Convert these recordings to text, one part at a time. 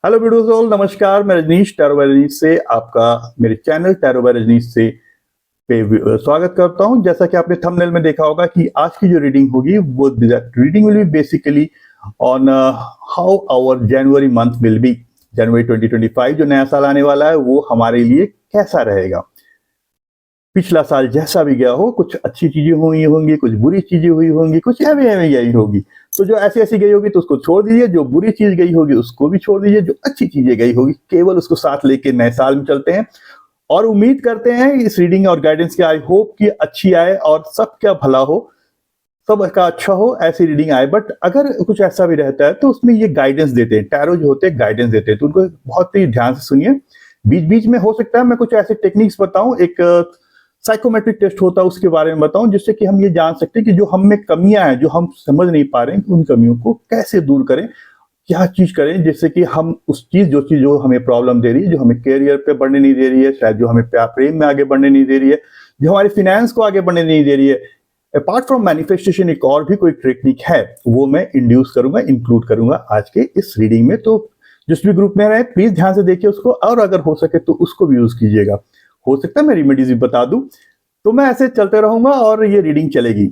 Hello beautiful, नमस्कार। मैं Rajneesh tarot bye Rajneesh से आपका मेरे चैनल टैरो बाय रजनीश से स्वागत करता हूं। जैसा कि आपने थंबनेल में देखा होगा कि आज की जो रीडिंग होगी वो reading will be basically on how our January month will be. जनवरी 2025 जो नया साल आने वाला है वो हमारे लिए कैसा रहेगा। पिछला साल जैसा भी गया हो, कुछ अच्छी चीजें हुई होंगी, कुछ बुरी चीजें हुई होंगी, कुछ एवं एवं गई होगी। तो जो ऐसी ऐसी गई होगी तो उसको छोड़ दीजिए, जो बुरी चीज गई होगी उसको भी छोड़ दीजिए, जो अच्छी चीजें गई होगी केवल उसको साथ लेके नए साल में चलते हैं। और उम्मीद करते हैं इस रीडिंग और गाइडेंस की आई होप कि अच्छी आए और सबका भला हो, सबका अच्छा हो, ऐसी रीडिंग आए। बट अगर कुछ ऐसा भी रहता है तो उसमें ये गाइडेंस देते हैं, टैरो जो होते हैं गाइडेंस देते हैं, तो उनको बहुत ही ध्यान से सुनिए। बीच बीच में हो सकता है मैं कुछ ऐसे टेक्निक्स बताऊं, एक साइकोमेट्रिक टेस्ट होता है उसके बारे में बताऊं, जिससे कि हम ये जान सकते हैं कि जो हम में कमियां हैं, जो हम समझ नहीं पा रहे हैं, उन कमियों को कैसे दूर करें, क्या चीज करें जिससे कि हम उस चीज जो हमें प्रॉब्लम दे रही है, जो हमें कैरियर पे बढ़ने नहीं दे रही है, शायद जो हमें प्रेम में आगे बढ़ने नहीं दे रही है, जो हमारे फिनेंस को आगे बढ़ने नहीं दे रही है। अपार्ट फ्रॉम मैनिफेस्टेशन एक और भी कोई टेक्निक है, वो मैं इंड्यूस करूंगा, इंक्लूड करूंगा आज के इस रीडिंग में। तो जिस भी ग्रुप में रहे प्लीज ध्यान से देखिए उसको, और अगर हो सके तो उसको भी यूज कीजिएगा। हो सकता है मैं रेमेडीज भी बता दूं। तो मैं ऐसे चलते रहूंगा और ये रीडिंग चलेगी।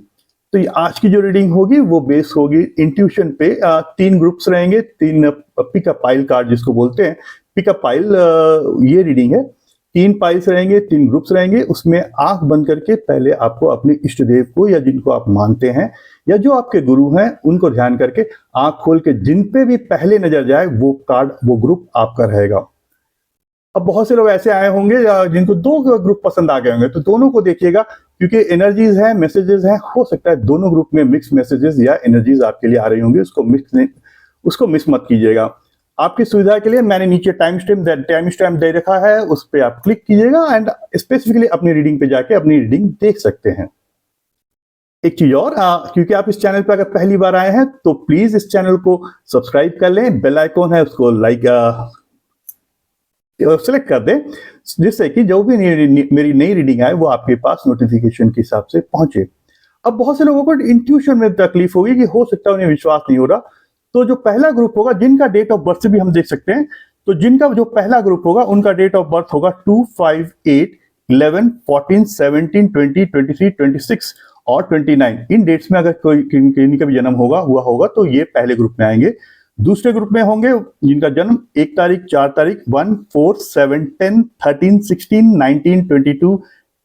तो ये आज की जो रीडिंग होगी वो बेस होगी इंट्यूशन पे। तीन ग्रुप्स रहेंगे, तीन पिकअप पाइल कार्ड जिसको बोलते हैं। पिकअप पाइल ये रीडिंग है, तीन पाइल्स रहेंगे, तीन ग्रुप्स रहेंगे। उसमें आंख बंद करके पहले आपको अपने इष्ट देव को या जिनको आप मानते हैं या जो आपके गुरु हैं उनको ध्यान करके आंख खोल के जिन पे भी पहले नजर जाए वो कार्ड, वो ग्रुप आपका रहेगा। अब बहुत से लोग ऐसे आए होंगे जिनको दो ग्रुप पसंद आ गए होंगे, तो दोनों को देखिएगा, क्योंकि एनर्जीज है, मैसेजेस हैं, हो सकता है दोनों ग्रुप में मिक्स मैसेजेस या एनर्जीज आपके लिए आ रही होंगी। उसको मिस मत कीजिएगा। आपकी सुविधा के लिए मैंने नीचे टाइम स्टैम्प दे रखा है, उस पर आप क्लिक कीजिएगा एंड स्पेसिफिकली अपनी रीडिंग पे जाके अपनी रीडिंग देख सकते हैं। एक चीज और, क्योंकि आप इस चैनल पर अगर पहली बार आए हैं तो प्लीज इस चैनल को सब्सक्राइब कर लें, बेल आइकॉन है उसको लाइक सेलेक्ट कर दें, जिससे कि जो भी मेरी नई रीडिंग आए वो आपके पास नोटिफिकेशन के हिसाब से पहुंचे। अब बहुत से लोगों को इंट्यूशन में तकलीफ होगी कि हो सकता है उन्हें विश्वास नहीं हो रहा। तो जो पहला ग्रुप होगा, जिनका डेट ऑफ बर्थ से भी हम देख सकते हैं, तो जिनका जो पहला ग्रुप होगा उनका डेट ऑफ बर्थ होगा 2, 5, 8, 11, 14, 17, 20, 23, 26 और 29। इन डेट्स में अगर कोई किन्हीं का भी जन्म हुआ होगा तो ये पहले ग्रुप में आएंगे। दूसरे ग्रुप में होंगे जिनका जन्म 1 तारीख, 4 तारीख, 1, 4, 7, 10, 13, 16, 19, 22,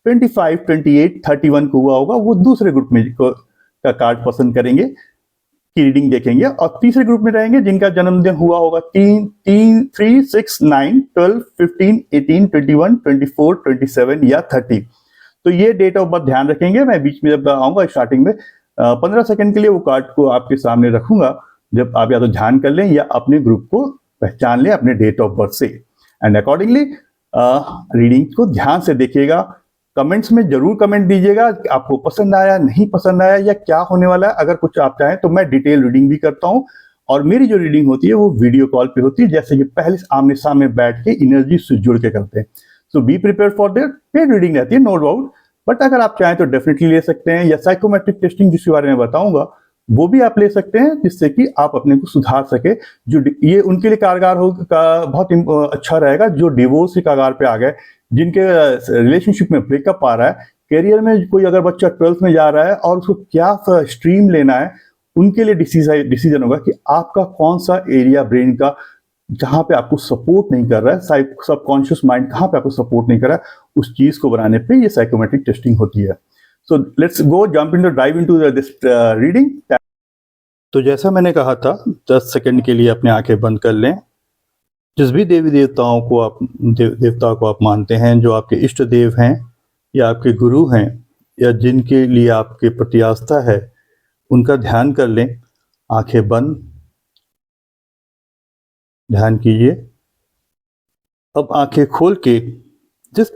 25, 28, 31 को हुआ होगा, वो दूसरे ग्रुप में का कार्ड पसंद करेंगे, की रीडिंग देखेंगे। और तीसरे ग्रुप में रहेंगे जिनका जन्मदिन हुआ होगा 3, 6, 9, 12, 15, 18, 21, 24, 27 या 30। तो ये डेट ऑफ बर्थ ध्यान रखेंगे। मैं बीच में जब आऊंगा स्टार्टिंग में 15 सेकंड के लिए वो कार्ड को आपके सामने रखूंगा, जब आप या तो ध्यान कर लें या अपने ग्रुप को पहचान लें अपने डेट ऑफ बर्थ से, एंड अकॉर्डिंगली रीडिंग को ध्यान से देखिएगा। कमेंट्स में जरूर कमेंट दीजिएगा आपको पसंद आया, नहीं पसंद आया या क्या होने वाला है। अगर कुछ आप चाहें तो मैं डिटेल रीडिंग भी करता हूं, और मेरी जो रीडिंग होती है वो वीडियो कॉल पे होती है, जैसे कि पहले आमने सामने बैठ के एनर्जी से जुड़ के करते हैं। So be prepare for there. Paid reading रहती है, नो डाउट, बट अगर आप चाहें तो डेफिनेटली ले सकते हैं। या साइकोमेट्रिक टेस्टिंग जिसके बारे में बताऊंगा वो भी आप ले सकते हैं, जिससे कि आप अपने को सुधार सके। जो ये उनके लिए कारगर बहुत अच्छा रहेगा जो डिवोर्स के कगार पे आ गए, जिनके रिलेशनशिप में ब्रेकअप आ रहा है, करियर में कोई अगर बच्चा 12th में जा रहा है और उसको क्या स्ट्रीम लेना है, उनके लिए डिसीजन होगा कि आपका कौन सा एरिया ब्रेन का जहां पे आपको सपोर्ट नहीं कर रहा है, सबकॉन्शियस माइंड कहां पे आपको सपोर्ट नहीं कर रहा है, उस चीज को बनाने पे ये साइकोमेट्रिक टेस्टिंग होती है। So let's go jump in dive into this reading. तो जैसा मैंने कहा था 10 सेकंड के लिए अपनी आंखें बंद कर लें। जिस भी देवी देवताओं को आप देवताओं को आप मानते हैं, जो आपके इष्ट देव हैं या आपके गुरु हैं या जिनके लिए आपके प्रति आस्था है, उनका ध्यान कर लें। आंखें बंद, ध्यान कीजिए। अब आंखें खोल के जिस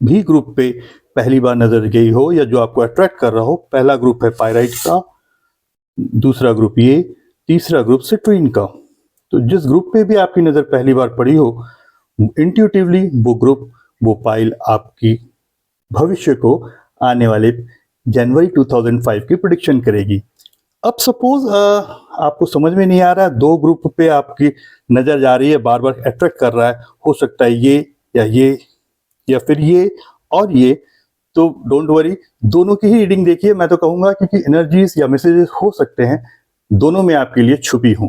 भी ग्रुप पे पहली बार नजर गई हो या जो आपको अट्रैक्ट कर रहा हो, पहला ग्रुप है पायराइट का, दूसरा ग्रुप ये, तीसरा ग्रुप सिट्रीन का। तो जिस ग्रुप पे भी आपकी नजर पहली बार पड़ी हो, इंट्यूटिवली वो ग्रुप, वो पाइल आपकी भविष्य को आने वाले जनवरी 2005 की प्रेडिक्शन करेगी। अब सपोज आपको समझ में नहीं आ रहा, दो ग्रुप पे आपकी नजर जा रही है, बार बार अट्रैक्ट कर रहा है, हो सकता है ये या फिर ये और ये, तो डोंट वरी, दोनों की ही रीडिंग देखिए। मैं तो कहूंगा क्योंकि एनर्जीज या मैसेजेस हो सकते हैं दोनों में आपके लिए छुपी हूं।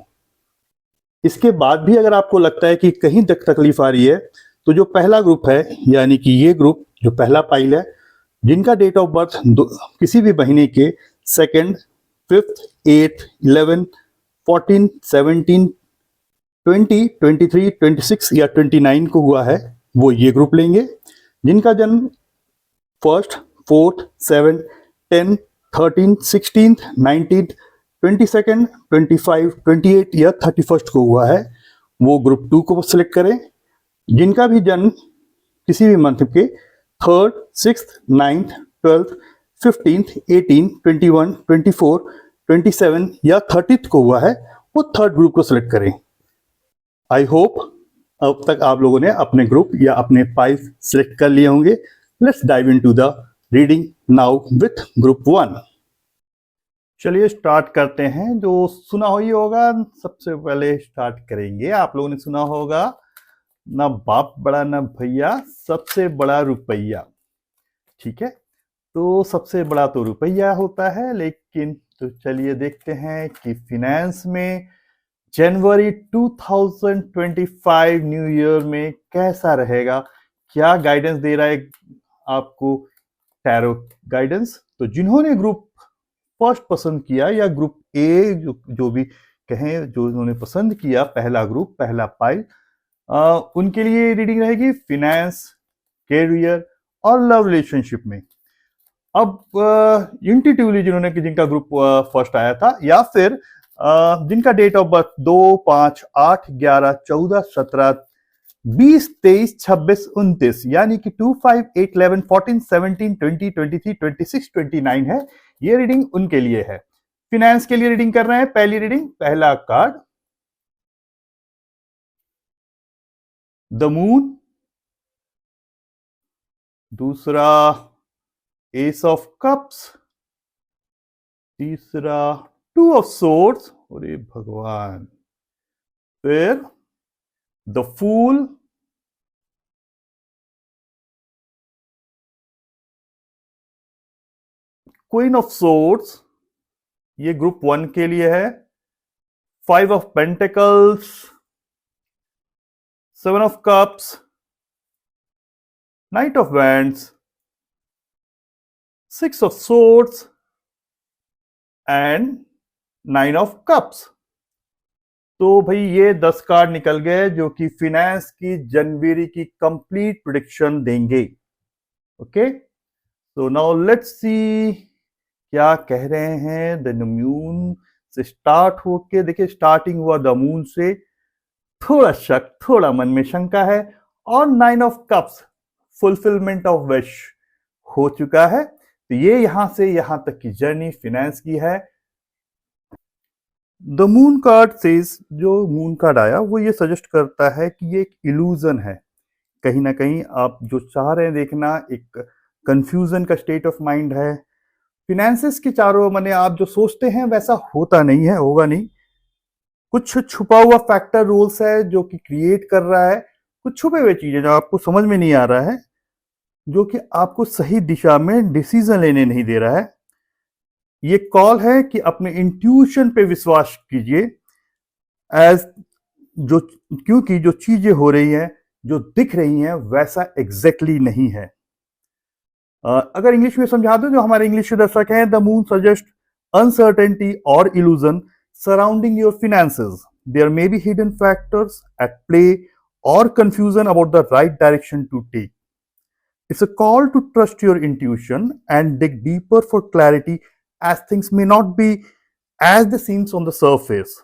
इसके बाद भी अगर आपको लगता है कि कहीं तक तकलीफ आ रही है, तो जो पहला ग्रुप है, यानी कि ये ग्रुप जो पहला पाइल है, जिनका डेट ऑफ बर्थ किसी भी महीने के 2nd, 5th, 8th, 11, 14, 17, 20, 23, 26 या 29 को हुआ है, वो ये ग्रुप लेंगे। जिनका जन्म 1st, 4th, 7th, 10, 13, 16, 19, 22nd, 25, 28 या 31st को हुआ है, वो ग्रुप 2 को सिलेक्ट करें। जिनका भी जन्म किसी भी मंथ के 3rd, 6th, 9th, 12th, 15th, 18, 21, 24, 27 या 30th को हुआ है, वो 3rd ग्रुप को सिलेक्ट करें। आई होप अब तक आप लोगों ने अपने ग्रुप या अपने पाइल सिलेक्ट कर लिए होंगे। Let's dive into the reading now with group 1। चलिए स्टार्ट करते हैं। जो सुना ही होगा, सबसे पहले स्टार्ट करेंगे। आप लोगों ने सुना होगा, ना बाप बड़ा ना भैया, सबसे बड़ा रुपया। ठीक है, तो सबसे बड़ा तो रुपया होता है, लेकिन तो चलिए देखते हैं कि फिनेंस में जनवरी 2025 न्यू ईयर में कैसा रहेगा, क्या गाइडेंस दे रहा है आपको टैरो गाइडेंस। तो जिन्होंने ग्रुप फर्स्ट पसंद किया या ग्रुप ए जो भी कहें, जो उन्होंने पसंद किया, पहला ग्रुप पहला पाइल, उनके लिए रीडिंग रहेगी फिनेंस, कैरियर और लव रिलेशनशिप में। अब इंट्यूटिवली जिनका ग्रुप फर्स्ट आया था, या फिर जिनका डेट ऑफ बर्थ 2, 5, 8, 11, 14, 17, 20, 23, 26, 29 यानी कि 2, 5, 8, 11, 14, 17, 20, 23, 26, 29 है, ये रीडिंग उनके लिए है। फिनेंस के लिए रीडिंग कर रहे हैं। पहली रीडिंग, पहला कार्ड द मून, दूसरा एस ऑफ कप्स, तीसरा 2 ऑफ सोर्ड्स, अरे भगवान, फिर the fool, queen of swords, ये ग्रुप 1 के लिए है। 5 of pentacles, 7 of cups, knight of wands, 6 of swords and 9 of cups. तो भाई ये 10 कार्ड निकल गए जो कि फिनेंस की जनवरी की कंप्लीट प्रेडिक्शन देंगे। ओके, तो नाउ लेट्स सी क्या कह रहे हैं। द मून से स्टार्ट होके देखिए, स्टार्टिंग हुआ द मून से, थोड़ा शक, थोड़ा मन में शंका है, और 9 of cups fulfilment of wish हो चुका है। तो ये यहां से यहां तक की जर्नी फिनेंस की है। द मून कार्ड सेज, जो मून कार्ड आया वो ये सजेस्ट करता है कि ये एक इल्यूजन है। कहीं ना कहीं आप जो चाह रहे हैं देखना, एक कंफ्यूजन का स्टेट ऑफ माइंड है। फिनेंसेस के चारों माने आप जो सोचते हैं वैसा होता नहीं है, होगा नहीं। कुछ छुपा हुआ फैक्टर रोल्स है जो कि क्रिएट कर रहा है, कुछ छुपे हुए चीजें जो आपको समझ में नहीं आ रहा है, जो कि आपको सही दिशा में डिसीजन लेने नहीं दे रहा है। ये कॉल है कि अपने इंट्यूशन पे विश्वास कीजिए, क्योंकि जो चीजें हो रही हैं, जो दिख रही हैं, वैसा एग्जैक्टली नहीं है। अगर इंग्लिश में समझा दो जो हमारे इंग्लिश के दर्शक हैं, द मून सजेस्ट अनसर्टेनिटी और illusion surrounding your finances. There may be hidden factors at play or confusion about the right direction to take. It's a call to trust your intuition and dig deeper for clarity, as things may not be as they seem on the surface.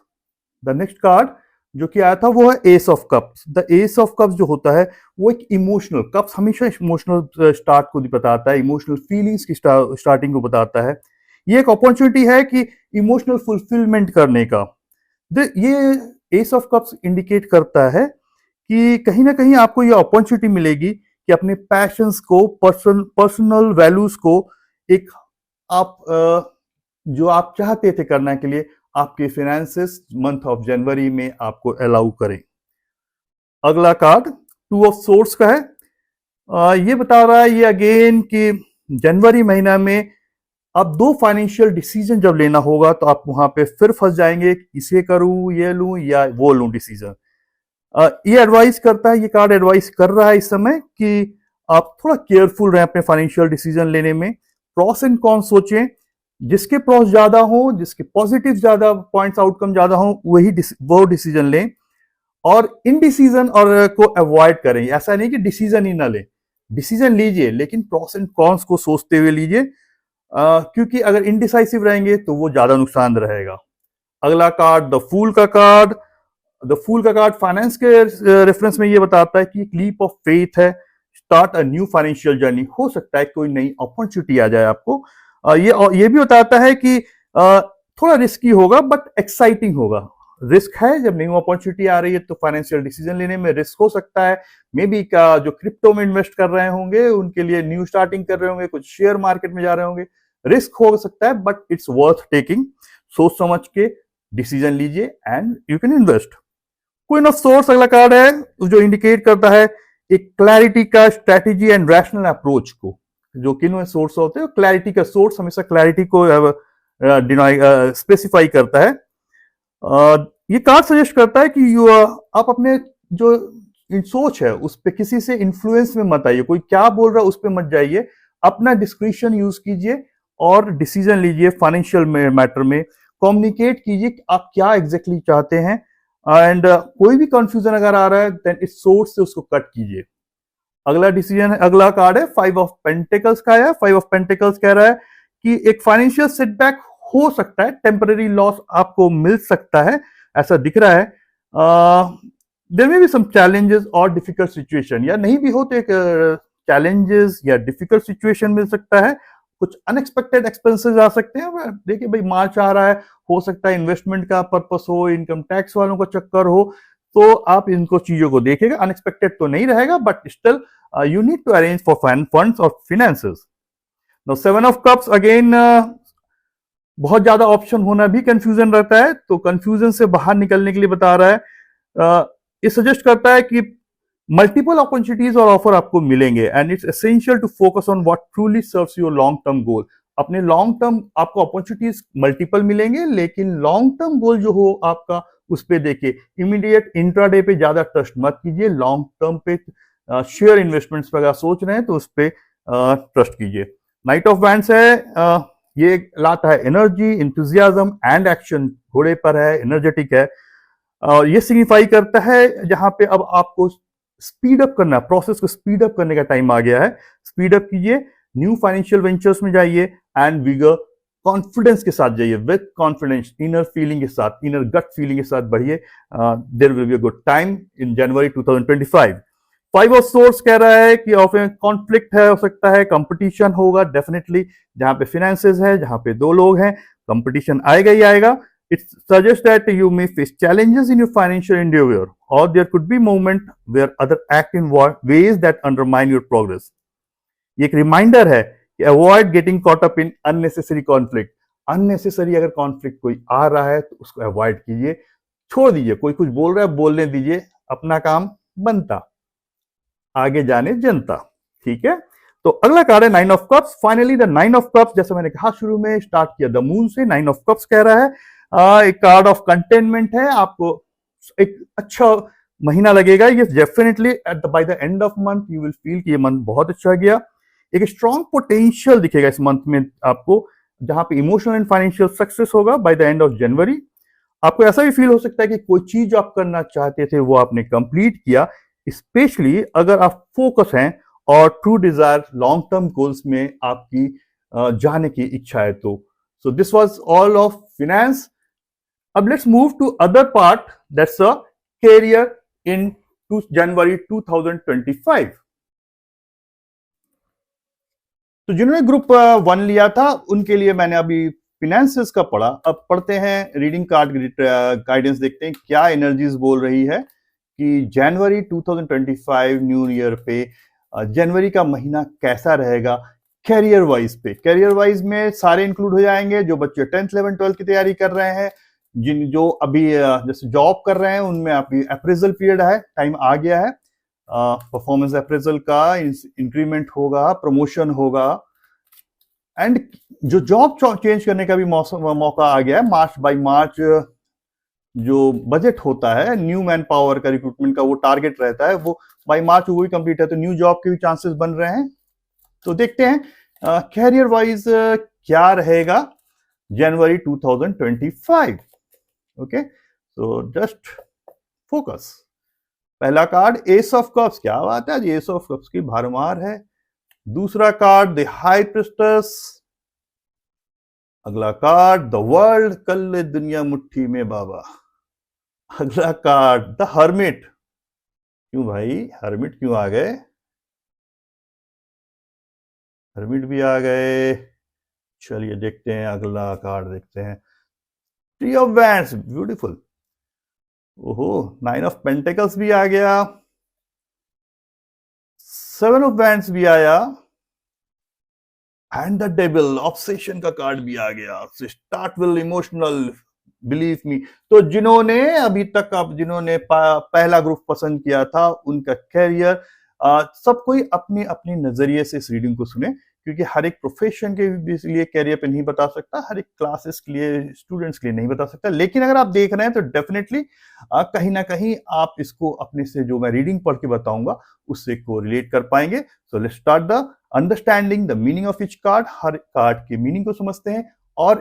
The next card जो कि आया था वो है S of cups. The ace of cups जो होता है वो एक इमोशनल, कप्स हमेशा इमोशनल स्टार्ट को बताता है, इमोशनल फीलिंग्स की स्टार्टिंग को बताता है। ये एक अपॉर्चुनिटी है कि इमोशनल फुलफिलमेंट करने का। ये एस ऑफ कप्स इंडिकेट करता है कि कहीं ना कहीं आपको ये अपॉर्चुनिटी मिलेगी कि अपने पैशंस को, पर्सनल वैल्यूज को एक आप जो आप चाहते थे करने के लिए, आपके फिनेंसेस मंथ ऑफ जनवरी में आपको अलाउ करें। अगला कार्ड टू ऑफ सोर्स का है। ये बता रहा है ये अगेन कि जनवरी महीना में अब दो फाइनेंशियल डिसीजन जब लेना होगा तो आप वहां पे फिर फंस जाएंगे, इसे करूं, ये लूं या वो लूं डिसीजन। ये एडवाइस करता है, ये कार्ड एडवाइस कर रहा है इस समय कि आप थोड़ा केयरफुल रहें अपने फाइनेंशियल डिसीजन लेने में, प्रॉस एंड कॉन सोचें, जिसके प्रॉस ज्यादा हो, जिसके पॉजिटिव ज्यादा पॉइंट्स आउटकम ज्यादा हो, वो डिसीजन लें और इनडिसीजन और को अवॉइड करें। ऐसा नहीं कि डिसीजन ही ना लें, डिसीजन लीजिए लेकिन प्रॉस एंड कॉन्स को सोचते हुए लीजिए, क्योंकि अगर इनडिसाइसिव रहेंगे तो वो ज्यादा नुकसान रहेगा। अगला कार्ड द फूल का कार्ड। द फूल का कार्ड फाइनेंस के रेफरेंस में ये बताता है कि एक लीप ऑफ फेथ है, start a new financial journey. हो सकता है कोई नई अपॉर्चुनिटी आ जाए आपको। ये भी बताता है कि थोड़ा रिस्की होगा बट एक्साइटिंग होगा। रिस्क है, जब न्यू अपॉर्चुनिटी आ रही है तो फाइनेंशियल डिसीजन लेने में रिस्क हो सकता है। मे बी का जो क्रिप्टो में इन्वेस्ट कर रहे होंगे उनके लिए, न्यू स्टार्टिंग कर रहे होंगे, कुछ शेयर मार्केट में जा रहे होंगे, रिस्क हो सकता है बट इट्स वर्थ टेकिंग। सोच समझ के डिसीजन लीजिए and you can invest. Queen of source अगला कार्ड है जो इंडिकेट करता है एक क्लैरिटी का स्ट्रेटेजी एंड रैशनल अप्रोच को। जो क्वीन ऑफ सोर्स होते हैं क्लैरिटी का सोर्स हमेशा क्लैरिटी को स्पेसिफाई करता है। ये कार्ड सजेस्ट करता है कि आप अपने जो सोच है उस पर किसी से इन्फ्लुएंस में मत आइए, कोई क्या बोल रहा है उस पर मत जाइए, अपना डिस्क्रिप्शन यूज कीजिए और डिसीजन लीजिए। फाइनेंशियल मैटर में कम्युनिकेट कीजिए कि आप क्या एग्जैक्टली चाहते हैं एंड कोई भी कंफ्यूजन अगर आ रहा है देन इस सोर्स से उसको कट कीजिए। अगला डिसीजन है, अगला कार्ड है फाइव ऑफ पेंटिकल्स का है। फाइव ऑफ पेंटिकल्स कह रहा है कि एक फाइनेंशियल सेटबैक हो सकता है, टेम्पररी लॉस आपको मिल सकता है, ऐसा दिख रहा है। There may be some challenges और डिफिकल्ट सिचुएशन, या नहीं भी हो तो एक चैलेंजेस या डिफिकल्ट सिचुएशन मिल सकता है, कुछ अनएक्सपेक्टेड एक्सपेंसेस आ सकते हैं। देखिए भाई मार्च आ रहा है, हो सकता है इन्वेस्टमेंट का पर्पस हो, इनकम टैक्स वालों का चक्कर हो, तो आप इनको चीजों को देखेगा। अनएक्सपेक्टेड तो नहीं रहेगा but still you need to arrange for funds और finances. Now seven of cups again, बहुत ज्यादा ऑप्शन होना भी कंफ्यूजन रहता है, तो कंफ्यूजन से बाहर निकलने के लिए बता रहा है। ये सजेस्ट करता है कि मल्टीपल अपॉर्चुनिटीज और ऑफर आपको मिलेंगे and it's essential to focus on what truly serves your long term goal. अपने लॉन्ग टर्म आपको अपॉर्चुनिटीज मल्टीपल मिलेंगे लेकिन लॉन्ग टर्म गोल जो हो आपका उस पे देखिए। इमीडिएट इंट्राडे पे ज्यादा ट्रस्ट मत कीजिए, लॉन्ग टर्म पे शेयर इन्वेस्टमेंट्स पर अगर सोच रहे हैं तो उस पर ट्रस्ट कीजिए। नाइट ऑफ वैंड्स है, ये लाता है एनर्जी, इंथुजियाज्म एंड एक्शन। घोड़े पर है, एनर्जेटिक है और ये सिग्निफाई करता है जहां पे अब आपको स्पीड अप करना, प्रोसेस को स्पीड अप करने का टाइम आ गया है। स्पीड अप कीजिए, न्यू फाइनेंशियल वेंचर्स में जाइए एंड विगर कॉन्फिडेंस के साथ जाइए, विद कॉन्फिडेंस, इनर फीलिंग के साथ, इनर गट फीलिंग के साथ बढ़िए। There will be a good time in January 2025। Five of swords कह रहा है कि ऑफन कॉन्फ्लिक्ट है, हो सकता है कंपटीशन होगा डेफिनेटली, जहां पे फिनेंसेस है, जहां पे दो लोग हैं, कंपटीशन आएगा ही आएगा। It suggests that you may face challenges in your financial endeavor, or there could be moment where others act in ways that undermine your progress. ये एक रिमाइंडर है कि avoid getting caught up in unnecessary conflict. Unnecessary अगर conflict कोई आ रहा है तो उसको अवॉइड कीजिए, छोड़ दीजिए। कोई कुछ बोल रहा है बोलने दीजिए, अपना काम बनता, आगे जाने जनता। ठीक है, तो अगला कार्ड है nine of cups. Finally the nine of cups, जैसे मैंने कहा शुरू में, स्टार्ट किया द मून से, नाइन ऑफ कप्स कह रहा है एक कार्ड ऑफ कंटेनमेंट है। आपको एक अच्छा महीना लगेगा ये definitely. By the end of month you will feel कि ये मंथ बहुत अच्छा गया। एक स्ट्रॉन्ग पोटेंशियल दिखेगा इस मंथ में आपको, जहां पे इमोशनल एंड फाइनेंशियल सक्सेस होगा by the end of January. आपको ऐसा भी फील हो सकता है कि कोई चीज आप करना चाहते थे वो आपने कंप्लीट किया, स्पेशली अगर आप फोकस हैं और true desire long term goals में आपकी जाने की इच्छा है तो। So this was all of finance. अब let's move to other part, that's a career in January 2025। तो जिन्होंने ग्रुप 1 लिया था उनके लिए मैंने अभी फिनेंसेस का पढ़ा। अब पढ़ते हैं रीडिंग कार्ड गाइडेंस, देखते हैं क्या एनर्जीज बोल रही है कि जनवरी 2025 न्यू ईयर पे जनवरी का महीना कैसा रहेगा कैरियर वाइज पे। कैरियर वाइज में सारे इंक्लूड हो जाएंगे, जो बच्चे 10th 11th 12th की तैयारी कर रहे हैं, जिन जो अभी जैसे जॉब कर रहे हैं उनमें अभी अप्रेजल पीरियड है, टाइम आ गया है, परफॉर्मेंस अप्रेजल का इंक्रीमेंट होगा, प्रमोशन होगा, एंड जो जॉब चेंज करने का भी मौका आ गया है। मार्च बाय मार्च जो बजट होता है न्यू मैन पावर का, रिक्रूटमेंट का वो टारगेट रहता है, वो बाय मार्च वो भी कंप्लीट है, तो न्यू जॉब के भी चांसेस बन रहे हैं। तो देखते हैं कैरियर वाइज क्या रहेगा जनवरी 2025। ओके, तो जस्ट फोकस। पहला कार्ड एस ऑफ कप्स, क्या बात है, एस ऑफ कप्स की भरमार है। दूसरा कार्ड द हाई प्रिस्टेस। अगला कार्ड द वर्ल्ड, कल दुनिया मुट्ठी में बाबा। अगला कार्ड द हर्मिट। क्यों भाई, हर्मिट क्यों आ गए, हर्मिट भी आ गए। चलिए देखते हैं अगला कार्ड, देखते हैं थ्री ऑफ वैंड्स, ब्यूटीफुल। ओहो, नाइन ऑफ पेंटिकल्स भी आ गया, सेवन ऑफ वैंड्स भी आया, एंड द डेविल, ऑब्सेशन का कार्ड भी आ गया। Start will emotional, believe me. तो जिन्होंने अभी तक, अब जिन्होंने पहला ग्रुप पसंद किया था, उनका कैरियर, सब कोई अपने अपने नजरिए से इस रीडिंग को सुने, क्योंकि हर एक प्रोफेशन के लिए कैरियर पे नहीं बता सकता, हर एक क्लासेस के लिए, स्टूडेंट्स के लिए नहीं बता सकता। लेकिन अगर आप देख रहे हैं तो डेफिनेटली कहीं ना कहीं आप इसको अपने से, जो मैं रीडिंग पढ़ के बताऊंगा, उससे को रिलेट कर पाएंगे। So let's start the understanding the meaning of each card. Her card के मीनिंग को समझते हैं, और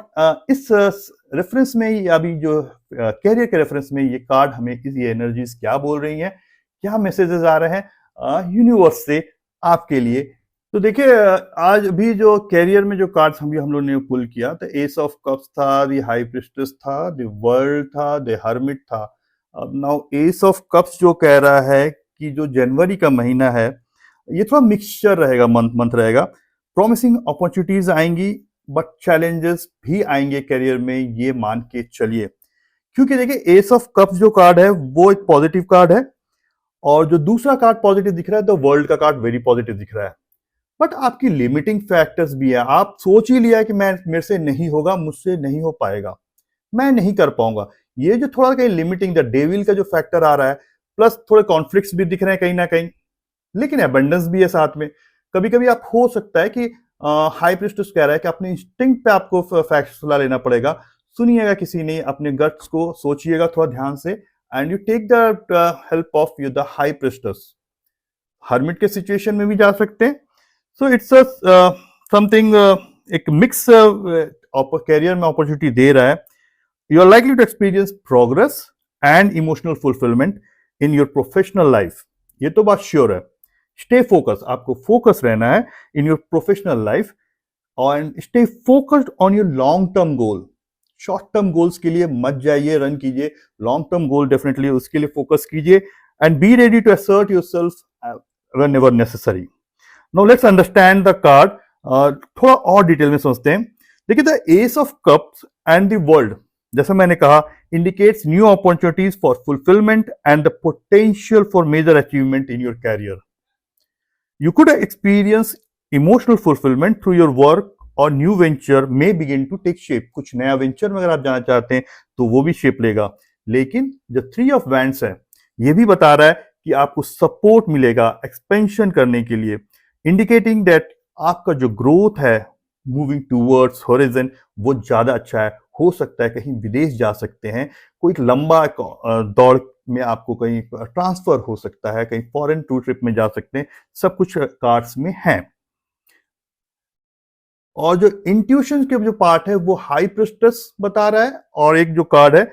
इस रेफरेंस में ही, अभी जो कैरियर के रेफरेंस में ये कार्ड हमें ये एनर्जीज क्या बोल रही हैं, क्या मैसेजेस आ रहे हैं यूनिवर्स से आपके लिए। तो देखिए, आज भी जो कैरियर में जो कार्ड्स हम लोग ने पुल किया, तो एस ऑफ कप्स था, द हाई प्रिस्टेस था, द वर्ल्ड था, द हर्मिट था। अब नाउ एस ऑफ कप्स जो कह रहा है कि जो जनवरी का महीना है, ये थोड़ा मिक्सचर रहेगा, मंथ रहेगा। प्रॉमिसिंग अपॉर्चुनिटीज आएंगी, बट चैलेंजेस भी आएंगे कैरियर में, ये मान के चलिए। क्योंकि देखिए, एस ऑफ कप्स जो कार्ड है वो एक पॉजिटिव कार्ड है, और जो दूसरा कार्ड पॉजिटिव दिख रहा है, तो वर्ल्ड का कार्ड वेरी पॉजिटिव दिख रहा है। बट आपकी लिमिटिंग फैक्टर्स भी है। आप सोच ही लिया कि मेरे से नहीं होगा, मुझसे नहीं हो पाएगा, मैं नहीं कर पाऊंगा। ये जो थोड़ा कहीं लिमिटिंग, द डेविल का जो फैक्टर आ रहा है, प्लस थोड़े कॉन्फ्लिक्ट्स भी दिख रहे हैं कहीं ना कहीं, लेकिन एबंडेंस भी है साथ में। कभी कभी आप, हो सकता है कि हाई प्रिस्टेस कह रहा है कि अपने इंस्टिंक्ट पे आपको फैसला लेना पड़ेगा। सुनिएगा किसी ने, अपने गट्स को सोचिएगा थोड़ा ध्यान से, and you take the help of you the high priestess. Hermit के सिचुएशन में भी जा सकते हैं। सो इट्स समथिंग, एक मिक्स कैरियर में अपॉर्चुनिटी दे रहा है। You are likely to experience progress and emotional fulfilment in your professional life, ये तो बात श्योर है। स्टे फोकस, आपको फोकस रहना है इन योर प्रोफेशनल लाइफ, और stay focused on your long term goal. Short term goals के लिए मत जाइए, रन कीजिए। लॉन्ग टर्म गोल डेफिनेटली उसके लिए फोकस कीजिए, and be ready to assert yourself whenever necessary. Now let's understand the card, थोड़ा और डिटेल में समझते हैं। देखिए, the ace of cups and the world, जैसा मैंने कहा, indicates new opportunities for fulfilment and the potential for major achievement in your career. You could experience emotional fulfillment through your work, और new venture may begin to take shape। कुछ नया venture में अगर आप जाना चाहते हैं तो वो भी शेप लेगा। लेकिन जो थ्री ऑफ वैंड्स है, ये भी बता रहा है कि आपको सपोर्ट मिलेगा एक्सपेंशन करने के लिए, इंडिकेटिंग दैट आपका जो ग्रोथ है मूविंग टूवर्ड्स होरिजन, वो ज्यादा अच्छा है। हो सकता है कहीं विदेश जा सकते हैं, कोई लंबा दौड़ में आपको कहीं ट्रांसफर हो सकता है, कहीं फॉरेन टूर ट्रिप में जा सकते हैं, सब कुछ कार्ड्स में है। और जो इंट्यूशन के जो पार्ट है वो हाई प्रिस्टेस बता रहा है, और एक जो कार्ड है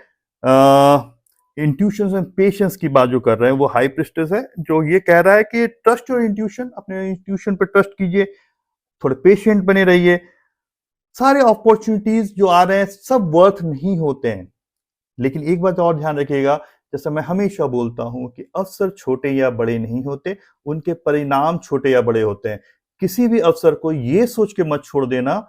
इंट्यूशन एंड पेशेंस की बात जो कर रहे हैं वो हाई प्रिस्टेस है, जो ये कह रहा है कि ट्रस्ट योर इंट्यूशन, अपने इंट्यूशन पे ट्रस्ट कीजिए, थोड़े पेशेंट बने रहिए। सारे अपॉर्चुनिटीज जो आ रहे हैं सब वर्थ नहीं होते हैं, लेकिन एक बात और ध्यान रखिएगा, जैसा मैं हमेशा बोलता हूं कि अवसर छोटे या बड़े नहीं होते, उनके परिणाम छोटे या बड़े होते हैं। किसी भी अवसर को ये सोच के मत छोड़ देना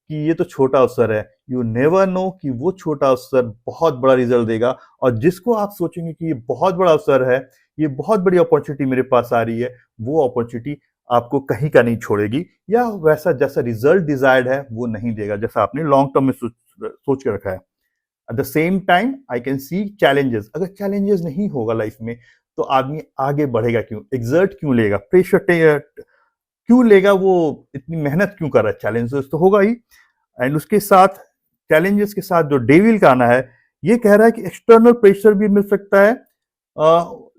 कि ये तो छोटा अवसर है। यू नेवर नो कि वो छोटा अवसर बहुत बड़ा रिजल्ट देगा, और जिसको आप सोचेंगे कि ये बहुत बड़ा अवसर है, ये बहुत बड़ी अपॉर्चुनिटी मेरे पास आ रही है, वो अपॉर्चुनिटी आपको कहीं का नहीं छोड़ेगी, या वैसा जैसा रिजल्ट डिजायर्ड है वो नहीं देगा, जैसा आपने लॉन्ग टर्म में सोच के रखा है। At the same time I can see challenges. अगर चैलेंजेस नहीं होगा लाइफ में तो आदमी आगे बढ़ेगा क्यों, एक्सर्ट क्यों लेगा, प्रेशर क्यों लेगा, वो इतनी मेहनत क्यों कर रहा है, चैलेंजेस तो होगा ही। एंड उसके साथ चैलेंजेस के साथ जो डेविल का आना है, ये कह रहा है कि एक्सटर्नल प्रेशर भी मिल सकता है,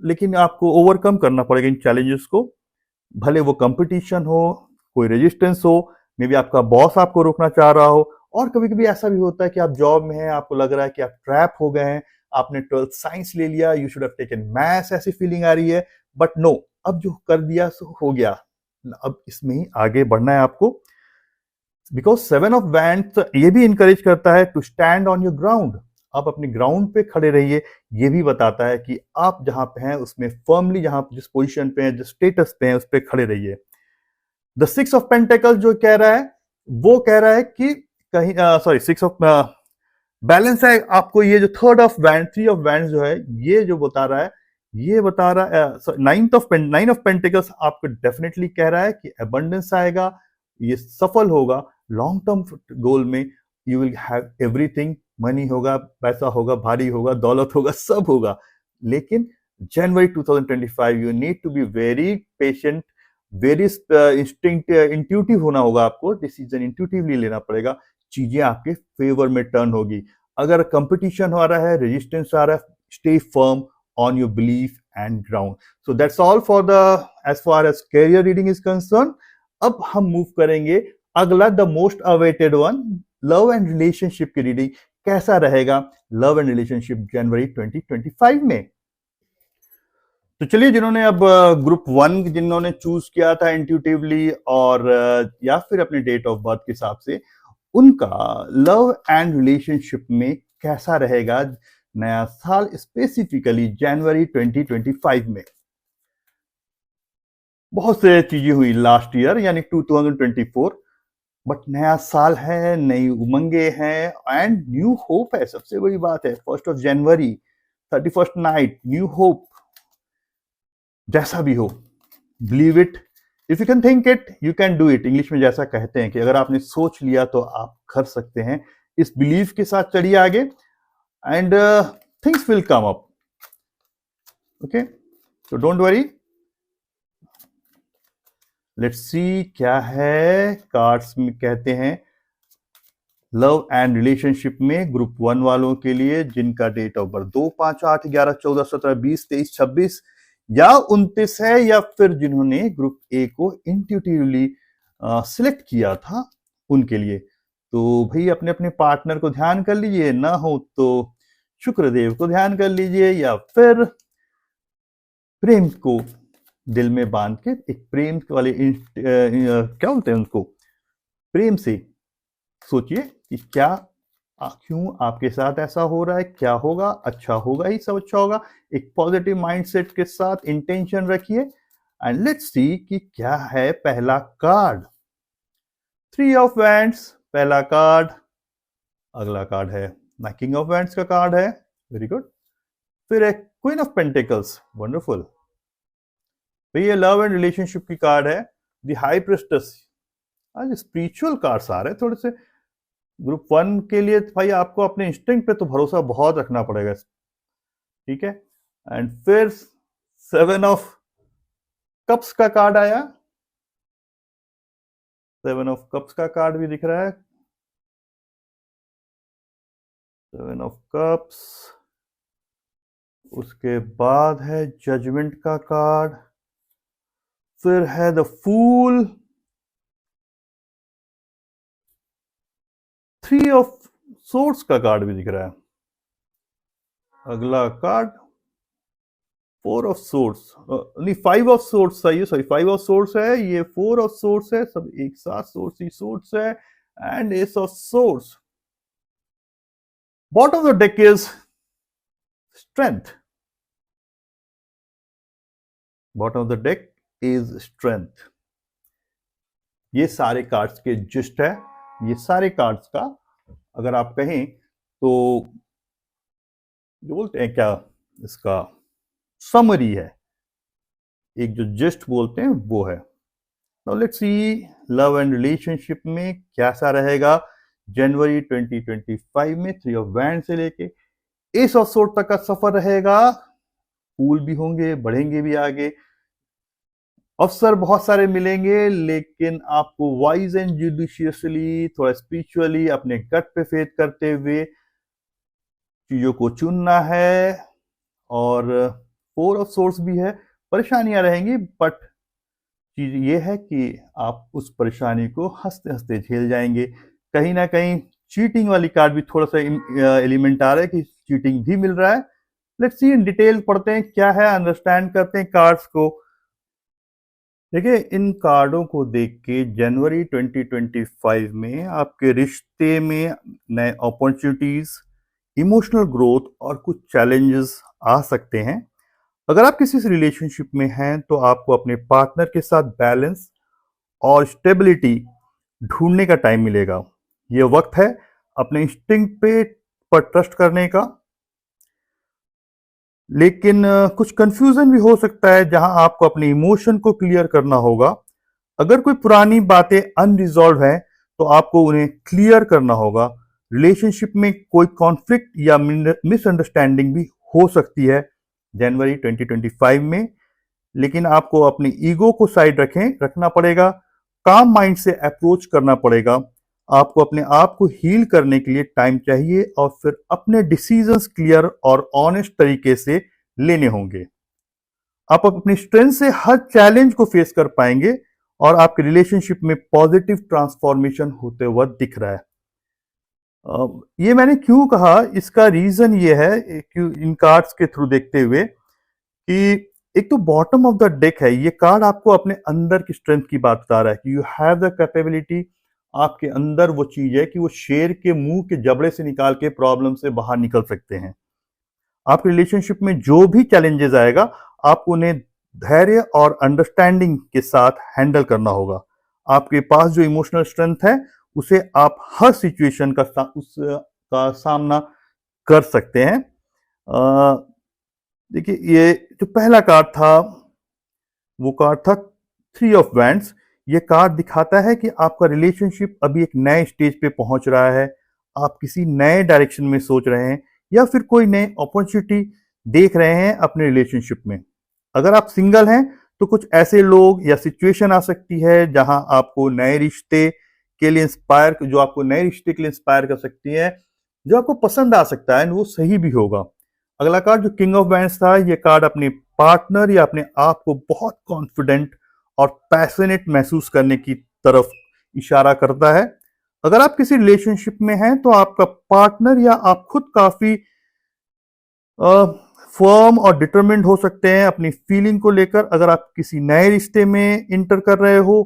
लेकिन आपको ओवरकम करना पड़ेगा इन चैलेंजेस को, भले वो कंपटीशन हो, कोई रेजिस्टेंस हो, मे बी आपका बॉस आपको रोकना चाह रहा हो, और कभी कभी ऐसा भी होता है कि आप जॉब में हैं, आपको लग रहा है कि आप ट्रैप हो गए हैं, आपने 12th साइंस ले लिया, you should have taken maths, ऐसी फीलिंग आ रही है, बट नो, अब जो कर दिया सो हो गया, अब इसमें ही आगे बढ़ना है आपको। बिकॉज 7 ऑफ वैंड्स ये भी इंकरेज करता है to stand on your ground, आप अपने ग्राउंड पे खड़े रहिए, ये भी बताता है कि आप जहां पे हैं उसमें फर्मली, जहां जिस पोजीशन पे हैं, जिस स्टेटस पे हैं, उस पे खड़े रहिए। द 6 ऑफ पेंटिकल्स जो कह रहा है, वो कह रहा है कि कहीं सॉरी 6 ऑफ बैलेंस है आपको, ये जो 3 ऑफ वैंड 3 ऑफ वैंड जो है, ये जो बता रहा है, ये बता रहा है 9 ऑफ पेंटिकल्स आपको डेफिनेटली कह रहा है कि अबंडेंस आएगा, ये सफल होगा लॉन्ग टर्म गोल में, you will have everything, money होगा, पैसा होगा, भारी होगा, दौलत होगा, सब होगा। लेकिन जनवरी 2025 you need to be very patient, very intuitive होना होगा आपको, डिसीजन इंट्यूटिवली लेना पड़ेगा, चीजें आपके फेवर में टर्न होगी। अगर कंपटीशन हो रहा है, रेजिस्टेंस आ रहा है, stay firm on your belief and ground. So that's all for the as far as career reading is concern. अब हम मूव करेंगे अगला, the most awaited one, love and relationship की रीडिंग। कैसा रहेगा लव एंड रिलेशनशिप जनवरी 2025 में? तो चलिए, जिन्होंने अब ग्रुप 1 जिन्होंने चूज किया था इंट्यूटिवली और या फिर अपने डेट ऑफ बर्थ के हिसाब से, उनका लव एंड रिलेशनशिप में कैसा रहेगा नया साल, स्पेसिफिकली जनवरी 2025 में? बहुत से चीजें हुई लास्ट ईयर यानी 2024, बट नया साल है, नई उमंगे हैं एंड न्यू होप है। सबसे बड़ी बात है 1st of January, 31st night, new hope. जैसा भी हो, believe it, if you can think it you can do it. English में जैसा कहते हैं कि अगर आपने सोच लिया तो आप कर सकते हैं। इस बिलीव के साथ चलिए आगे and things will come up. Okay, so don't worry, let's see क्या है कार्ड्स में कहते हैं लव एंड रिलेशनशिप में ग्रुप 1 वालों के लिए, जिनका डेट ऑफ बर्थ 2, 5, 8, 11, 14, 17, 20, 23, 26 या 29 है, या फिर जिन्होंने ग्रुप ए को इंट्यूटिवली सिलेक्ट किया था उनके लिए। तो भाई अपने अपने पार्टनर को ध्यान कर लीजिए, ना हो तो शुक्रदेव को ध्यान कर लीजिए, या फिर प्रेम को दिल में बांध के एक प्रेम वाले क्या बोलते हैं उनको, प्रेम से सोचिए कि क्या क्यों आपके साथ ऐसा हो रहा है, क्या होगा, अच्छा होगा ही, सब अच्छा होगा। एक पॉजिटिव माइंडसेट के साथ इंटेंशन रखिए एंड लेट्स सी कि क्या है पहला कार्ड। 3 ऑफ वैंड्स पहला कार्ड। अगला कार्ड है किंग ऑफ वैंड्स का कार्ड है, वेरी गुड। फिर है क्वीन ऑफ पेंटिकल्स, वंडरफुल। तो ये लव एंड रिलेशनशिप की कार्ड है। द हाई प्रिस्टेस, आज स्पिरिचुअल कार्ड्स आ रहे हैं थोड़े से ग्रुप 1 के लिए। भाई आपको अपने इंस्टिंक्ट पे तो भरोसा बहुत रखना पड़ेगा, ठीक है। एंड फिर 7 ऑफ कप्स का कार्ड आया, 7 ऑफ कप्स का कार्ड भी दिख रहा है, 7 ऑफ कप्स। उसके बाद है जजमेंट का कार्ड, फिर है द फूल, 3 ऑफ सोर्ड्स का कार्ड भी दिख रहा है। अगला कार्ड 4 ऑफ सोर्ड्स, नहीं 5 ऑफ सोर्ड्स चाहिए, सॉरी 5 ऑफ सोर्ड्स है, ये 4 ऑफ सोर्ड्स है, सब एक साथ सोर्स ही सोर्ड्स है। And S of swords. Bottom of the deck is strength, bottom of the deck is strength. ये सारे कार्ड्स के जिस्ट है, ये सारे कार्ड्स का अगर आप कहें तो जो बोलते हैं क्या इसका समरी है, एक जो जिस्ट बोलते हैं वो है। Now let's see love and relationship में कैसा रहेगा जनवरी 2025 में 3 ऑफ वैंड से लेके एस ऑफ सोर्ड तक का सफर रहेगा। फूल भी होंगे, बढ़ेंगे भी आगे, अवसर बहुत सारे मिलेंगे, लेकिन आपको वाइज एंड जुडिशियसली, थोड़ा स्पिरिचुअली अपने गट पे फेथ करते हुए चीजों को चुनना है। और 4 ऑफ सोर्स भी है, परेशानियां रहेंगी, बट चीज ये है कि आप उस परेशानी को हंसते हंसते झेल जाएंगे। कहीं ना कहीं चीटिंग वाली कार्ड भी थोड़ा सा एलिमेंट आ रहा है कि चीटिंग भी मिल रहा है। लेट्स सी, इन डिटेल पढ़ते हैं क्या है, अंडरस्टैंड करते हैं कार्ड्स को। देखिए, इन कार्डों को देख के जनवरी 2025 में आपके रिश्ते में नए अपॉर्चुनिटीज, इमोशनल ग्रोथ और कुछ चैलेंजेस आ सकते हैं। अगर आप किसी रिलेशनशिप में हैं तो आपको अपने पार्टनर के साथ बैलेंस और स्टेबिलिटी ढूंढने का टाइम मिलेगा। ये वक्त है अपने इंस्टिंक्ट पर ट्रस्ट करने का। लेकिन कुछ कंफ्यूजन भी हो सकता है जहां आपको अपने इमोशन को क्लियर करना होगा। अगर कोई पुरानी बातें अनरिजॉल्व हैं तो आपको उन्हें क्लियर करना होगा। रिलेशनशिप में कोई कॉन्फ्लिक्ट या मिसअंडरस्टैंडिंग भी हो सकती है जनवरी 2025 में, लेकिन आपको अपनी ईगो को साइड रखना पड़ेगा, काम माइंड से अप्रोच करना पड़ेगा। आपको अपने आप को हील करने के लिए टाइम चाहिए और फिर अपने डिसीजंस क्लियर और ऑनेस्ट तरीके से लेने होंगे। आप अपनी स्ट्रेंथ से हर चैलेंज को फेस कर पाएंगे और आपके रिलेशनशिप में पॉजिटिव ट्रांसफॉर्मेशन होते हुआ दिख रहा है। ये मैंने क्यों कहा, इसका रीजन ये है कि इन कार्ड्स के थ्रू देखते हुए कि एक तो बॉटम ऑफ द डेक है, ये कार्ड आपको अपने अंदर की स्ट्रेंथ की बात बता रहा है कि यू हैव द कैपेबिलिटी। आपके अंदर वो चीज है कि वो शेर के मुंह के जबड़े से निकाल के प्रॉब्लम से बाहर निकल सकते हैं। आपके रिलेशनशिप में जो भी चैलेंजेस आएगा, आपको उन्हें धैर्य और अंडरस्टैंडिंग के साथ हैंडल करना होगा। आपके पास जो इमोशनल स्ट्रेंथ है उसे आप हर सिचुएशन का सामना कर सकते हैं। देखिए, ये जो पहला कार्ड था वो कार्ड था 3 ऑफ वैंड्स। ये कार्ड दिखाता है कि आपका रिलेशनशिप अभी एक नए स्टेज पे पहुंच रहा है। आप किसी नए डायरेक्शन में सोच रहे हैं या फिर कोई नई अपॉर्चुनिटी देख रहे हैं अपने रिलेशनशिप में। अगर आप सिंगल हैं तो कुछ ऐसे लोग या सिचुएशन आ सकती है जहां आपको नए रिश्ते के लिए इंस्पायर कर सकती है, जो आपको पसंद आ सकता है, वो सही भी होगा। अगला कार्ड जो किंग ऑफ वैंड्स था, ये कार्ड अपने पार्टनर या अपने आप को बहुत कॉन्फिडेंट और पैशनेट महसूस करने की तरफ इशारा करता है। अगर आप किसी रिलेशनशिप में हैं तो आपका पार्टनर या आप खुद काफी फर्म और डिटरमिन्ड हो सकते हैं अपनी फीलिंग को लेकर। अगर आप किसी नए रिश्ते में इंटर कर रहे हो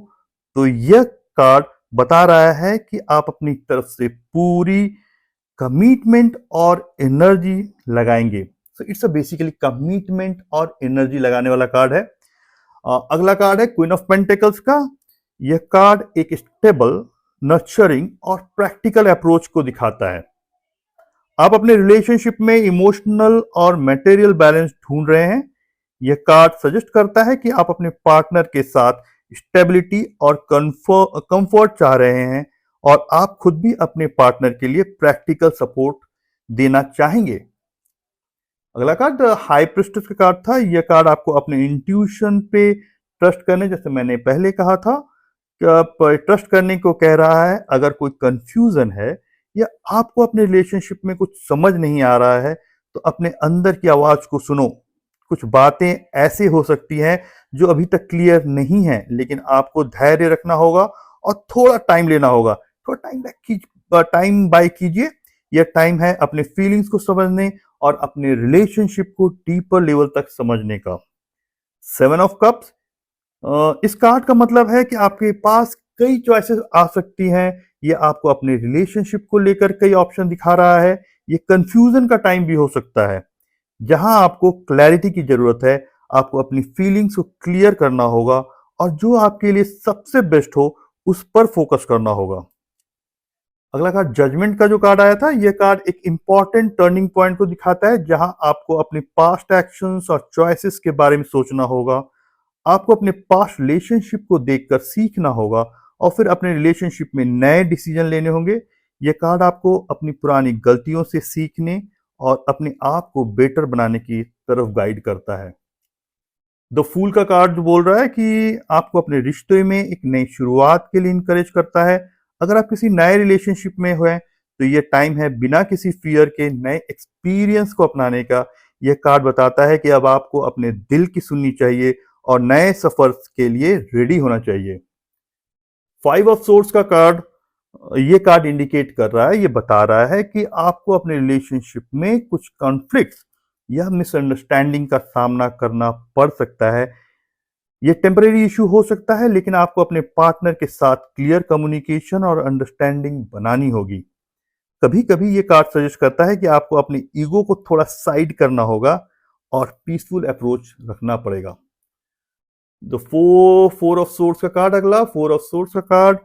तो यह कार्ड बता रहा है कि आप अपनी तरफ से पूरी कमिटमेंट और एनर्जी लगाएंगे। So it's a basically commitment और एनर्जी लगाने वाला कार्ड है। अगला कार्ड है क्वीन ऑफ पेंटिकल्स का। यह कार्ड एक स्टेबल, नर्चरिंग और प्रैक्टिकल अप्रोच को दिखाता है। आप अपने रिलेशनशिप में इमोशनल और मटेरियल बैलेंस ढूंढ रहे हैं। यह कार्ड सजेस्ट करता है कि आप अपने पार्टनर के साथ स्टेबिलिटी और कंफर्ट चाह रहे हैं और आप खुद भी अपने पार्टनर के लिए प्रैक्टिकल सपोर्ट देना चाहेंगे। अगला कार्ड हाई प्रिस्टेस का कार्ड था। यह कार्ड आपको अपने इंट्यूशन पे ट्रस्ट करने, जैसे मैंने पहले कहा था, ट्रस्ट करने को कह रहा है। अगर कोई कंफ्यूजन है या आपको अपने रिलेशनशिप में कुछ समझ नहीं आ रहा है तो अपने अंदर की आवाज को सुनो। कुछ बातें ऐसे हो सकती हैं जो अभी तक क्लियर नहीं है, लेकिन आपको धैर्य रखना होगा और थोड़ा टाइम लेना होगा। थोड़ा टाइम बाय कीजिए। यह टाइम है अपने फीलिंग्स को समझने और अपने रिलेशनशिप को डीपर लेवल तक समझने का। 7 ऑफ कप्स, इस कार्ड का मतलब है कि आपके पास कई चॉइसेस आ सकती हैं। ये आपको अपने रिलेशनशिप को लेकर कई ऑप्शन दिखा रहा है। ये कंफ्यूजन का टाइम भी हो सकता है जहां आपको क्लैरिटी की जरूरत है। आपको अपनी फीलिंग्स को क्लियर करना होगा और जो आपके लिए सबसे बेस्ट हो उस पर फोकस करना होगा। अगला कार्ड जजमेंट का जो कार्ड आया था, यह कार्ड एक इंपॉर्टेंट टर्निंग पॉइंट को दिखाता है जहां आपको अपने पास्ट एक्शंस और चॉइसेस के बारे में सोचना होगा। आपको अपने पास्ट रिलेशनशिप को देखकर सीखना होगा और फिर अपने रिलेशनशिप में नए डिसीजन लेने होंगे। ये कार्ड आपको अपनी पुरानी गलतियों से सीखने और अपने आप को बेटर बनाने की तरफ गाइड करता है। द फूल का कार्ड बोल रहा है कि आपको अपने रिश्ते में एक नई शुरुआत के लिए इनकरेज करता है। अगर आप किसी नए रिलेशनशिप में हुए तो ये टाइम है बिना किसी फियर के नए एक्सपीरियंस को अपनाने का। यह कार्ड बताता है कि अब आपको अपने दिल की सुननी चाहिए और नए सफर के लिए रेडी होना चाहिए। 5 ऑफ सोर्ड्स का कार्ड, ये कार्ड इंडिकेट कर रहा है, ये बता रहा है कि आपको अपने रिलेशनशिप में कुछ कॉन्फ्लिक्ट या मिसअंडरस्टैंडिंग का सामना करना पड़ सकता है। ये टेम्परेरी इशू हो सकता है, लेकिन आपको अपने पार्टनर के साथ क्लियर कम्युनिकेशन और अंडरस्टैंडिंग बनानी होगी। कभी कभी ये कार्ड सजेस्ट करता है कि आपको अपने ईगो को थोड़ा साइड करना होगा और पीसफुल अप्रोच रखना पड़ेगा। द फोर ऑफ सोर्ड्स का कार्ड, अगला 4 ऑफ सोर्ड्स का कार्ड,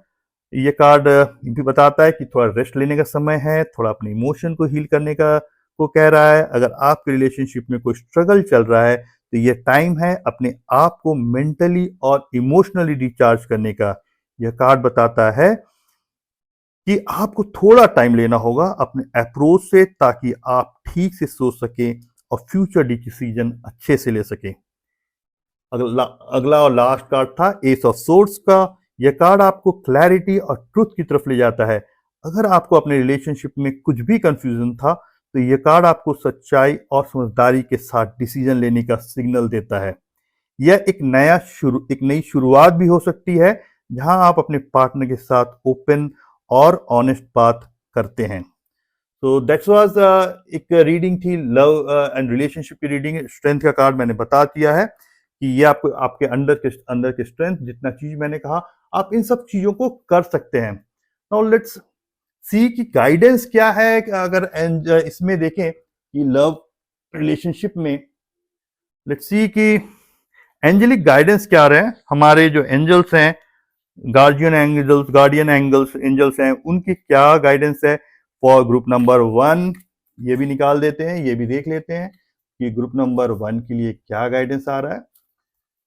ये कार्ड भी बताता है कि थोड़ा रेस्ट लेने का समय है, थोड़ा अपने इमोशन को हील करने का को कह रहा है। अगर आपके रिलेशनशिप में कोई स्ट्रगल चल रहा है तो ये टाइम है अपने आप को मेंटली और इमोशनली रिचार्ज करने का। यह कार्ड बताता है कि आपको थोड़ा टाइम लेना होगा अपने अप्रोच से, ताकि आप ठीक से सोच सकें और फ्यूचर डिसीजन अच्छे से ले सकें। अगला अगला और लास्ट कार्ड था एस ऑफ सोर्ड्स का। यह कार्ड आपको क्लैरिटी और ट्रुथ की तरफ ले जाता है। अगर आपको अपने रिलेशनशिप में कुछ भी कंफ्यूजन था तो यह कार्ड आपको सच्चाई और समझदारी के साथ डिसीजन लेने का सिग्नल देता है। यह एक नई शुरुआत भी हो सकती है, जहां आप अपने पार्टनर के साथ ओपन और ऑनेस्ट बात करते हैं। तो दैट्स वाज एक रीडिंग थी लव एंड रिलेशनशिप की रीडिंग। स्ट्रेंथ का कार्ड मैंने बता दिया है कि ये आपको आपके अंदर के स्ट्रेंथ, जितना चीज मैंने कहा आप इन सब चीजों को कर सकते हैं। नाउ लेट्स सी कि गाइडेंस क्या है। अगर इसमें देखें कि लव रिलेशनशिप में, लेट्स सी कि एंजेलिक गाइडेंस क्या रहे हैं। हमारे जो एंजल्स हैं, गार्डियन एंगल्स एंजल्स हैं, उनकी क्या गाइडेंस है फॉर ग्रुप नंबर 1। ये भी निकाल देते हैं, ये भी देख लेते हैं कि ग्रुप नंबर 1 के लिए क्या गाइडेंस आ रहा है।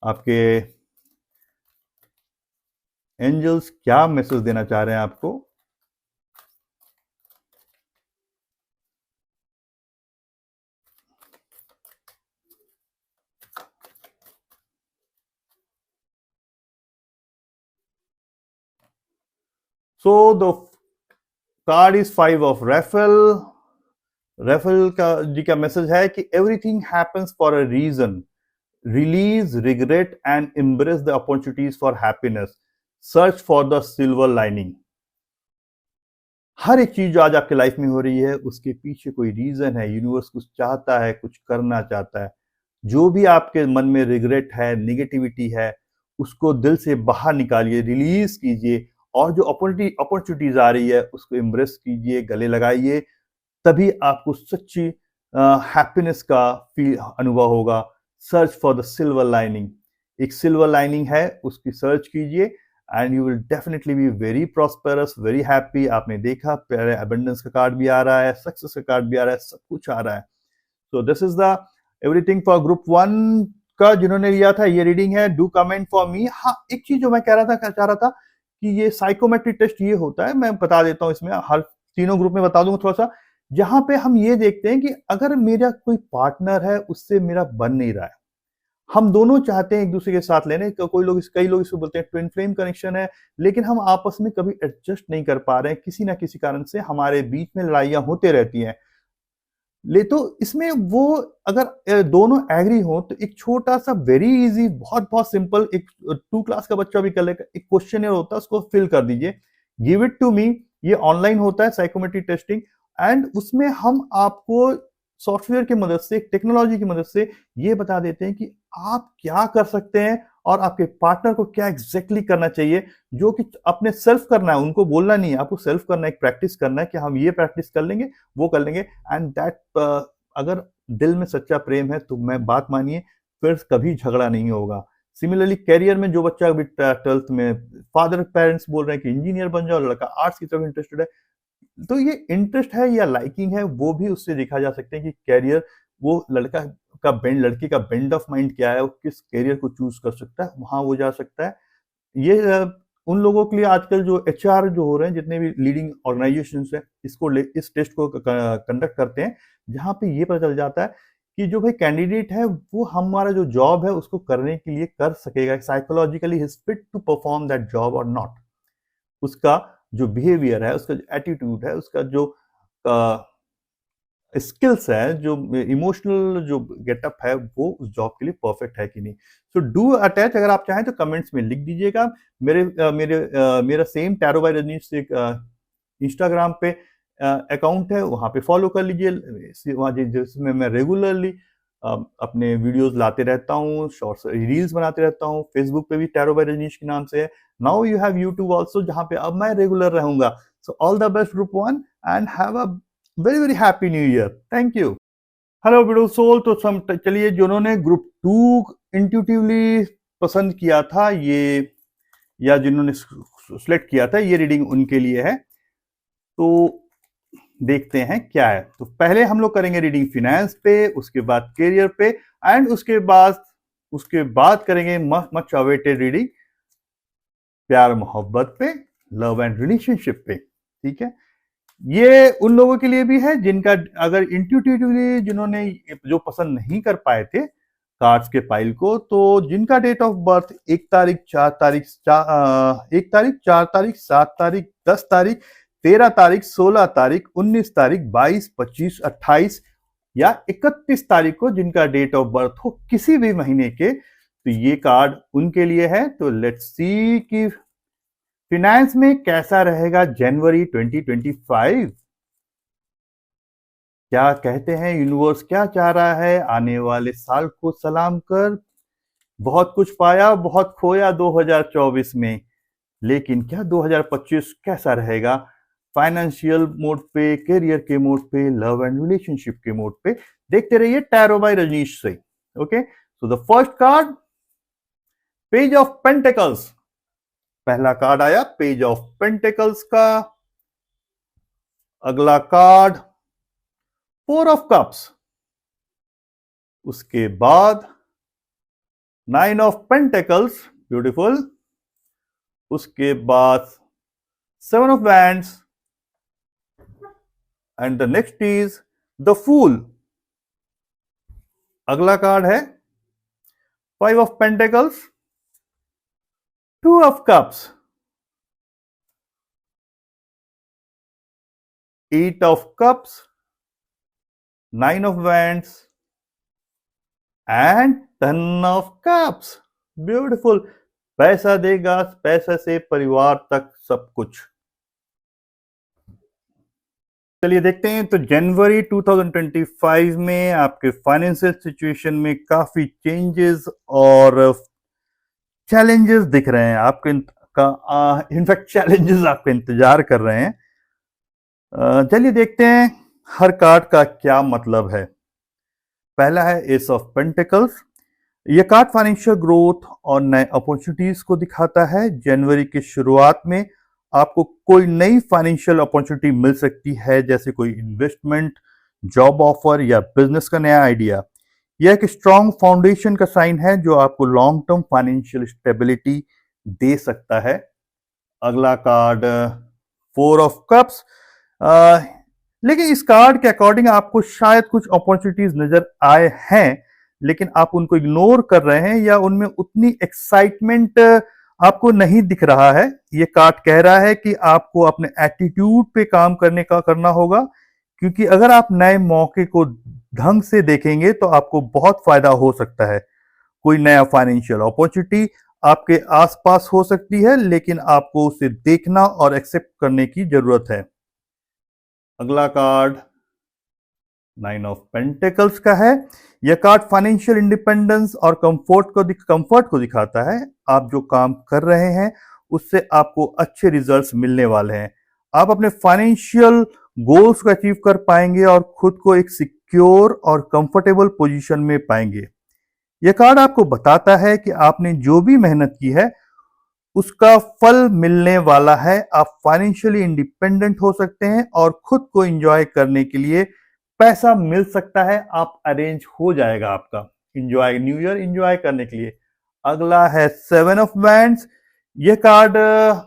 आपके एंजल्स क्या मैसेज देना चाह रहे हैं आपको। So the card is 5 of Raphael. Raphael का जी का मैसेज है कि everything happens for a reason, release regret and embrace the opportunities for happiness, search for the silver lining. हर एक चीज जो आज आपके लाइफ में हो रही है उसके पीछे कोई रीजन है। यूनिवर्स कुछ चाहता है, कुछ करना चाहता है। जो भी आपके मन में रिग्रेट है, निगेटिविटी है, उसको दिल से बाहर निकालिए, रिलीज कीजिए और जो अपॉर्चुनिटीज आ रही है उसको एम्ब्रेस कीजिए, गले लगाइए। तभी आपको सच्ची हैप्पीनेस का फील अनुभव होगा। Search for the silver lining, एक सिल्वर लाइनिंग है, उसकी सर्च कीजिए and you will definitely be very prosperous, very happy. आपने देखा प्यारे अबंडेंस का कार्ड भी आ रहा है, सक्सेस का कार्ड भी आ रहा है, सब कुछ आ रहा है। So this is the everything for group 1 का। जिन्होंने लिया था ये रीडिंग है, डू कमेंट फॉर मी। हाँ, एक चीज जो मैं चाह रहा था कि ये साइकोमेट्रिक टेस्ट ये होता है, मैं बता देता हूँ इसमें, हर तीनों ग्रुप में बता दूंगा थोड़ा सा, जहां पे हम ये देखते हैं कि अगर मेरा कोई पार्टनर है उससे मेरा बन नहीं रहा है, हम दोनों चाहते हैं एक दूसरे के साथ लेने, कई लोग इसको बोलते हैं ट्विन फ्लेम कनेक्शन है, लेकिन हम आपस में कभी एडजस्ट नहीं कर पा रहे हैं, किसी ना किसी कारण से हमारे बीच में लड़ाइयां होते रहती हैं। ले तो इसमें वो अगर दोनों एग्री हो तो एक छोटा सा वेरी इजी, बहुत बहुत सिंपल, एक 2 क्लास का बच्चा भी कर लेगा, एक क्वेश्चन होता है, उसको फिल कर दीजिए, गिव इट टू मी। ये ऑनलाइन होता है साइकोमेट्रिक टेस्टिंग, एंड उसमें हम आपको सॉफ्टवेयर की मदद से, टेक्नोलॉजी की मदद से ये बता देते हैं कि आप क्या कर सकते हैं और आपके पार्टनर को क्या एग्जैक्टली करना चाहिए, जो कि अपने सेल्फ करना है, उनको बोलना नहीं है, आपको सेल्फ करना है, एक प्रैक्टिस करना है कि हम ये प्रैक्टिस कर लेंगे, वो कर लेंगे। एंड दैट अगर दिल में सच्चा प्रेम है तो मैं बात मानिए, फिर कभी झगड़ा नहीं होगा। सिमिलरली कैरियर में जो बच्चा अभी 12th में, फादर पेरेंट्स बोल रहे हैं कि इंजीनियर बन जाओ, लड़का आर्ट्स की तरफ इंटरेस्टेड है, तो ये इंटरेस्ट है या लाइकिंग है वो भी उससे देखा जा सकता है कि कैरियर, वो लड़की का बेंड ऑफ माइंड क्या है, वो किस कैरियर को चूज कर सकता है, वहां वो जा सकता है। ये उन लोगों के लिए आजकल जो एचआर जो हो रहे हैं, जितने भी लीडिंग ऑर्गेनाइजेशंस हैं, इस टेस्ट को कंडक्ट करते हैं, जहां पे ये पता चल जाता है कि जो भाई कैंडिडेट है वो हमारा जो जॉब है उसको करने के लिए कर सकेगा, psychologically his fit to perform that job और नॉट। उसका जो बिहेवियर है, उसका जो एटीट्यूड है, उसका जो स्किल्स है, जो इमोशनल जो गेटअप है, वो उस जॉब के लिए परफेक्ट है कि नहीं। सो डू अटैच, अगर आप चाहें तो कमेंट्स में लिख दीजिएगा। मेरा सेम टैरो बाय रजनीश से इंस्टाग्राम पे अकाउंट है, वहां पे फॉलो कर लीजिए, वहां जिसमें मैं रेगुलरली अपने वीडियोस लाते रहता हूँ, शॉर्ट्स रील्स बनाते रहता हूँ। फेसबुक पे भी टैरो बाय रजनीश के नाम से है। Now you have YouTube also, जहां पे अब मैं रेगुलर रहूंगा। So all the best group 1 and have a very very happy new year. Thank you. Hello beautiful soul. तो चलिए, जिन्होंने ग्रुप 2 इंट्यूटिवली पसंद किया था ये, या जिन्होंने सिलेक्ट किया था, ये रीडिंग उनके लिए है। तो देखते हैं क्या है। तो पहले हम लोग करेंगे रीडिंग फिनेंस पे, उसके बाद करियर पे, एंड उसके बाद करेंगे मच अवेटेड रीडिंग प्यार मोहब्बत पे, लव एंड रिलेशनशिप पे। ठीक है, ये उन लोगों के लिए भी है जिनका अगर इंट्यूटिवली जिन्होंने जो पसंद नहीं कर पाए थे कार्ड्स के पाइल को, तो जिनका डेट ऑफ बर्थ 1 तारीख 4 तारीख 1 तारीख 4 तारीख 7 तारीख 10 तारीख 13 तारीख 16 तारीख 19 तारीख 22 25 28 या 31 तारीख को जिनका डेट ऑफ बर्थ हो किसी भी महीने के, तो ये कार्ड उनके लिए है। तो लेट्स सी कि फिनेंस में कैसा रहेगा जनवरी 2025। क्या कहते हैं यूनिवर्स, क्या चाह रहा है आने वाले साल को सलाम कर। बहुत कुछ पाया बहुत खोया 2024 में, लेकिन क्या 2025 कैसा रहेगा फाइनेंशियल मोड पे, करियर के मोड पे, लव एंड रिलेशनशिप के मोड पे। देखते रहिए टैरो बाय रजनीश से। Okay, so the first card, page of pentacles. पहला कार्ड आया पेज ऑफ पेंटिकल्स का। अगला कार्ड 4 ऑफ कप्स। उसके बाद 9 ऑफ पेंटिकल्स, ब्यूटीफुल। उसके बाद 7 of wands, and the next is the fool. अगला कार्ड है 5 of pentacles, 2 of cups, 8 of cups, 9 of wands and 10 of cups. Beautiful. पैसा देगा, पैसे से परिवार तक सब कुछ। चलिए देखते हैं। तो जनवरी 2025 में आपके फाइनेंशियल सिचुएशन में काफी चेंजेस और चैलेंजेस दिख रहे हैं आपके इनफैक्ट चैलेंजेस आपका इंतजार कर रहे हैं। चलिए देखते हैं हर कार्ड का क्या मतलब है। पहला है एस ऑफ पेंटिकल्स। यह कार्ड फाइनेंशियल ग्रोथ और नए अपॉर्चुनिटीज को दिखाता है। जनवरी की शुरुआत में आपको कोई नई फाइनेंशियल अपॉर्चुनिटी मिल सकती है, जैसे कोई इन्वेस्टमेंट, जॉब ऑफर या बिजनेस का नया आइडिया। यह एक स्ट्रॉन्ग फाउंडेशन का साइन है जो आपको लॉन्ग टर्म फाइनेंशियल स्टेबिलिटी दे सकता है। अगला कार्ड 4 ऑफ कप्स। लेकिन इस कार्ड के अकॉर्डिंग आपको शायद कुछ अपॉर्चुनिटीज नजर आए हैं, लेकिन आप उनको इग्नोर कर रहे हैं या उनमें उतनी एक्साइटमेंट आपको नहीं दिख रहा है। ये कार्ड कह रहा है कि आपको अपने एटीट्यूड पे काम करना होगा, क्योंकि अगर आप नए मौके को ढंग से देखेंगे तो आपको बहुत फायदा हो सकता है। कोई नया फाइनेंशियल अपॉर्चुनिटी आपके आसपास हो सकती है, लेकिन आपको उसे देखना और एक्सेप्ट करने की जरूरत है। अगला कार्ड 9 ऑफ पेंटिकल्स का है। यह कार्ड फाइनेंशियल इंडिपेंडेंस और कंफर्ट को दिखाता है। आप जो काम कर रहे हैं उससे आपको अच्छे रिजल्ट्स मिलने वाले हैं। आप अपने फाइनेंशियल गोल्स को अचीव कर पाएंगे और खुद को एक सिक्योर और कंफर्टेबल पोजीशन में पाएंगे। यह कार्ड आपको बताता है कि आपने जो भी मेहनत की है उसका फल मिलने वाला है। आप फाइनेंशियली इंडिपेंडेंट हो सकते हैं और खुद को एंजॉय करने के लिए पैसा मिल सकता है। आप अरेंज हो जाएगा आपका न्यू ईयर एंजॉय करने के लिए। अगला है 7 ऑफ वैंड्स। यह कार्ड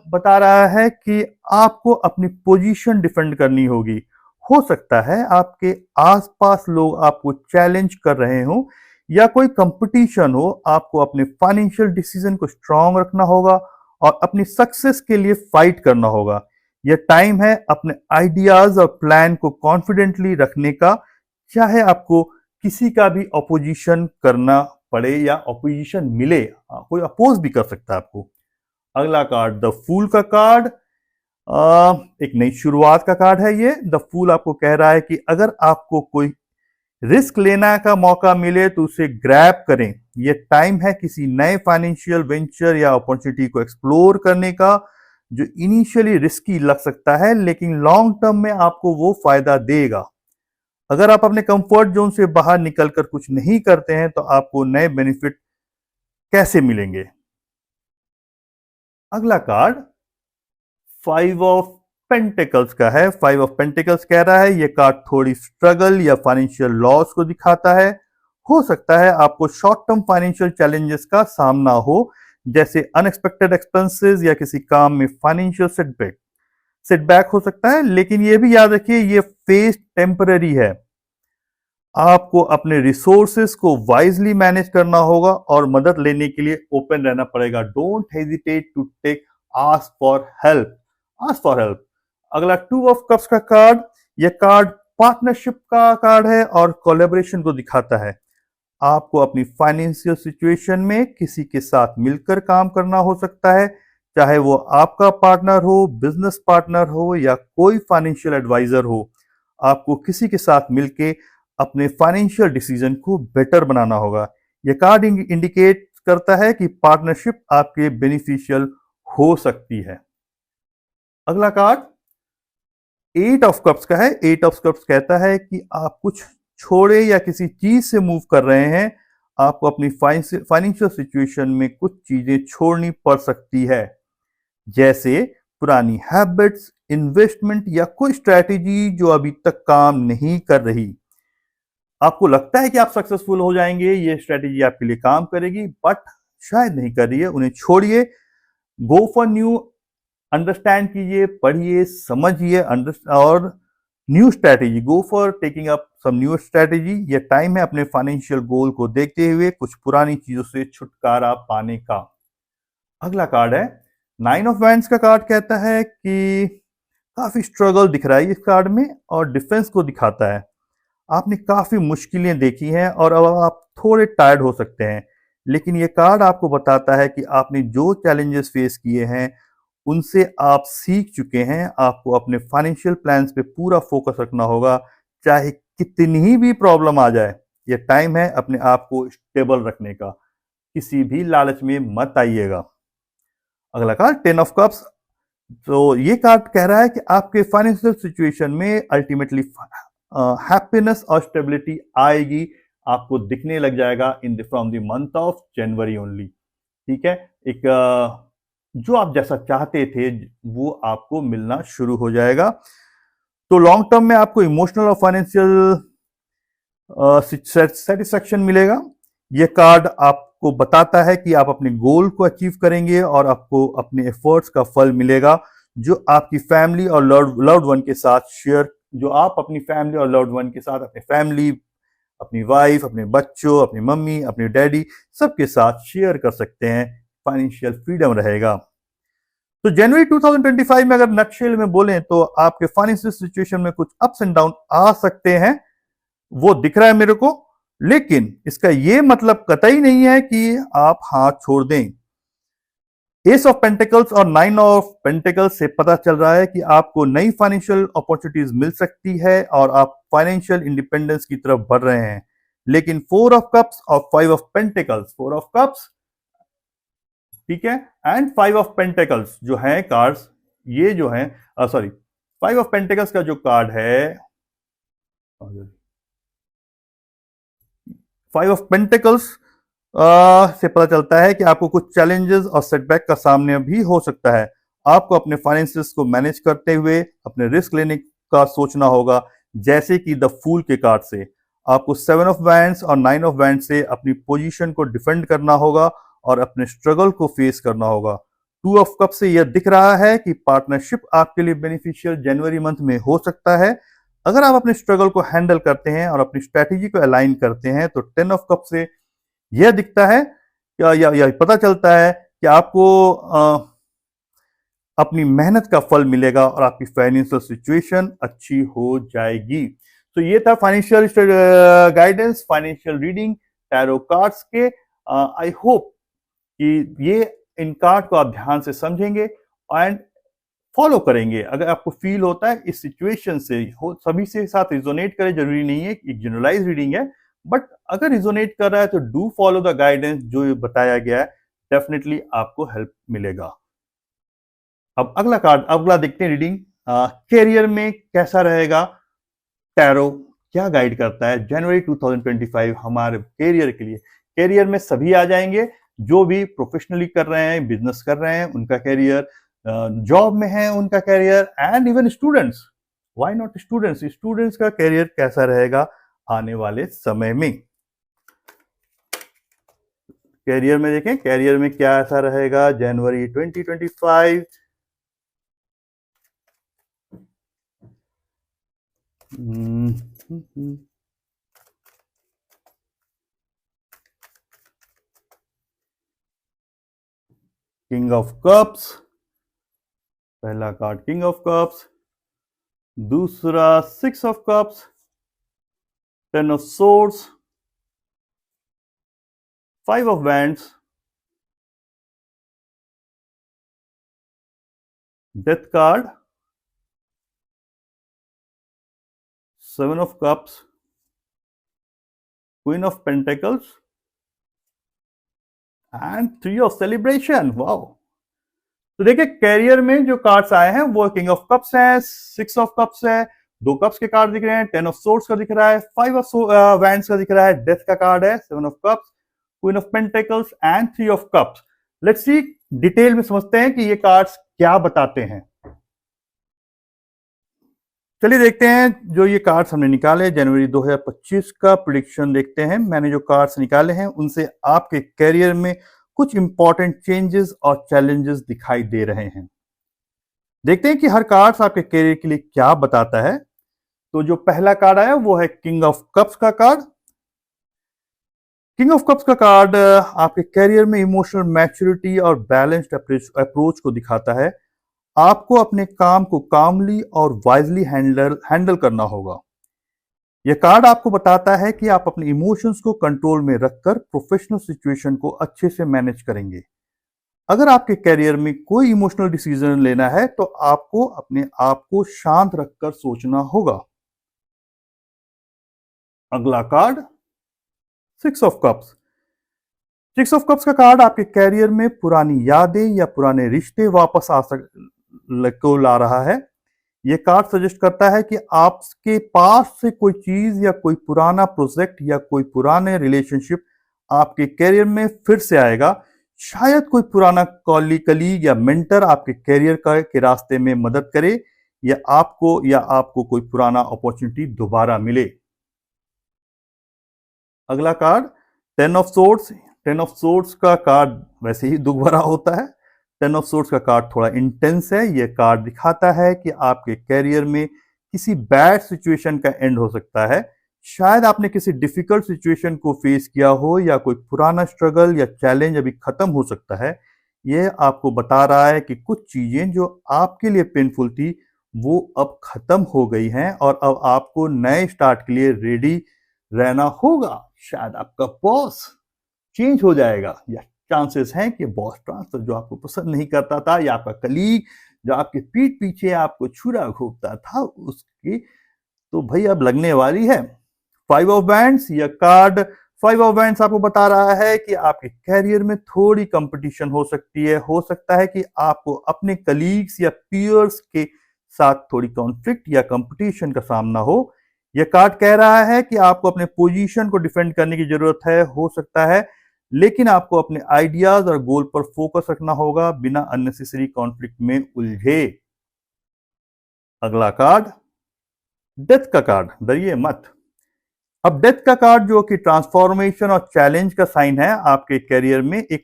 बता रहा है कि आपको अपनी पोजीशन डिफेंड करनी होगी। हो सकता है आपके आसपास लोग आपको चैलेंज कर रहे हो या कोई कंपटीशन हो, आपको अपने फाइनेंशियल डिसीजन को स्ट्रांग रखना होगा और अपनी सक्सेस के लिए फाइट करना होगा। यह टाइम है अपने आइडियाज और प्लान को कॉन्फिडेंटली रखने का, चाहे आपको किसी का भी अपोजिशन करना पड़े या अपोजिशन मिले, कोई अपोज भी कर सकता है आपको। अगला कार्ड द फूल का कार्ड, एक नई शुरुआत का कार्ड है ये। द फूल आपको कह रहा है कि अगर आपको कोई रिस्क लेना का मौका मिले तो उसे ग्रैब करें। यह टाइम है किसी नए फाइनेंशियल वेंचर या अपॉर्चुनिटी को एक्सप्लोर करने का, जो इनिशियली रिस्की लग सकता है लेकिन लॉन्ग टर्म में आपको वो फायदा देगा। अगर आप अपने कंफर्ट जोन से बाहर निकलकर कुछ नहीं करते हैं तो आपको नए बेनिफिट कैसे मिलेंगे। अगला कार्ड 5 ऑफ पेंटिकल्स का है। 5 ऑफ पेंटिकल्स कह रहा है, यह कार्ड थोड़ी स्ट्रगल या फाइनेंशियल लॉस को दिखाता है। हो सकता है आपको शॉर्ट टर्म फाइनेंशियल चैलेंजेस का सामना हो, जैसे अनएक्सपेक्टेड एक्सपेंसेस या किसी काम में फाइनेंशियल सेटबैक हो सकता है, लेकिन यह भी याद रखिए ये फेज टेम्पररी है। आपको अपने रिसोर्सेस को वाइजली मैनेज करना होगा और मदद लेने के लिए ओपन रहना पड़ेगा। Don't hesitate to take ask for help. अगला 2 ऑफ कप्स का कार्ड, यह कार्ड पार्टनरशिप का कार्ड है और कोलैबोरेशन को दिखाता है। आपको अपनी फाइनेंशियल सिचुएशन में किसी के साथ मिलकर काम करना हो सकता है, चाहे वो आपका पार्टनर हो, बिजनेस पार्टनर हो या कोई फाइनेंशियल एडवाइजर हो। आपको किसी के साथ मिलकर अपने फाइनेंशियल डिसीजन को बेटर बनाना होगा। यह कार्ड इंडिकेट करता है कि पार्टनरशिप आपके बेनिफिशियल हो सकती है। अगला कार्ड 8 ऑफ कप्स का है। 8 ऑफ कप्स कहता है कि आप कुछ छोड़े या किसी चीज से मूव कर रहे हैं। आपको अपनी फाइनेंशियल सिचुएशन में कुछ चीजें छोड़नी पड़ सकती है, जैसे पुरानी हैबिट्स, इन्वेस्टमेंट या कोई स्ट्रैटेजी जो अभी तक काम नहीं कर रही। आपको लगता है कि आप सक्सेसफुल हो जाएंगे, ये स्ट्रेटेजी आपके लिए काम करेगी, बट शायद नहीं कर रही है। उन्हें छोड़िए, गो फॉर न्यू, अंडरस्टैंड कीजिए, पढ़िए, समझिए और new strategy, go for taking up some new strategy. ये टाइम है अपने फाइनेंशियल गोल को देखते हुए कुछ पुरानी चीजों से छुटकारा पाने का। अगला कार्ड है 9 ऑफ वैंड्स का कार्ड कहता है कि काफी स्ट्रगल दिख रहा है इस कार्ड में और डिफेंस को दिखाता है। आपने काफी मुश्किलें देखी हैं और अब आप थोड़े टायर्ड हो सकते हैं, लेकिन ये कार्ड आपको बताता है कि आपने जो चैलेंजेस फेस किए हैं उनसे आप सीख चुके हैं। आपको अपने फाइनेंशियल प्लान्स पे पूरा फोकस रखना होगा, चाहे कितनी भी प्रॉब्लम आ जाए। ये टाइम है अपने आप को स्टेबल रखने का, किसी भी लालच में मत आइएगा। अगला कार्ड 10 ऑफ कप्स। तो ये कार्ड कह रहा है कि आपके फाइनेंशियल सिचुएशन में अल्टीमेटली हैप्पीनेस और स्टेबिलिटी आएगी, आपको दिखने लग जाएगा from the month of January only. ठीक है, एक जो आप जैसा चाहते थे वो आपको मिलना शुरू हो जाएगा। तो लॉन्ग टर्म में आपको इमोशनल और फाइनेंशियल सेटिस्फैक्शन मिलेगा। यह कार्ड आपको बताता है कि आप अपने गोल को अचीव करेंगे और आपको अपने एफर्ट्स का फल मिलेगा, जो आपकी फैमिली और लव्ड वन के साथ शेयर, जो आप अपनी फैमिली और लव्ड वन के साथ, अपने फैमिली, अपनी वाइफ, अपने बच्चों, अपनी मम्मी, अपने डैडी, सबके साथ शेयर कर सकते हैं। फाइनेंशियल फ्रीडम रहेगा। तो जनवरी 2025 में अगर नटशेल में बोलें तो आपके फाइनेंशियल सिचुएशन में कुछ अप्स एंड डाउन आ सकते हैं, वो दिख रहा है मेरे को, लेकिन इसका ये मतलब कतई नहीं है कि आप हाथ छोड़ दें। एस ऑफ पेंटिकल्स और 9 ऑफ पेंटिकल्स से पता चल रहा है कि आपको नई फाइनेंशियल अपॉर्चुनिटीज मिल सकती है और आप फाइनेंशियल इंडिपेंडेंस की तरफ बढ़ रहे हैं। लेकिन 4 ऑफ कप्स और 5 ऑफ पेंटिकल्स, 4 ऑफ कप्स, ठीक है, एंड 5 ऑफ पेंटिकल्स जो है कार्ड्स, ये जो है 5 ऑफ पेंटिकल्स का जो कार्ड है, 5 ऑफ पेंटिकल्स से पता चलता है कि आपको कुछ चैलेंजेस और सेटबैक का सामना भी हो सकता है। आपको अपने फाइनेंसेस को मैनेज करते हुए अपने रिस्क लेने का सोचना होगा, जैसे कि द फूल के कार्ड से आपको 7 ऑफ वैंड्स और 9 ऑफ वैंड्स से अपनी पोजीशन को डिफेंड करना होगा और अपने स्ट्रगल को फेस करना होगा। टू ऑफ कप से यह दिख रहा है कि पार्टनरशिप आपके लिए बेनिफिशियल जनवरी मंथ में हो सकता है। अगर आप अपने स्ट्रगल को हैंडल करते हैं और अपनी स्ट्रेटेजी को अलाइन करते हैं तो 10 ऑफ कप से यह दिखता है या पता चलता है कि आपको अपनी मेहनत का फल मिलेगा और आपकी फाइनेंशियल सिचुएशन अच्छी हो जाएगी। तो ये था financial guidance, financial reading tarot cards के। आई होप कि ये इन कार्ड को आप ध्यान से समझेंगे एंड फॉलो करेंगे। अगर आपको फील होता है इस सिचुएशन से हो सभी से साथ रिजोनेट करे, जरूरी नहीं है एक जनरलाइज रीडिंग है, बट अगर रिजोनेट कर रहा है तो डू फॉलो द गाइडेंस जो बताया गया है, डेफिनेटली आपको हेल्प मिलेगा। अब अगला देखते हैं रीडिंग। कैरियर में कैसा रहेगा, टैरो क्या गाइड करता है जनवरी 2025 हमारे कैरियर के लिए। कैरियर में सभी आ जाएंगे जो भी प्रोफेशनली कर रहे हैं, बिजनेस कर रहे हैं उनका कैरियर, जॉब में है उनका career, and even students, why not students का कैरियर कैसा रहेगा आने वाले समय में। कैरियर में देखें, कैरियर में क्या ऐसा रहेगा जनवरी 2025। किंग ऑफ कप्स, पहला कार्ड किंग ऑफ कप्स, दूसरा 6 of cups, 10 of swords, 5 of wands, death card, 7 of cups, queen of pentacles and 3 of celebration. Wow! तो देखिए कैरियर में जो कार्ड्स आए हैं वो किंग ऑफ कप्स है, 6 ऑफ कप्स है, 2 कप्स के कार्ड दिख रहे हैं, 10 ऑफ सोर्ड्स का दिख रहा है, 5 ऑफ वैंड्स का दिख रहा है, डेथ का कार्ड है, 7 of cups, queen of pentacles and 3 of cups. Let's see, detail में समझते हैं कि ये कार्ड्स क्या बताते हैं। चलिए देखते हैं जो ये कार्ड्स हमने निकाले जनवरी 2025 का प्रेडिक्शन देखते हैं। मैंने जो कार्ड्स निकाले हैं उनसे आपके कैरियर में कुछ इंपॉर्टेंट चेंजेस और चैलेंजेस दिखाई दे रहे हैं। देखते हैं कि हर कार्ड्स आपके कैरियर के लिए क्या बताता है। तो जो पहला कार्ड आया वो है किंग ऑफ कप्स का कार्ड। किंग ऑफ कप्स का कार्ड आपके कैरियर में इमोशनल मैच्योरिटी और बैलेंस्ड अप्रोच को दिखाता है। आपको अपने काम को कामली और वाइजली हैंडल करना होगा। यह कार्ड आपको बताता है कि आप अपने इमोशंस को कंट्रोल में रखकर प्रोफेशनल सिचुएशन को अच्छे से मैनेज करेंगे। अगर आपके कैरियर में कोई इमोशनल डिसीजन लेना है तो आपको अपने आप को शांत रखकर सोचना होगा। अगला card 6 of cups. 6 of cups का कार्ड आपके कैरियर में पुरानी यादें या पुराने रिश्ते वापस को ला रहा है। यह कार्ड सजेस्ट करता है कि आपके पास से कोई चीज या कोई पुराना प्रोजेक्ट या कोई पुराने रिलेशनशिप आपके कैरियर में फिर से आएगा। शायद कोई पुराना कलीग या मेंटर आपके कैरियर के रास्ते में मदद करे या आपको कोई पुराना अपॉर्चुनिटी दोबारा मिले। अगला card 10 of swords. 10 of swords का कार्ड वैसे ही दुख भरा होता है। 10 ऑफ सोर्ड्स का कार्ड थोड़ा इंटेंस है। यह कार्ड दिखाता है कि आपके कैरियर में किसी बैड सिचुएशन का एंड हो सकता है। शायद आपने किसी डिफिकल्ट सिचुएशन को फेस किया हो या कोई पुराना स्ट्रगल या चैलेंज अभी खत्म हो सकता है। यह आपको बता रहा है कि कुछ चीजें जो आपके लिए पेनफुल थी वो अब खत्म हो गई हैं और अब आपको नए स्टार्ट के लिए रेडी रहना होगा। शायद आपका बॉस चेंज हो जाएगा या चांसेस हैं कि बॉस ट्रांसफर जो आपको पसंद नहीं करता था या आपका कलीग जो आपके पीठ पीछे आपको छुरा घोंपता था उसकी तो भाई अब लगने वाली है। 5 ऑफ वैंड्स, यह कार्ड 5 ऑफ वैंड्स आपको बता रहा है कि आपके कैरियर में थोड़ी कंपटीशन हो सकती है। हो सकता है कि आपको अपने कलीग्स या पीयर्स के साथ थोड़ी कॉन्फ्लिक्ट या कंपटीशन का सामना हो। यह कार्ड कह रहा है कि आपको अपने पोजीशन को डिफेंड करने की जरूरत है, हो सकता है, लेकिन आपको अपने आइडियाज और गोल पर फोकस रखना होगा बिना अननेसेसरी कॉन्फ्लिक्ट में उलझे। अगला कार्ड डेथ का कार्ड, डरिए मत। अब डेथ का कार्ड जो कि ट्रांसफॉर्मेशन और चैलेंज का साइन है, आपके कैरियर में एक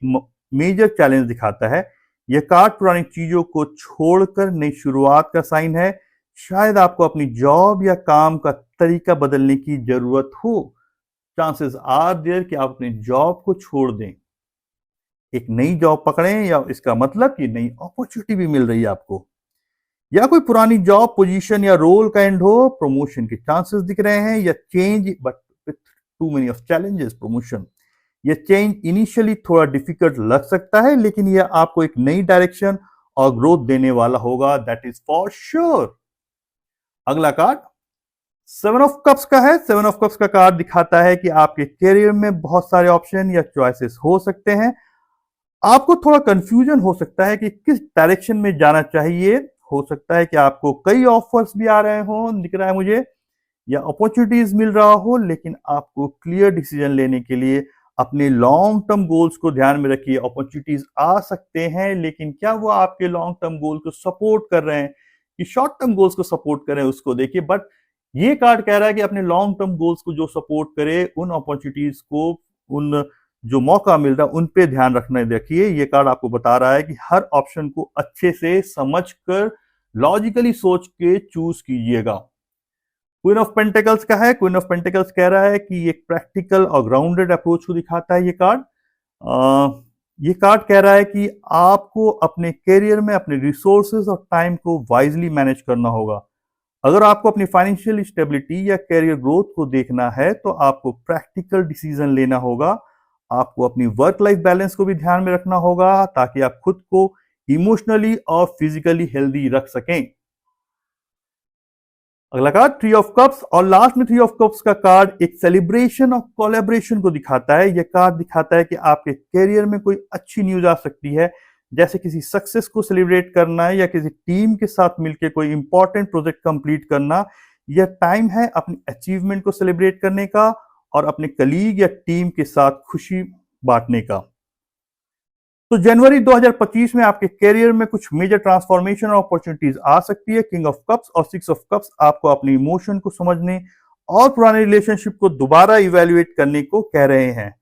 मेजर चैलेंज दिखाता है। यह कार्ड पुरानी चीजों को छोड़कर नई शुरुआत का साइन है। शायद आपको अपनी जॉब या काम का तरीका बदलने की जरूरत हो। चांसेस आर देयर कि आप अपनी जॉब को छोड़ दें, एक नई जॉब पकड़ें, या इसका मतलब कि नई अपॉर्चुनिटी भी मिल रही है आपको, या कोई पुरानी जॉब पोजीशन या रोल का एंड हो, प्रमोशन के चांसेस दिख रहे हैं, या change but with to many of challenges promotion. यह चेंज इनिशियली थोड़ा डिफिकल्ट लग सकता है, लेकिन यह आपको एक नई डायरेक्शन और ग्रोथ देने वाला होगा, दैट इज फॉर श्योर। अगला कार्ड 7 ऑफ कप्स का है। 7 ऑफ कप्स का कार्ड दिखाता है कि आपके करियर में बहुत सारे ऑप्शन या चॉइसेस हो सकते हैं। आपको थोड़ा कंफ्यूजन हो सकता है कि किस डायरेक्शन में जाना चाहिए। हो सकता है कि आपको कई ऑफर्स भी आ रहे हो, दिख रहा है मुझे, या अपॉर्चुनिटीज मिल रहा हो, लेकिन आपको क्लियर डिसीजन लेने के लिए अपने लॉन्ग टर्म गोल्स को ध्यान में रखिए। अपॉर्चुनिटीज आ सकते हैं, लेकिन क्या वो आपके लॉन्ग टर्म गोल को सपोर्ट कर रहे हैं कि शॉर्ट टर्म गोल्स को सपोर्ट कर रहे हैं, उसको देखिए। बट ये कार्ड कह रहा है कि अपने लॉन्ग टर्म गोल्स को जो सपोर्ट करे, उन अपॉर्चुनिटीज को, उन जो मौका मिल रहा है, उन पे ध्यान रखना। देखिए, ये कार्ड आपको बता रहा है कि हर ऑप्शन को अच्छे से समझकर लॉजिकली सोच के चूज कीजिएगा। क्वीन ऑफ पेंटिकल्स का है। क्वीन ऑफ पेंटिकल्स कह रहा है कि एक प्रैक्टिकल और ग्राउंडेड अप्रोच को दिखाता है ये कार्ड। ये कार्ड कह रहा है कि आपको अपने करियर में अपने रिसोर्सेज और टाइम को वाइजली मैनेज करना होगा। अगर आपको अपनी फाइनेंशियल स्टेबिलिटी या करियर ग्रोथ को देखना है, तो आपको प्रैक्टिकल डिसीजन लेना होगा। आपको अपनी वर्क लाइफ बैलेंस को भी ध्यान में रखना होगा, ताकि आप खुद को इमोशनली और फिजिकली हेल्दी रख सकें। अगला कार्ड 3 ऑफ कप्स, और लास्ट में 3 ऑफ कप्स का कार्ड एक सेलिब्रेशन और कोलैबोरेशन को दिखाता है। यह कार्ड दिखाता है कि आपके करियर में कोई अच्छी न्यूज आ सकती है, जैसे किसी सक्सेस को सेलिब्रेट करना, या किसी टीम के साथ मिलकर कोई इंपॉर्टेंट प्रोजेक्ट कंप्लीट करना। यह टाइम है अपनी अचीवमेंट को सेलिब्रेट करने का और अपने कलीग या टीम के साथ खुशी बांटने का। तो जनवरी 2025 में आपके करियर में कुछ मेजर ट्रांसफॉर्मेशन और अपॉर्चुनिटीज आ सकती है। किंग ऑफ कप्स और 6 ऑफ कप्स आपको अपने इमोशन को समझने और पुराने रिलेशनशिप को दोबारा इवेल्युएट करने को कह रहे हैं।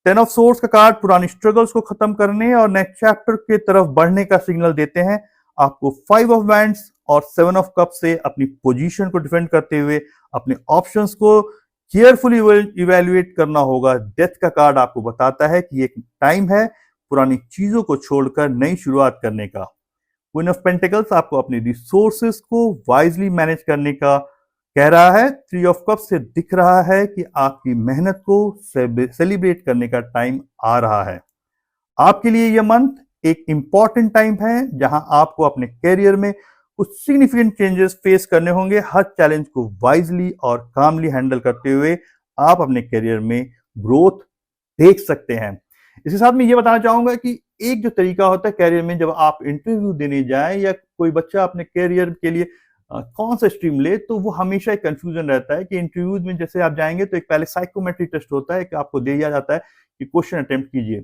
10 ऑफ सोर्ड्स का कार्ड पुरानी स्ट्रगल्स को खत्म करने और नेक्स्ट चैप्टर की तरफ बढ़ने का सिग्नल देते हैं। आपको 5 ऑफ वैंड्स और 7 ऑफ कप्स से अपनी पोजीशन को डिफेंड करते हुए अपने ऑप्शंस को केयरफुली इवेल्युएट करना होगा। डेथ का कार्ड आपको बताता है कि एक टाइम है पुरानी चीजों को छोड़कर नई शुरुआत करने का। क्वीन ऑफ पेंटिकल्स आपको अपने रिसोर्सेस को वाइजली मैनेज करने का कह रहा है। 3 ऑफ कप्स से दिख रहा है कि आपकी मेहनत को सेलिब्रेट करने का टाइम आ रहा है। आपके लिए यह मंथ एक इंपॉर्टेंट टाइम है, जहां आपको अपने करियर में कुछ सिग्निफिकेंट चेंजेस फेस करने होंगे। हर चैलेंज को वाइजली और कामली हैंडल करते हुए आप अपने करियर में ग्रोथ देख सकते हैं। इसके साथ में ये बताना चाहूंगा कि एक जो तरीका होता है करियर में, जब आप इंटरव्यू देने जाएं या कोई बच्चा अपने करियर के लिए कौन सा स्ट्रीम ले, तो वो हमेशा एक कंफ्यूजन रहता है कि इंटरव्यूज में जैसे आप जाएंगे तो एक पहले साइकोमेट्रिक टेस्ट होता है कि आपको दिया जाता है कि क्वेश्चन अटेम्प्ट कीजिए।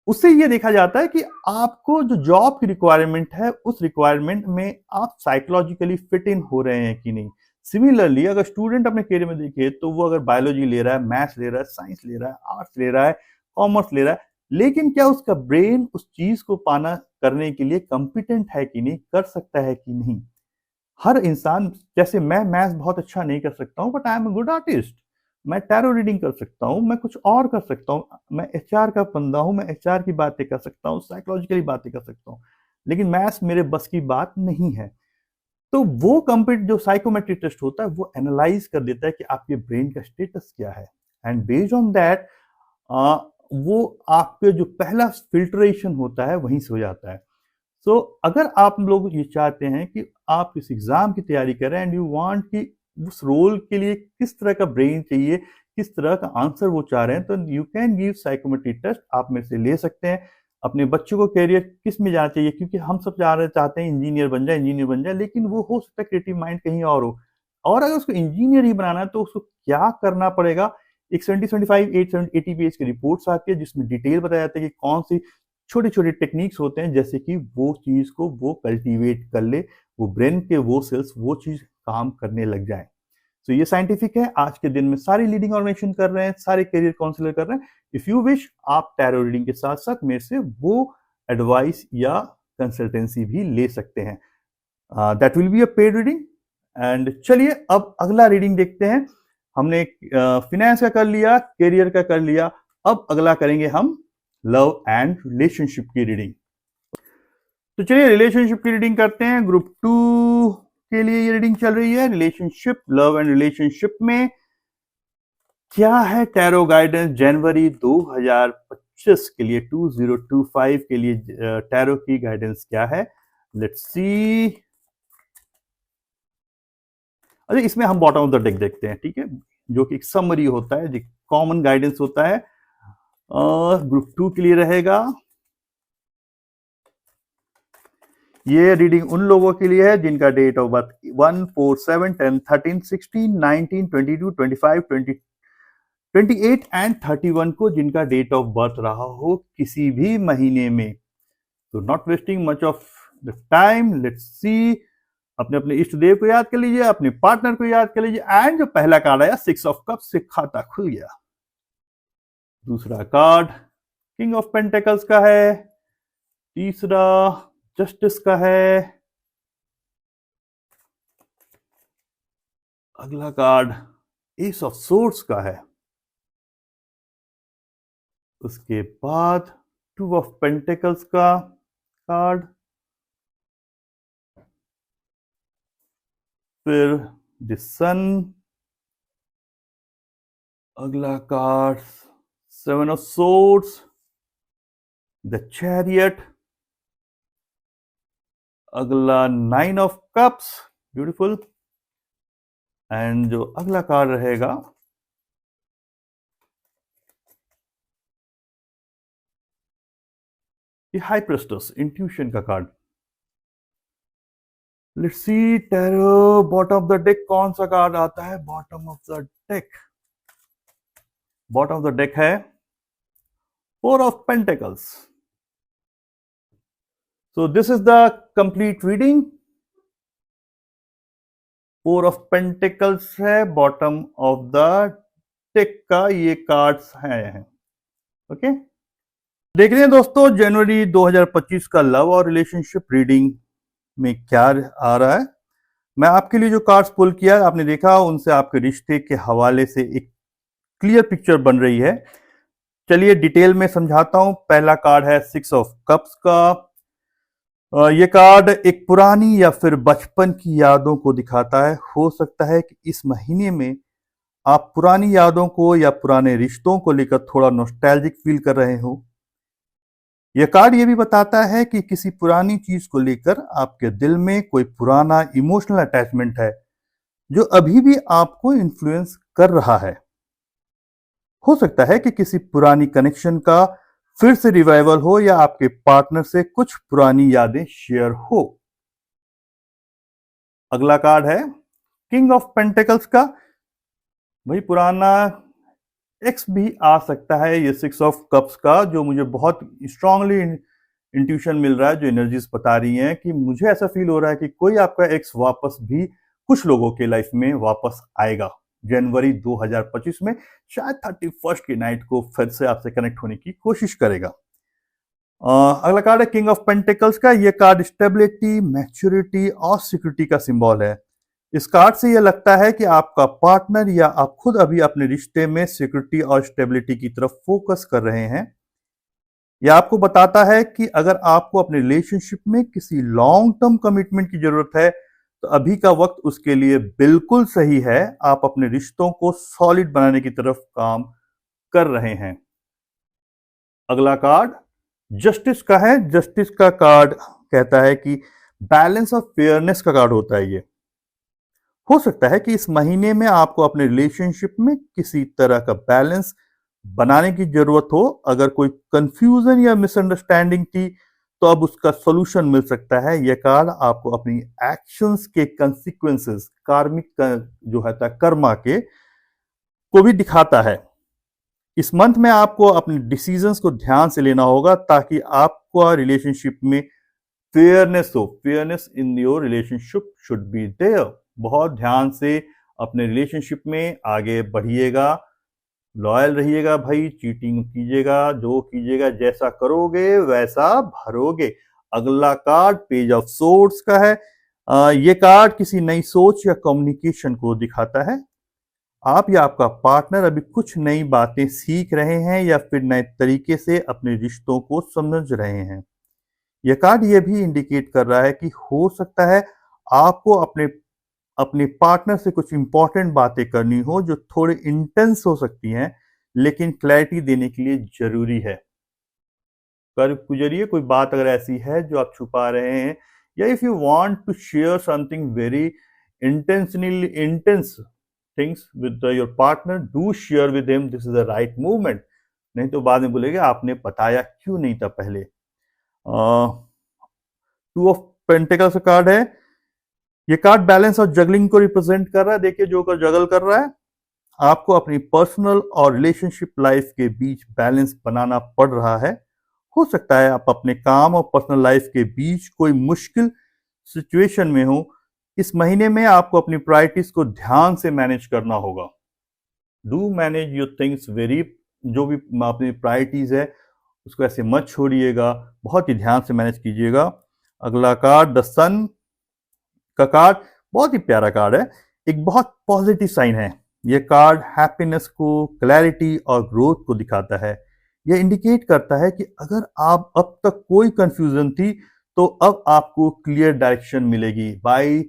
उससे ये देखा जाता है कि आपको जो जॉब की रिक्वायरमेंट है, उस रिक्वायरमेंट में आप साइकोलॉजिकली फिट इन हो रहे हैं कि नहीं। सिमिलरली अगर स्टूडेंट अपने करियर में देखे, तो वो अगर बायोलॉजी ले रहा है, मैथ्स ले रहा है, साइंस ले रहा है, आर्ट्स ले रहा है, कॉमर्स ले रहा है, लेकिन क्या उसका ब्रेन उस चीज को पाना करने के लिए कॉम्पिटेंट है कि नहीं, कर सकता है कि नहीं। हर इंसान, जैसे मैं मैथ्स बहुत अच्छा नहीं कर सकता हूँ, but I am a good artist. मैं टैरो रीडिंग कर सकता हूँ, मैं कुछ और कर सकता हूँ, मैं एचआर का बंदा हूँ, मैं एचआर की बातें कर सकता हूँ, साइकोलॉजिकली बातें कर सकता हूँ, लेकिन मैथ्स मेरे बस की बात नहीं है। तो वो कंप्लीट जो साइकोमेट्रिक टेस्ट होता है, वो एनालाइज कर देता है कि आपके ब्रेन का स्टेटस क्या है, एंड बेस्ड ऑन दैट वो आपके जो पहला फिल्ट्रेशन होता है वहीं से हो जाता है। सो अगर आप लोग ये चाहते हैं कि आप इस एग्जाम की तैयारी करें एंड यू वांट कि उस रोल के लिए किस तरह का ब्रेन चाहिए, किस तरह का आंसर वो चाह रहे हैं, तो you can give psychometric test, आप मेरे से ले सकते हैं। अपने बच्चों को कैरियर किस में जाना चाहिए, क्योंकि हम सब चाहते हैं इंजीनियर बन जाए, लेकिन वो हो सकता है क्रिएटिव माइंड कहीं और हो। और अगर उसको इंजीनियर ही बनाना है, तो उसको क्या करना पड़ेगा। एक 70-75 80 पेज की रिपोर्ट्स आती है, जिसमें डिटेल बताया जाता है कि कौन सी छोटे छोटे टेक्निक्स होते हैं, जैसे कि वो चीज को वो कल्टीवेट कर ले, वो ब्रेन के वो सेल्स वो चीज काम करने लग जाए। तो ये साइंटिफिक है। आज के दिन में सारी लीडिंग ऑर्गेनाइजेशन कर रहे हैं, सारे करियर काउंसलर कर रहे हैं। इफ यू विश, आप टैरो रीडिंग के साथ साथ मेरे से वो एडवाइस या कंसल्टेंसी भी ले सकते हैं। That will be a paid reading. And चलिए अब अगला रीडिंग देखते हैं। हमने फिनेंस का कर लिया, करियर का कर लिया, अब अगला करेंगे हम लव एंड रिलेशनशिप की रीडिंग। तो चलिए रिलेशनशिप की रीडिंग करते हैं। ग्रुप 2 के लिए ये रीडिंग चल रही है, रिलेशनशिप, लव एंड रिलेशनशिप में क्या है टैरो गाइडेंस जनवरी 2025 के लिए, 2025 के लिए टैरो की गाइडेंस क्या है, लेट्स सी। अच्छा, इसमें हम बॉटम ऑफ द डेक देखते हैं, ठीक है, जो कि एक समरी होता है, जो कॉमन गाइडेंस होता है ग्रुप 2 के लिए रहेगा। ये रीडिंग उन लोगों के लिए है जिनका डेट ऑफ बर्थ 1, 4, 7, 10, 13, 16, 19, 22, 25, 20, 28 एंड 31 को जिनका डेट ऑफ बर्थ रहा हो किसी भी महीने में। तो not wasting much of the time, let's see. अपने अपने इष्ट देव को याद कर लीजिए, अपने पार्टनर को याद कर लीजिए। एंड जो पहला कार्ड आया 6 ऑफ कप्स से खाता खुल गया। दूसरा कार्ड किंग ऑफ पेंटिकल्स का है। तीसरा जस्टिस का है। अगला कार्ड एस ऑफ सोर्ड्स का है। उसके बाद 2 ऑफ पेंटिकल्स का कार्ड, फिर द सन। अगला card 7 of swords, the chariot. अगला 9 ऑफ कप्स, ब्यूटीफुल। एंड जो अगला कार्ड रहेगा ये हाई प्रेस्टस, इंट्यूशन का card. Let's see tarot bottom of the deck कौन सा कार्ड आता है। Bottom of the deck, bottom of the deck है 4 of pentacles. So this is the complete reading. 4 of pentacles है बॉटम ऑफ द डेक का, ये cards हैं। Okay, देख रहे हैं दोस्तों जनवरी 2025 का लव और रिलेशनशिप रीडिंग में क्या आ रहा है। मैं आपके लिए जो कार्ड्स पुल किया आपने देखा, उनसे आपके रिश्ते के हवाले से एक क्लियर पिक्चर बन रही है। चलिए डिटेल में समझाता हूं। पहला कार्ड है 6 ऑफ कप्स का। यह कार्ड एक पुरानी या फिर बचपन की यादों को दिखाता है। हो सकता है कि इस महीने में आप पुरानी यादों को या पुराने रिश्तों को लेकर थोड़ा नॉस्टैल्जिक फील कर रहे हो। यह कार्ड यह भी बताता है कि किसी पुरानी चीज को लेकर आपके दिल में कोई पुराना इमोशनल अटैचमेंट है जो अभी भी आपको इन्फ्लुएंस कर रहा है। हो सकता है कि किसी पुरानी कनेक्शन का फिर से रिवाइवल हो या आपके पार्टनर से कुछ पुरानी यादें शेयर हो। अगला कार्ड है किंग ऑफ पेंटिकल्स का। भाई पुराना एक्स भी आ सकता है ये 6 ऑफ कप्स का, जो मुझे बहुत स्ट्रांगली इंट्यूशन मिल रहा है, जो एनर्जीज बता रही हैं कि मुझे ऐसा फील हो रहा है कि कोई आपका एक्स वापस भी कुछ लोगों के लाइफ में वापस आएगा जनवरी 2025 में। शायद 31st की नाइट को फिर से आपसे कनेक्ट होने की कोशिश करेगा। अगला कार्ड है किंग ऑफ पेंटिकल्स का। यह कार्ड स्टेबिलिटी, मैच्योरिटी और सिक्योरिटी का सिंबल है। इस कार्ड से यह लगता है कि आपका पार्टनर या आप खुद अभी अपने रिश्ते में सिक्योरिटी और स्टेबिलिटी की तरफ फोकस कर रहे हैं। यह आपको बताता है कि अगर आपको अपने रिलेशनशिप में किसी लॉन्ग टर्म कमिटमेंट की जरूरत है तो अभी का वक्त उसके लिए बिल्कुल सही है। आप अपने रिश्तों को सॉलिड बनाने की तरफ काम कर रहे हैं। अगला कार्ड जस्टिस का है। जस्टिस का कार्ड कहता है कि बैलेंस और फेयरनेस का कार्ड होता है। ये हो सकता है कि इस महीने में आपको अपने रिलेशनशिप में किसी तरह का बैलेंस बनाने की जरूरत हो। अगर कोई कंफ्यूजन या मिसअंडरस्टैंडिंग थी तो अब उसका सॉल्यूशन मिल सकता है। यह कार्ड आपको अपनी एक्शंस के कंसिक्वेंसेस, कार्मिक जो है कर्मा के को भी दिखाता है। इस मंथ में आपको अपने डिसीजंस को ध्यान से लेना होगा ताकि आपका रिलेशनशिप में फेयरनेस हो। Fairness in your relationship should be there. बहुत ध्यान से अपने रिलेशनशिप में आगे बढ़िएगा। लॉयल रहिएगा भाई, चीटिंग कीजिएगा, जो कीजिएगा जैसा करोगे वैसा भरोगे। अगला कार्ड पेज ऑफ सोर्ड्स का है। ये कार्ड किसी नई सोच या कम्युनिकेशन को दिखाता है। आप या आपका पार्टनर अभी कुछ नई बातें सीख रहे हैं या फिर नए तरीके से अपने रिश्तों को समझ रहे हैं। यह कार्ड यह भी इंडिकेट कर रहा है कि हो सकता है आपको अपने अपने पार्टनर से कुछ इंपॉर्टेंट बातें करनी हो जो थोड़े इंटेंस हो सकती हैं, लेकिन क्लैरिटी देने के लिए जरूरी है। कर गुजरिए कोई बात अगर ऐसी है जो आप छुपा रहे हैं, या if you want to share something very intense things with your partner, do share with him, this is the right movement. नहीं तो बाद में बोलेगा आपने बताया क्यों नहीं था पहले। टू ऑफ पेंटिकल्स का कार्ड है। ये कार्ड बैलेंस और जगलिंग को रिप्रेजेंट कर रहा है। देखिए जो जगल कर रहा है, आपको अपनी पर्सनल और रिलेशनशिप लाइफ के बीच बैलेंस बनाना पड़ रहा है। हो सकता है आप अपने काम और पर्सनल लाइफ के बीच कोई मुश्किल सिचुएशन में हो। इस महीने में आपको अपनी प्रायोरिटीज को ध्यान से मैनेज करना होगा। Do manage your things very, जो भी अपनी प्रायोरिटीज है उसको ऐसे मत छोड़िएगा, बहुत ही ध्यान से मैनेज कीजिएगा। अगला कार्ड द सन का कार्ड बहुत ही प्यारा कार्ड है, एक बहुत पॉजिटिव साइन है। यह कार्ड हैप्पीनेस को, क्लैरिटी और ग्रोथ को दिखाता है। यह इंडिकेट करता है कि अगर आप अब तक कोई कंफ्यूजन थी तो अब आपको क्लियर डायरेक्शन मिलेगी। By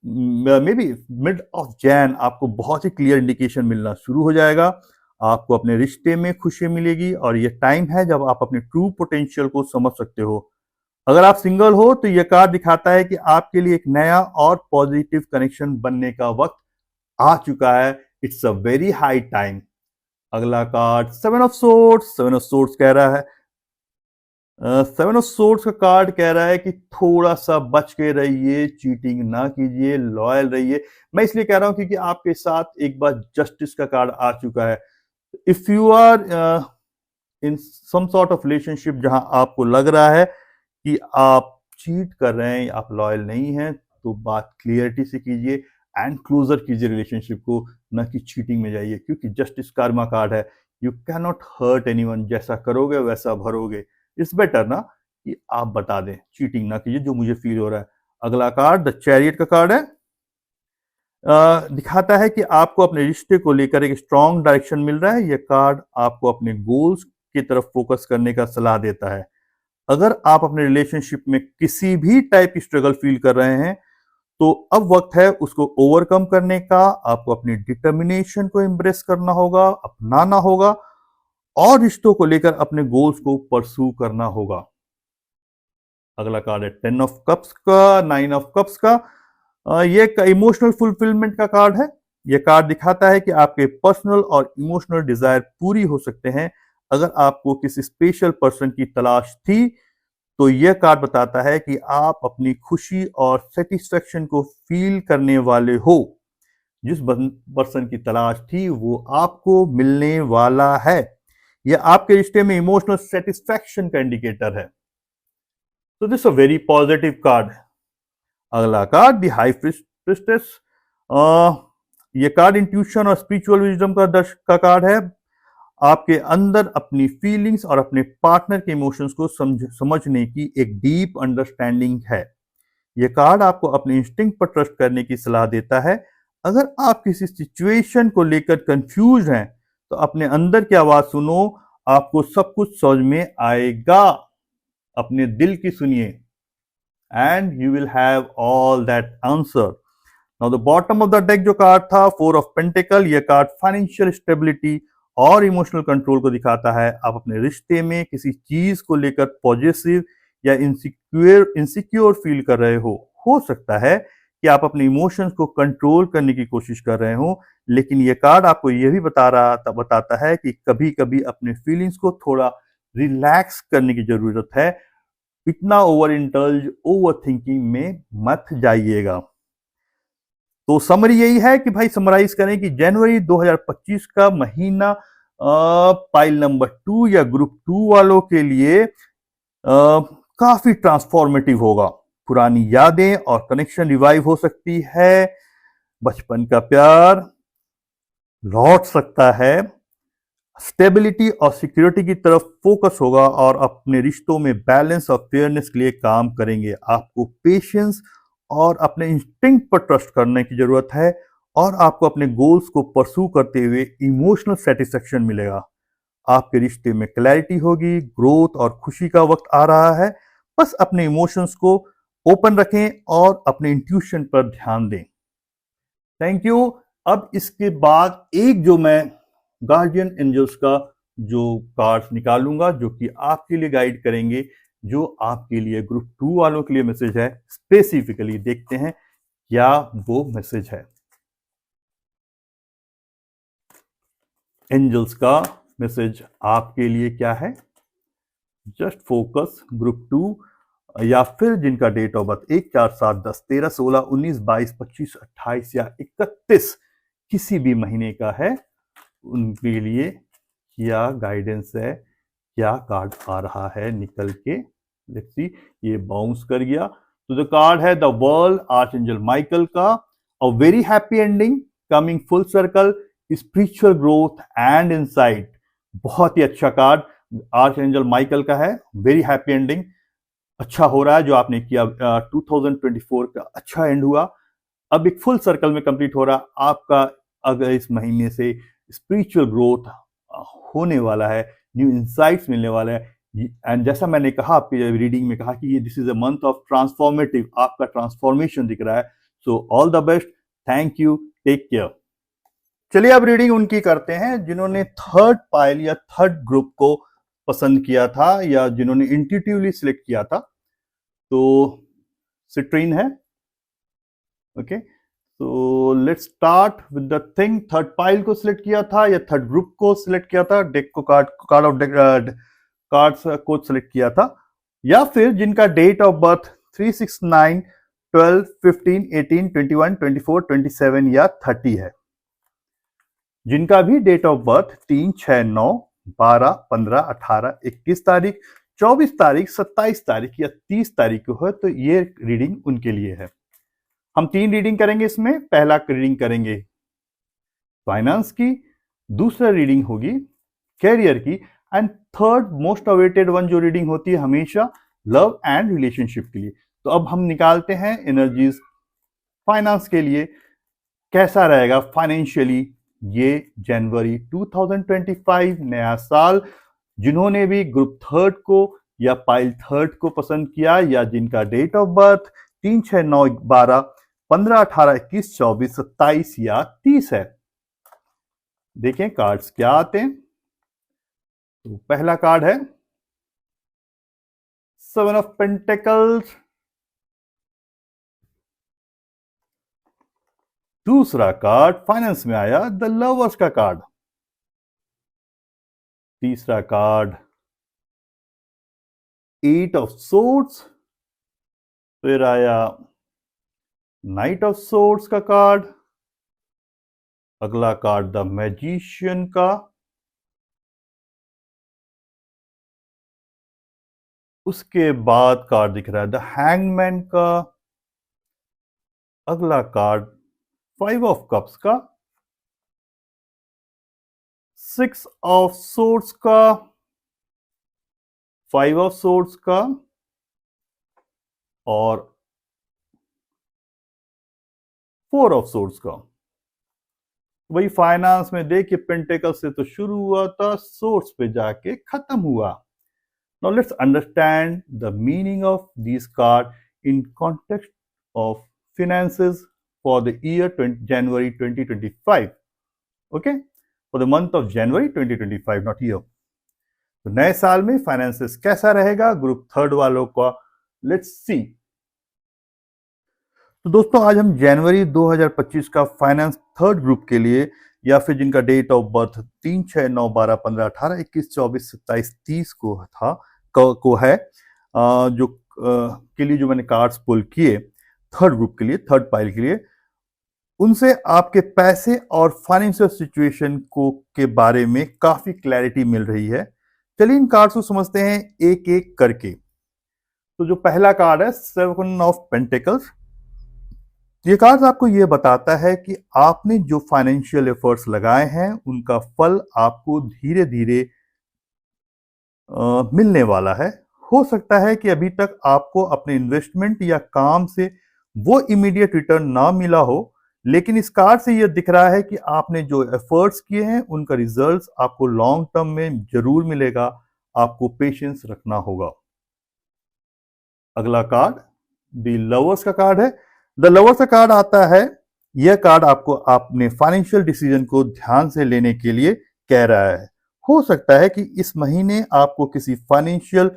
maybe mid of Jan आपको बहुत ही क्लियर इंडिकेशन मिलना शुरू हो जाएगा। आपको अपने रिश्ते में खुशी मिलेगी और यह टाइम है जब आप अपने ट्रू पोटेंशियल को समझ सकते हो। अगर आप सिंगल हो तो यह कार्ड दिखाता है कि आपके लिए एक नया और पॉजिटिव कनेक्शन बनने का वक्त आ चुका है। It's a very high time. अगला card seven of swords. Seven of swords कह रहा है, सेवन ऑफ सोर्ड्स का कार्ड कह रहा है कि थोड़ा सा बच के रहिए, चीटिंग ना कीजिए, लॉयल रहिए। मैं इसलिए कह रहा हूं क्योंकि आपके साथ एक बार जस्टिस का कार्ड आ चुका है। If you are in some sort of relationship जहां आपको लग रहा है कि आप चीट कर रहे हैं, आप लॉयल नहीं हैं, तो बात क्लियरिटी से कीजिए एंड क्लोजर कीजिए रिलेशनशिप को, न कि चीटिंग में जाइए। क्योंकि जस्टिस कर्मा कार्ड है, you can not hurt anyone, जैसा करोगे वैसा भरोगे। इट्स बेटर ना कि आप बता दें, चीटिंग ना कीजिए, जो मुझे फील हो रहा है। अगला कार्ड द चैरियट का कार्ड है। दिखाता है कि आपको अपने रिश्ते को लेकर एक स्ट्रॉन्ग डायरेक्शन मिल रहा है। यह कार्ड आपको अपने गोल्स की तरफ फोकस करने का सलाह देता है। अगर आप अपने रिलेशनशिप में किसी भी टाइप की स्ट्रगल फील कर रहे हैं तो अब वक्त है उसको ओवरकम करने का। आपको अपनी डिटर्मिनेशन को एम्ब्रेस करना होगा, अपनाना होगा और रिश्तों को लेकर अपने गोल्स को परस्यू करना होगा। अगला कार्ड है टेन ऑफ कप्स का, नाइन ऑफ कप्स का। ये इमोशनल फुलफिलमेंट का कार्ड है। यह कार्ड दिखाता है कि आपके पर्सनल और इमोशनल डिजायर पूरी हो सकते हैं। अगर आपको किसी स्पेशल पर्सन की तलाश थी तो यह कार्ड बताता है कि आप अपनी खुशी और सेटिस्फेक्शन को फील करने वाले हो। जिस पर्सन की तलाश थी वो आपको मिलने वाला है। यह आपके रिश्ते में इमोशनल सेटिस्फेक्शन का इंडिकेटर है। तो this a very positive card. अगला कार्ड द हाई प्रीस्टेस। यह कार्ड इंट्यूशन और स्पिरिचुअल विजडम का कार्ड है। आपके अंदर अपनी फीलिंग्स और अपने पार्टनर के इमोशंस को समझने की एक डीप अंडरस्टैंडिंग है। यह कार्ड आपको अपने इंस्टिंक्ट पर ट्रस्ट करने की सलाह देता है। अगर आप किसी सिचुएशन को लेकर कंफ्यूज हैं तो अपने अंदर की आवाज सुनो, आपको सब कुछ समझ में आएगा। अपने दिल की सुनिए and you will have all that answer. Now the bottom of the deck जो कार्ड था, फोर ऑफ पेंटिकल, यह कार्ड फाइनेंशियल स्टेबिलिटी और इमोशनल कंट्रोल को दिखाता है। आप अपने रिश्ते में किसी चीज को लेकर पॉजिटिव या इनसिक्योर फील कर रहे हो सकता है कि आप अपने इमोशंस को कंट्रोल करने की कोशिश कर रहे हो, लेकिन यह कार्ड आपको यह भी बताता है कि कभी कभी अपने फीलिंग्स को थोड़ा रिलैक्स करने की जरूरत है। इतना ओवर इंटल्ज, ओवर थिंकिंग में मत जाइएगा। तो समरी यही है कि भाई समराइज करें कि जनवरी 2025 का महीना पाइल नंबर 2 या ग्रुप 2 वालों के लिए काफी ट्रांसफॉर्मेटिव होगा। पुरानी यादें और कनेक्शन रिवाइव हो सकती है, बचपन का प्यार लौट सकता है, स्टेबिलिटी और सिक्योरिटी की तरफ फोकस होगा और अपने रिश्तों में बैलेंस और फेयरनेस के लिए काम करेंगे। आपको पेशेंस और अपने इंस्टिंक्ट पर ट्रस्ट करने की जरूरत है और आपको अपने गोल्स को परसू करते हुए इमोशनल सेटिस्फेक्शन मिलेगा। आपके रिश्ते में क्लैरिटी होगी, ग्रोथ और खुशी का वक्त आ रहा है। बस अपने इमोशंस को ओपन रखें और अपने इंट्यूशन पर ध्यान दें। Thank you. अब इसके बाद एक जो मैं गार्डियन एंजल्स का जो कार्ड्स निकालूंगा जो कि आपके लिए गाइड करेंगे, जो आपके लिए ग्रुप 2 वालों के लिए मैसेज है। स्पेसिफिकली देखते हैं क्या वो मैसेज है। एंजल्स का मैसेज आपके लिए क्या है? जस्ट फोकस ग्रुप 2 या फिर जिनका डेट ऑफ बर्थ 1, 4, 7, 10, 13, 16, 19, 22, 25, 28 या 31 किसी भी महीने का है, उनके लिए क्या गाइडेंस है, क्या कार्ड आ रहा है निकल के। Let's see. ये बाउंस कर गया तो द कार्ड है द वर्ल्ड, आर्चएंजल माइकल का। A very happy ending coming full circle, spiritual growth and insight. बहुत ही अच्छा कार्ड आर्चएंजल माइकल का है। वेरी हैप्पी एंडिंग, अच्छा हो रहा है जो आपने किया। 2024 का अच्छा एंड हुआ, अब एक फुल सर्कल में कंप्लीट हो रहा। आपका अगर इस महीने से स्पिरिचुअल ग्रोथ होने वाला है, न्यू इंसाइट्स मिलने वाला है। एंड जैसा मैंने कहा आपकी रीडिंग में कहा कि ये this is a month of transformative, आपका ट्रांसफॉर्मेशन दिख रहा है। So all the best, thank you, take care. चलिए अब रीडिंग उनकी करते हैं जिन्होंने थर्ड पाइल या थर्ड ग्रुप को पसंद किया था या जिन्होंने इंट्यूटिवली सिलेक्ट किया था। तो सिट्रीन है। ओके, तो let's start with the thing. Third pile को सिलेक्ट किया था या थर्ड ग्रुप को सिलेक्ट किया था, डेक को कार्ड ऑफ कार्ड्स को सिलेक्ट किया था, या फिर जिनका डेट ऑफ बर्थ 3, 6, 9, 12, 15, 18, 21, 24, 27 या 30 है। जिनका भी डेट ऑफ बर्थ 3, 6, 9, 12, 15, 18, 21 तारीख, 24 तारीख, 27 तारीख या 30 तारीख को है, तो ये रीडिंग उनके लिए है। हम 3 रीडिंग करेंगे इसमें। पहला रीडिंग करेंगे फाइनेंस की, दूसरा रीडिंग होगी कैरियर की, and third most awaited one जो रीडिंग होती है हमेशा लव एंड रिलेशनशिप के लिए। तो अब हम निकालते हैं एनर्जीज फाइनेंस के लिए। कैसा रहेगा फाइनेंशियली ये जनवरी 2025 नया साल। जिन्होंने भी ग्रुप थर्ड को या पाइल थर्ड को पसंद किया या जिनका डेट ऑफ बर्थ 3, 6, 9, 12, 15, 18, 21, 24, 27 या 30 है, देखें कार्ड्स क्या आते हैं। तो पहला कार्ड है 7 ऑफ पेंटिकल्स, दूसरा कार्ड फाइनेंस में आया द लवर्स का कार्ड, तीसरा कार्ड 8 ऑफ सोर्ड्स, फिर आया नाइट ऑफ सोर्ड्स का कार्ड, अगला कार्ड द मैजिशियन का, उसके बाद कार्ड दिख रहा है द हैंगमैन का, अगला कार्ड 5 ऑफ कप्स का, 6 ऑफ सोर्ड्स का, 5 ऑफ सोर्ड्स का और 4 ऑफ सोर्ड्स का। वही फाइनेंस में देखिए पेंटिकल से तो शुरू हुआ था, सोर्ड्स पे जाके खत्म हुआ। Now let's understand the meaning of these cards in context of finances for the year January 2025. Okay, for the month of January 2025, not year. तो नए साल में फाइनेंसेस कैसा रहेगा ग्रुप थर्ड वालों का, लेट्स सी। तो दोस्तों आज हम जनवरी 2025 का फाइनेंस थर्ड ग्रुप के लिए या फिर जिनका डेट ऑफ बर्थ 3, 6, 9, 12, 15, 18, 21, 24, 27, 30 को था को है, जो के लिए जो मैंने कार्ड्स पुल किए थर्ड ग्रुप के लिए, थर्ड पाइल के लिए, उनसे आपके पैसे और फाइनेंशियल सिचुएशन को के बारे में काफी क्लैरिटी मिल रही है। चलिए इन कार्ड्स को समझते हैं एक एक करके। तो जो पहला कार्ड है 7 ऑफ पेंटिकल्स, ये कार्ड आपको ये बताता है कि आपने जो फाइनेंशियल एफर्ट्स लगाए हैं उनका फल आपको धीरे धीरे मिलने वाला है। हो सकता है कि अभी तक आपको अपने इन्वेस्टमेंट या काम से वो इमीडिएट रिटर्न ना मिला हो, लेकिन इस कार्ड से यह दिख रहा है कि आपने जो एफर्ट्स किए हैं उनका रिजल्ट्स आपको लॉन्ग टर्म में जरूर मिलेगा। आपको पेशेंस रखना होगा। अगला कार्ड द लवर्स का कार्ड है। द लवर्स का कार्ड आता है, यह कार्ड आपको अपने फाइनेंशियल डिसीजन को ध्यान से लेने के लिए कह रहा है। हो सकता है कि इस महीने आपको किसी फाइनेंशियल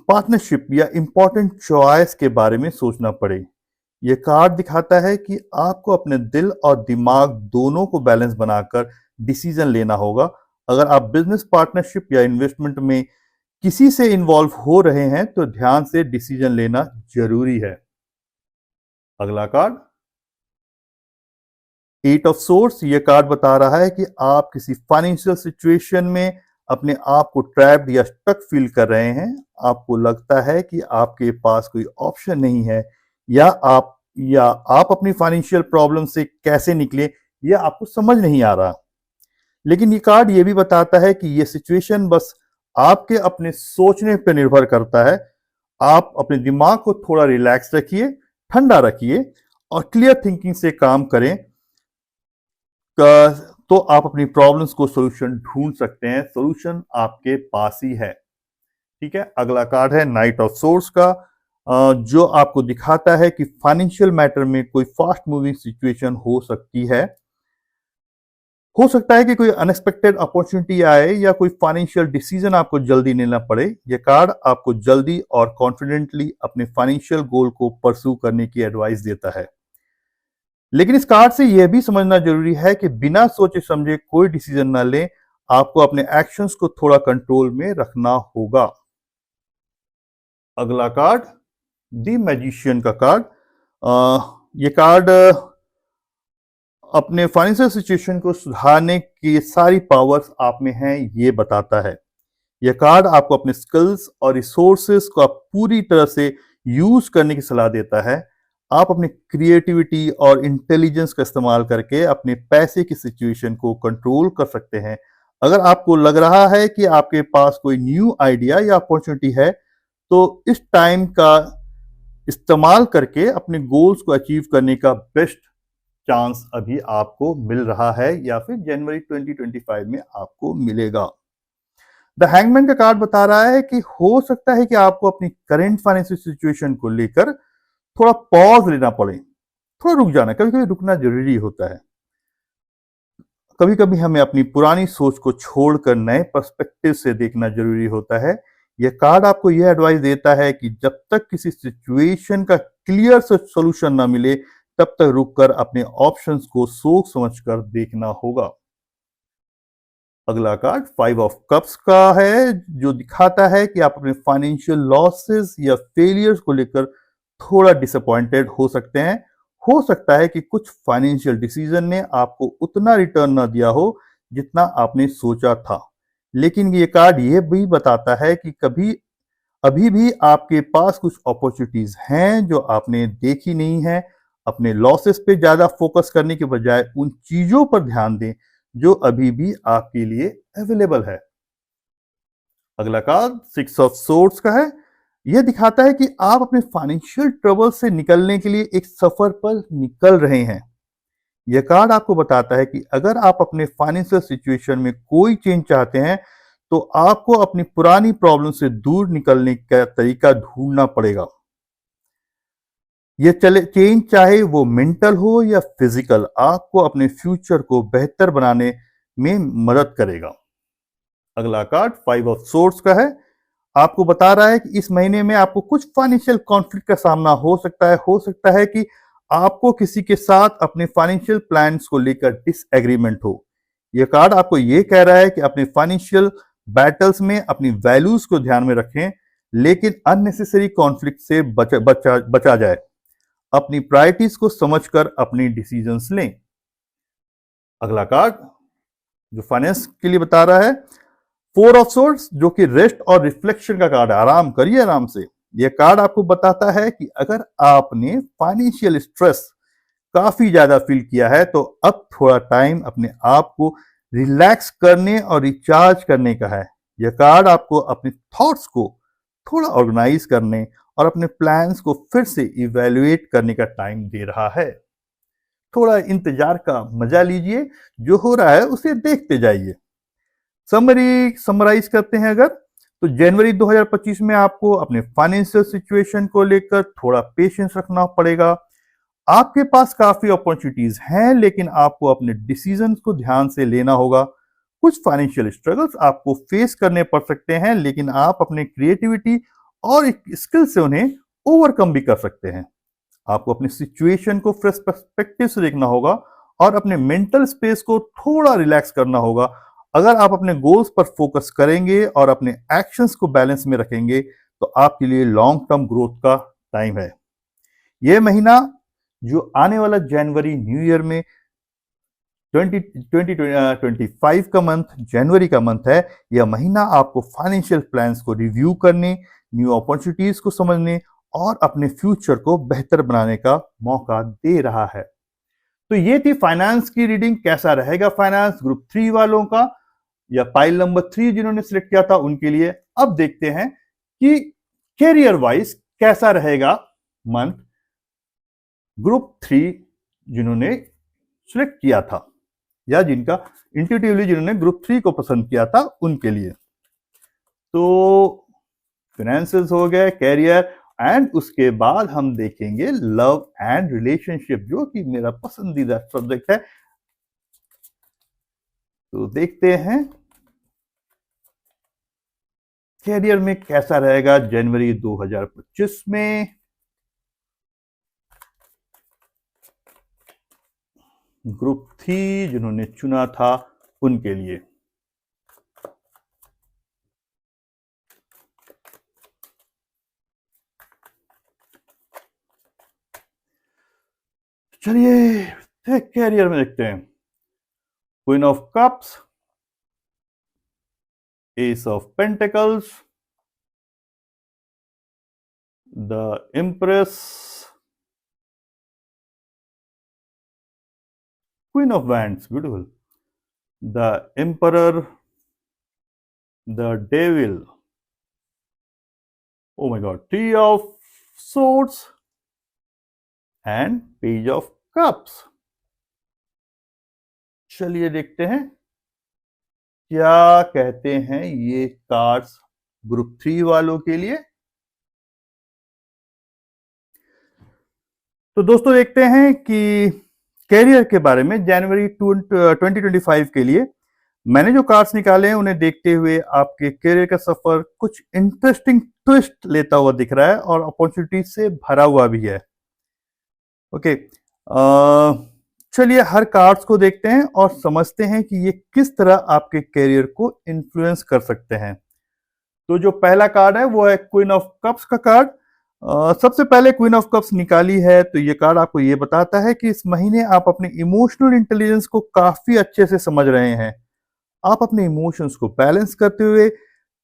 पार्टनरशिप या इंपॉर्टेंट चॉइस के बारे में सोचना पड़े। यह कार्ड दिखाता है कि आपको अपने दिल और दिमाग दोनों को बैलेंस बनाकर डिसीजन लेना होगा। अगर आप बिजनेस पार्टनरशिप या इन्वेस्टमेंट में किसी से इन्वॉल्व हो रहे हैं तो ध्यान से डिसीजन लेना जरूरी है। अगला कार्ड एट ऑफ सोर्स। ये कार्ड बता रहा है कि आप किसी फाइनेंशियल सिचुएशन में अपने आप को ट्रैप्ड या स्टक फील कर रहे हैं। आपको लगता है कि आपके पास कोई ऑप्शन नहीं है, या आप अपनी फाइनेंशियल प्रॉब्लम से कैसे निकले यह आपको समझ नहीं आ रहा। लेकिन ये कार्ड ये भी बताता है कि ये सिचुएशन बस आपके अपने सोचने पर निर्भर करता है। आप अपने दिमाग को थोड़ा रिलैक्स रखिए, ठंडा रखिए और क्लियर थिंकिंग से काम करें तो आप अपनी प्रॉब्लम्स को सॉल्यूशन ढूंढ सकते हैं। सॉल्यूशन आपके पास ही है। ठीक है। अगला कार्ड है नाइट ऑफ सोर्स का, जो आपको दिखाता है कि फाइनेंशियल मैटर में कोई फास्ट मूविंग सिचुएशन हो सकती है। हो सकता है कि कोई अनएक्सपेक्टेड अपॉर्चुनिटी आए या कोई फाइनेंशियल डिसीजन आपको जल्दी लेना पड़े। यह कार्ड आपको जल्दी और कॉन्फिडेंटली अपने फाइनेंशियल गोल को परस्यू करने की एडवाइस देता है। लेकिन इस कार्ड से यह भी समझना जरूरी है कि बिना सोचे समझे कोई डिसीजन ना लें। आपको अपने एक्शंस को थोड़ा कंट्रोल में रखना होगा। अगला कार्ड द मैजिशियन का कार्ड। ये कार्ड अपने फाइनेंशियल सिचुएशन को सुधारने की सारी पावर्स आप में हैं ये बताता है। यह कार्ड आपको अपने स्किल्स और रिसोर्सेस को पूरी तरह से यूज करने की सलाह देता है। आप अपनी क्रिएटिविटी और इंटेलिजेंस का इस्तेमाल करके अपने पैसे की सिचुएशन को कंट्रोल कर सकते हैं। अगर आपको लग रहा है कि आपके पास कोई न्यू आइडिया या अपॉर्चुनिटी है तो इस टाइम का इस्तेमाल करके अपने गोल्स को अचीव करने का बेस्ट चांस अभी आपको मिल रहा है या फिर जनवरी 2025 में आपको मिलेगा। द हैंगमैन का कार्ड बता रहा है कि हो सकता है कि आपको अपनी करंट फाइनेंशियल सिचुएशन को लेकर थोड़ा पॉज लेना पड़े, थोड़ा रुक जाना। कभी कभी रुकना जरूरी होता है। कभी कभी हमें अपनी पुरानी सोच को छोड़कर नए पर्सपेक्टिव से देखना जरूरी होता है। यह कार्ड आपको यह एडवाइस देता है कि जब तक किसी सिचुएशन का क्लियर सॉल्यूशन ना मिले तब तक रुककर अपने ऑप्शंस को सोच समझकर देखना होगा। अगला कार्ड फाइव ऑफ कप्स का है, जो दिखाता है कि आप अपने फाइनेंशियल लॉसेस या फेलियर्स को लेकर थोड़ा डिसअपॉइंटेड हो सकते हैं। हो सकता है कि कुछ फाइनेंशियल डिसीजन ने आपको उतना रिटर्न ना दिया हो जितना आपने सोचा था। लेकिन ये कार्ड ये भी बताता है कि अभी भी आपके पास कुछ अपॉर्चुनिटीज हैं जो आपने देखी नहीं है। अपने लॉसेस पे ज्यादा फोकस करने के बजाय उन चीजों पर ध्यान दें जो अभी भी आपके लिए अवेलेबल है। अगला कार्ड सिक्स ऑफ सोर्ड्स का है। यह दिखाता है कि आप अपने फाइनेंशियल ट्रबल से निकलने के लिए एक सफर पर निकल रहे हैं। यह कार्ड आपको बताता है कि अगर आप अपने फाइनेंशियल सिचुएशन में कोई चेंज चाहते हैं तो आपको अपनी पुरानी प्रॉब्लम से दूर निकलने का तरीका ढूंढना पड़ेगा। यह चेंज चाहे वो मेंटल हो या फिजिकल, आपको अपने फ्यूचर को बेहतर बनाने में मदद करेगा। अगला कार्ड फाइव ऑफ सोर्ड्स का है। आपको बता रहा है कि इस महीने में आपको कुछ फाइनेंशियल कॉन्फ्लिक्ट का सामना हो सकता है। हो सकता है कि आपको किसी के साथ अपने फाइनेंशियल प्लान्स को लेकर डिसएग्रीमेंट हो। यह कार्ड आपको यह कह रहा है कि अपने फाइनेंशियल बैटल्स में अपनी वैल्यूज को ध्यान में रखें, लेकिन अननेसेसरी कॉन्फ्लिक्ट से बचा जाए। अपनी प्रायोरिटीज को समझकर अपनी डिसीजंस लें। अगला कार्ड जो फाइनेंस के लिए बता रहा है फोर ऑफ सोर्ड्स, जो कि रेस्ट और रिफ्लेक्शन का कार्ड है। आराम करिए आराम से। ये कार्ड आपको बताता है कि अगर आपने फाइनेंशियल स्ट्रेस काफी ज्यादा फील किया है तो अब थोड़ा टाइम अपने आप को रिलैक्स करने और रिचार्ज करने का है। यह कार्ड आपको अपने थॉट्स को थोड़ा ऑर्गेनाइज करने और अपने प्लान्स को फिर से इवैल्यूएट करने का टाइम दे रहा है। थोड़ा इंतजार का मजा लीजिए, जो हो रहा है उसे देखते जाइए। समराइज करते हैं अगर, तो जनवरी 2025 में आपको अपने फाइनेंशियल सिचुएशन को लेकर थोड़ा पेशेंस रखना पड़ेगा। आपके पास काफी अपॉर्चुनिटीज हैं, लेकिन आपको अपने डिसीजंस को ध्यान से लेना होगा। कुछ फाइनेंशियल स्ट्रगल्स आपको फेस करने पड़ सकते हैं, लेकिन आप अपने क्रिएटिविटी और स्किल से उन्हें ओवरकम भी कर सकते हैं। आपको अपनी सिचुएशन को फ्रेश पर्सपेक्टिव से देखना होगा और अपने मेंटल स्पेस को थोड़ा रिलैक्स करना होगा। अगर आप अपने गोल्स पर फोकस करेंगे और अपने एक्शंस को बैलेंस में रखेंगे तो आपके लिए लॉन्ग टर्म ग्रोथ का टाइम है। यह महीना जो आने वाला जनवरी न्यू ईयर में 2025 का मंथ, जनवरी का मंथ है, यह महीना आपको फाइनेंशियल प्लान्स को रिव्यू करने, न्यू अपॉर्चुनिटीज को समझने और अपने फ्यूचर को बेहतर बनाने का मौका दे रहा है। तो ये थी फाइनेंस की रीडिंग। कैसा रहेगा फाइनेंस ग्रुप 3 वालों का या पाइल नंबर 3 जिन्होंने सिलेक्ट किया था उनके लिए। अब देखते हैं कि कैरियर वाइज कैसा रहेगा मंथ ग्रुप 3 जिन्होंने सिलेक्ट किया था या जिनका इंट्यूटिवली जिन्होंने ग्रुप 3 को पसंद किया था उनके लिए। तो फाइनेंसेस हो गए, कैरियर, एंड उसके बाद हम देखेंगे लव एंड रिलेशनशिप, जो कि मेरा पसंदीदा सब्जेक्ट है। तो देखते हैं कैरियर में कैसा रहेगा जनवरी 2025 में। ग्रुप 3 जिन्होंने चुना था उनके लिए। चलिए कैरियर में देखते हैं। Queen of cups, S of pentacles, the empress, queen of wands, beautiful, the emperor, the devil, oh my God, T of swords and page of cups. चलिए देखते हैं क्या कहते हैं ये कार्ड्स ग्रुप 3 वालों के लिए। तो दोस्तों देखते हैं कि कैरियर के बारे में जनवरी 2025 के लिए मैंने जो कार्ड्स निकाले हैं उन्हें देखते हुए आपके कैरियर का सफर कुछ इंटरेस्टिंग ट्विस्ट लेता हुआ दिख रहा है और अपॉर्चुनिटी से भरा हुआ भी है। ओके, चलिए हर कार्ड्स को देखते हैं और समझते हैं कि ये किस तरह आपके कैरियर को इन्फ्लुएंस कर सकते हैं। तो जो पहला कार्ड है वो है क्वीन ऑफ कप्स का कार्ड। सबसे पहले क्वीन ऑफ कप्स निकाली है तो ये कार्ड आपको ये बताता है कि इस महीने आप अपने इमोशनल इंटेलिजेंस को काफी अच्छे से समझ रहे हैं। आप अपने इमोशंस को बैलेंस करते हुए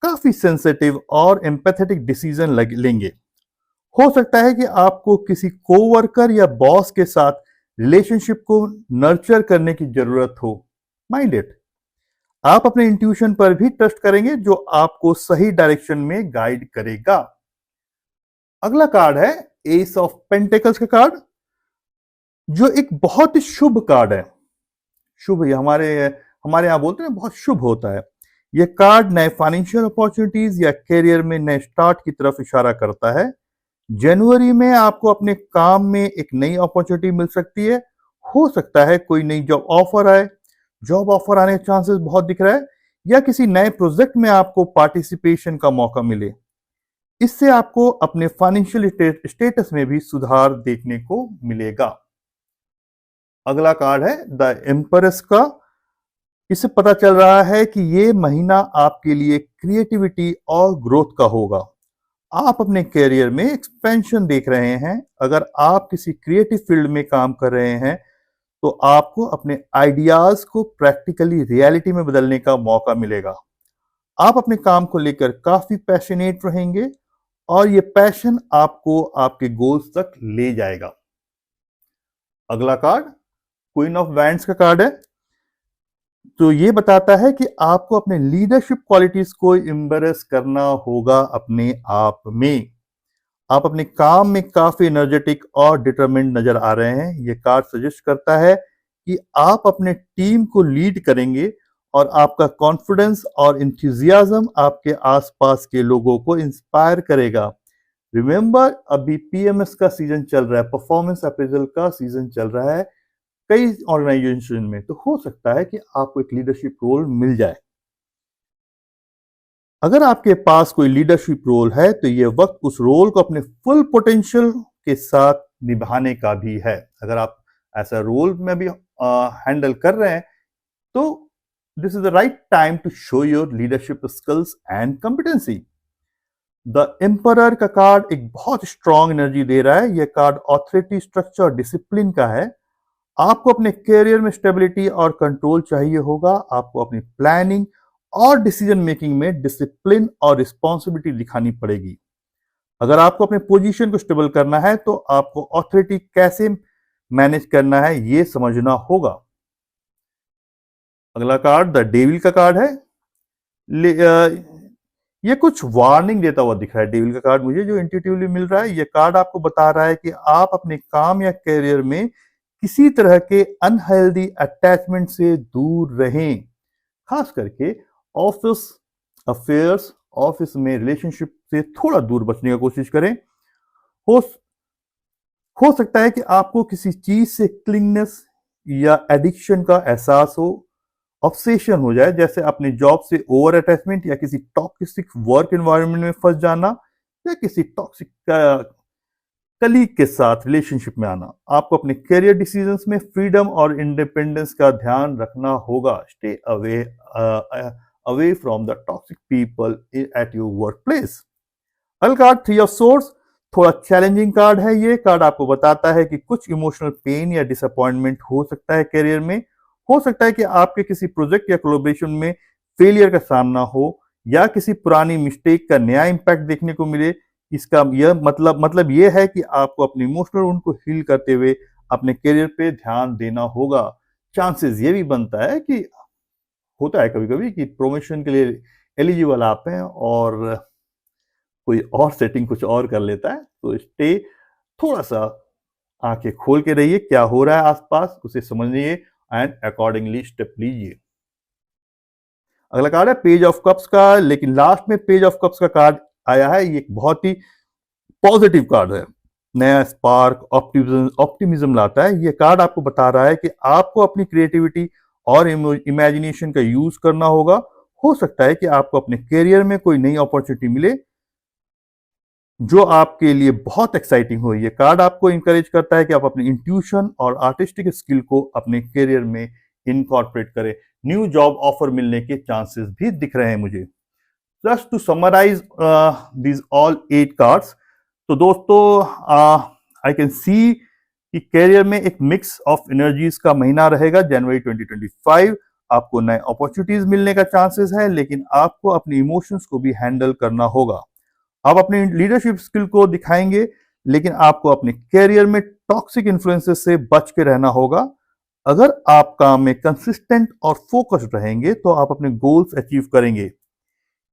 काफी सेंसिटिव और एम्पैथेटिक डिसीजन लेंगे। हो सकता है कि आपको किसी कोवर्कर या बॉस के साथ रिलेशनशिप को नर्चर करने की जरूरत हो। माइंड इट, आप अपने इंट्यूशन पर भी ट्रस्ट करेंगे जो आपको सही डायरेक्शन में गाइड करेगा। अगला कार्ड है एस ऑफ पेंटिकल्स का कार्ड, जो एक बहुत ही शुभ कार्ड है। शुभ हमारे यहां बोलते हैं बहुत शुभ होता है। यह कार्ड नए फाइनेंशियल अपॉर्चुनिटीज या कैरियर में नए स्टार्ट की तरफ इशारा करता है। जनवरी में आपको अपने काम में एक नई अपॉर्चुनिटी मिल सकती है। हो सकता है कोई नई जॉब ऑफर आए, जॉब ऑफर आने के चांसेस बहुत दिख रहा है, या किसी नए प्रोजेक्ट में आपको पार्टिसिपेशन का मौका मिले। इससे आपको अपने फाइनेंशियल स्टेटस में भी सुधार देखने को मिलेगा। अगला कार्ड है द एम्परेस का। इससे पता चल रहा है कि ये महीना आपके लिए क्रिएटिविटी और ग्रोथ का होगा। आप अपने कैरियर में एक्सपेंशन देख रहे हैं। अगर आप किसी क्रिएटिव फील्ड में काम कर रहे हैं तो आपको अपने आइडियाज को प्रैक्टिकली रियलिटी में बदलने का मौका मिलेगा। आप अपने काम को लेकर काफी पैशनेट रहेंगे और ये पैशन आपको आपके गोल्स तक ले जाएगा। अगला कार्ड क्वीन ऑफ वैंड्स का कार्ड है। तो ये बताता है कि आपको अपने लीडरशिप क्वालिटीज को एम्ब्रेस करना होगा अपने आप में। आप अपने काम में काफी एनर्जेटिक और डिटरमिन्ड नजर आ रहे हैं। ये कार्ड सजेस्ट करता है कि आप अपने टीम को लीड करेंगे और आपका कॉन्फिडेंस और इंथुजियाज्म आपके आसपास के लोगों को इंस्पायर करेगा। रिमेंबर, अभी पीएमएस का सीजन चल रहा है, परफॉर्मेंस अप्रेजल का सीजन चल रहा है कई ऑर्गेनाइजेशन में। तो हो सकता है कि आपको एक लीडरशिप रोल मिल जाए। अगर आपके पास कोई लीडरशिप रोल है तो ये वक्त उस रोल को अपने फुल पोटेंशियल के साथ निभाने का भी है। अगर आप ऐसा रोल में भी हैंडल कर रहे हैं तो this is the right time to show your leadership skills and competency. The emperor का कार्ड एक बहुत स्ट्रॉन्ग एनर्जी दे रहा है। यह कार्ड ऑथोरिटी, स्ट्रक्चर और डिसिप्लिन का है। आपको अपने करियर में स्टेबिलिटी और कंट्रोल चाहिए होगा। आपको अपनी प्लानिंग और डिसीजन मेकिंग में डिसिप्लिन और रिस्पॉन्सिबिलिटी दिखानी पड़ेगी। अगर आपको अपने पोजीशन को स्टेबल करना है तो आपको ऑथोरिटी कैसे मैनेज करना है ये समझना होगा। अगला कार्ड द डेविल का कार्ड है। ये कुछ वार्निंग देता हुआ दिख रहा है। डेविल का कार्ड मुझे जो इंट्यूटिवली मिल रहा है, ये कार्ड आपको बता रहा है कि आप अपने काम या करियर में किसी तरह के अनहेल्दी अटैचमेंट से दूर रहें। खास करके ऑफिस अफेयर्स, ऑफिस में रिलेशनशिप से थोड़ा दूर बचने की कोशिश करें। हो सकता है कि आपको किसी चीज से क्लिंगनेस या एडिक्शन का एहसास हो, ऑब्सेशन हो जाए, जैसे अपने जॉब से ओवर अटैचमेंट या किसी टॉक्सिक वर्क एनवायरनमेंट में फंस जाना या किसी टॉक्सिक कलीग के साथ रिलेशनशिप में आना। आपको अपने करियर डिसीजंस में फ्रीडम और इंडिपेंडेंस का ध्यान रखना होगा। Stay away from the toxic people at your work place. अगला कार्ड थ्री ऑफ सोर्ड्स, थोड़ा चैलेंजिंग कार्ड है। ये कार्ड आपको बताता है कि कुछ इमोशनल पेन या डिसअपॉइंटमेंट हो सकता है करियर में। हो सकता है कि आपके किसी प्रोजेक्ट या कोलैबोरेशन में फेलियर का सामना हो या किसी पुरानी मिस्टेक का नया इंपैक्ट देखने को मिले। इसका यह मतलब यह है कि आपको अपने इमोशनल उनको हील करते हुए अपने करियर पे ध्यान देना होगा। चांसेस ये भी बनता है कि होता है कभी कभी कि प्रमोशन के लिए एलिजिबल आप हैं और कोई और सेटिंग कुछ और कर लेता है। तो स्टे, थोड़ा सा आंखें खोल के रहिए, क्या हो रहा है आसपास उसे समझिए एंड अकॉर्डिंगली स्टेप लीजिए। अगला कार्ड है पेज ऑफ कप्स का। लेकिन लास्ट में पेज ऑफ कप्स का कार्ड आया है। ये एक बहुत ही पॉजिटिव कार्ड है, नया स्पार्क, ऑप्टिमिज्म लाता है। ये कार्ड आपको बता रहा है कि आपको अपनी क्रिएटिविटी और इमेजिनेशन का यूज करना होगा। हो सकता है कि आपको अपने करियर में कोई नई अपॉर्चुनिटी मिले जो आपके लिए बहुत एक्साइटिंग हो। ये कार्ड आपको इंकरेज करता है कि आप अपने इंट्यूशन और आर्टिस्टिक स्किल को अपने करियर में इनकॉर्पोरेट करें। न्यू जॉब ऑफर मिलने के चांसेस भी दिख रहे हैं मुझे। Just to summarise these all 8 cards, तो दोस्तों आई कैन सी कि करियर में एक मिक्स ऑफ एनर्जीज का महीना रहेगा। जनवरी 2025 आपको नए अपॉर्चुनिटीज मिलने का चांसेस है, लेकिन आपको अपने इमोशंस को भी हैंडल करना होगा। आप अपनी लीडरशिप स्किल को दिखाएंगे, लेकिन आपको अपने करियर में टॉक्सिक इन्फ्लुएंसेस से बच के रहना होगा। अगर आप काम में कंसिस्टेंट और फोकस्ड रहेंगे तो आप अपने गोल्स अचीव करेंगे।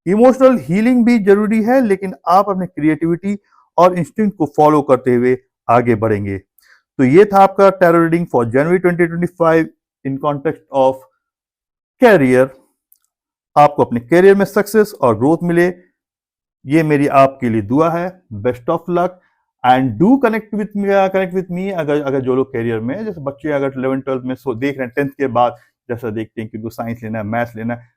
इमोशनल हीलिंग भी जरूरी है, लेकिन आप अपने क्रिएटिविटी और इंस्टिंक्ट को फॉलो करते हुए आगे बढ़ेंगे। तो ये था आपका tarot reading for January 2025 in context of career. आपको अपने करियर में सक्सेस और ग्रोथ मिले, ये मेरी आपके लिए दुआ है। Best of luck and do connect with me. अगर जो लोग करियर में, जैसे बच्चे अगर 11th-12th में देख रहे हैं, 10th के बाद जैसा देखते हैं कि उनको साइंस लेना है, मैथ्स लेना है,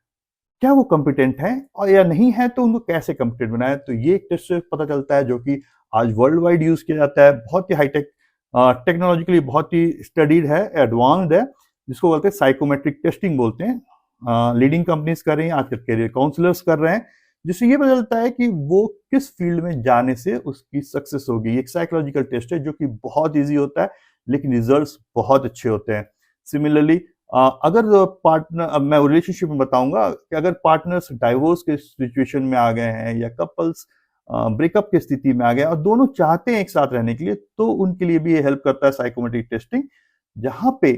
क्या वो कॉम्पिटेंट हैं और या नहीं है, तो उनको कैसे कॉम्पिटेंट बनाए। तो ये एक टेस्ट से पता चलता है जो कि आज वर्ल्ड वाइड यूज किया जाता है। बहुत ही हाईटेक, टेक्नोलॉजिकली बहुत ही स्टडीड है, एडवांस्ड है, जिसको बोलते हैं साइकोमेट्रिक टेस्टिंग बोलते हैं। लीडिंग कंपनीज कर रही हैं, आजकल करियर काउंसलर्स कर रहे हैं, जिससे ये पता चलता है कि वो किस फील्ड में जाने से उसकी सक्सेस होगी। एक साइकोलॉजिकल टेस्ट है जो कि बहुत ईजी होता है, लेकिन रिजल्ट्स बहुत अच्छे होते हैं। सिमिलरली अगर पार्टनर, मैं रिलेशनशिप में बताऊंगा कि अगर पार्टनर्स डाइवोर्स के सिचुएशन में आ गए हैं या कपल्स ब्रेकअप की स्थिति में आ गया और दोनों चाहते हैं एक साथ रहने के लिए, तो उनके लिए भी ये हेल्प करता है साइकोमेट्रिक टेस्टिंग, जहां पे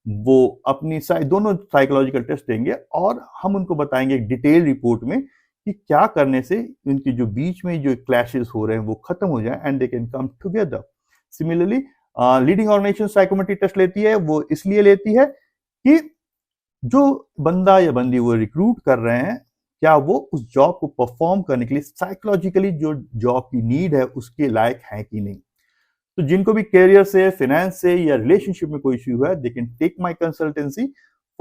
वो अपनी दोनों साइकोलॉजिकल टेस्ट देंगे और हम उनको बताएंगे डिटेल रिपोर्ट में कि क्या करने से उनकी जो बीच में जो क्लैशेस हो रहे हैं वो खत्म हो जाए and they can come together. Similarly leading organisation psychometric test लेती है, वो इसलिए लेती है कि जो बंदा या बंदी वो रिक्रूट कर रहे हैं, क्या वो उस जॉब को परफॉर्म करने के लिए साइकोलॉजिकली जो जॉब की नीड है उसके लायक है कि नहीं। तो जिनको भी कैरियर से, फाइनेंस से या रिलेशनशिप में कोई इश्यू है, they can take my consultancy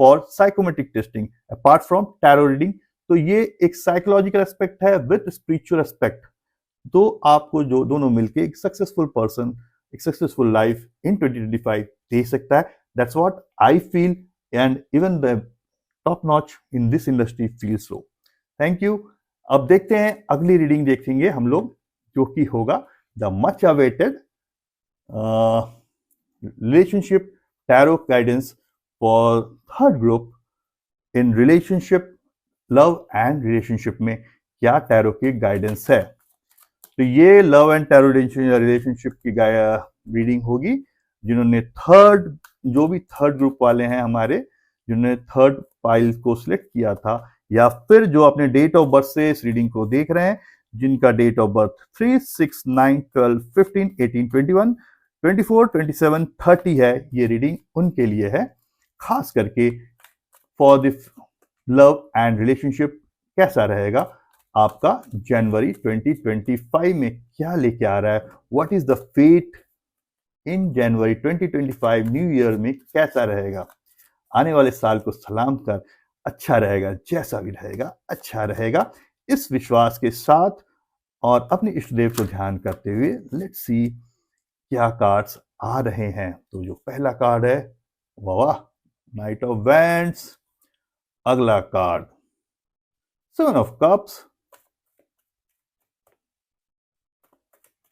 for psychometric testing apart from tarot reading. तो ये एक साइकोलॉजिकल एस्पेक्ट है विद स्पिरिचुअल एस्पेक्ट, तो आपको जो दोनों मिलके एक सक्सेसफुल पर्सन, एक सक्सेसफुल लाइफ इन 2025 दे सकता है। That's what I feel and even the top notch in this industry feel so. Thank you. अब देखते हैं अगली रीडिंग देखेंगे हम लोग, जो कि होगा the much awaited relationship tarot guidance for third group in relationship, love and relationship में क्या टैरो की गाइडेंस है। तो ये लव एंड टैरो रिलेशनशिप की रीडिंग होगी जिन्होंने जो भी थर्ड ग्रुप वाले हैं हमारे, जिन्होंने थर्ड पाइल को सिलेक्ट किया था, या फिर जो अपने डेट ऑफ बर्थ से इस रीडिंग को देख रहे हैं, जिनका डेट ऑफ बर्थ 3, 6, 9, 12, 15, 18, 21, 24, 27, 30 है। ये रीडिंग उनके लिए है, खास करके for the love and relationship कैसा रहेगा आपका जनवरी 2025 में, क्या लेके आ रहा है, what is the fate in January 2025 new year में कैसा रहेगा। आने वाले साल को सलाम कर, अच्छा रहेगा, जैसा भी रहेगा अच्छा रहेगा, इस विश्वास के साथ और अपने इष्ट देव को ध्यान करते हुए लेट्स सी क्या कार्ड्स आ रहे हैं। तो जो पहला कार्ड है, वाह, नाइट ऑफ वैंड्स। अगला कार्ड 7 ऑफ कप्स।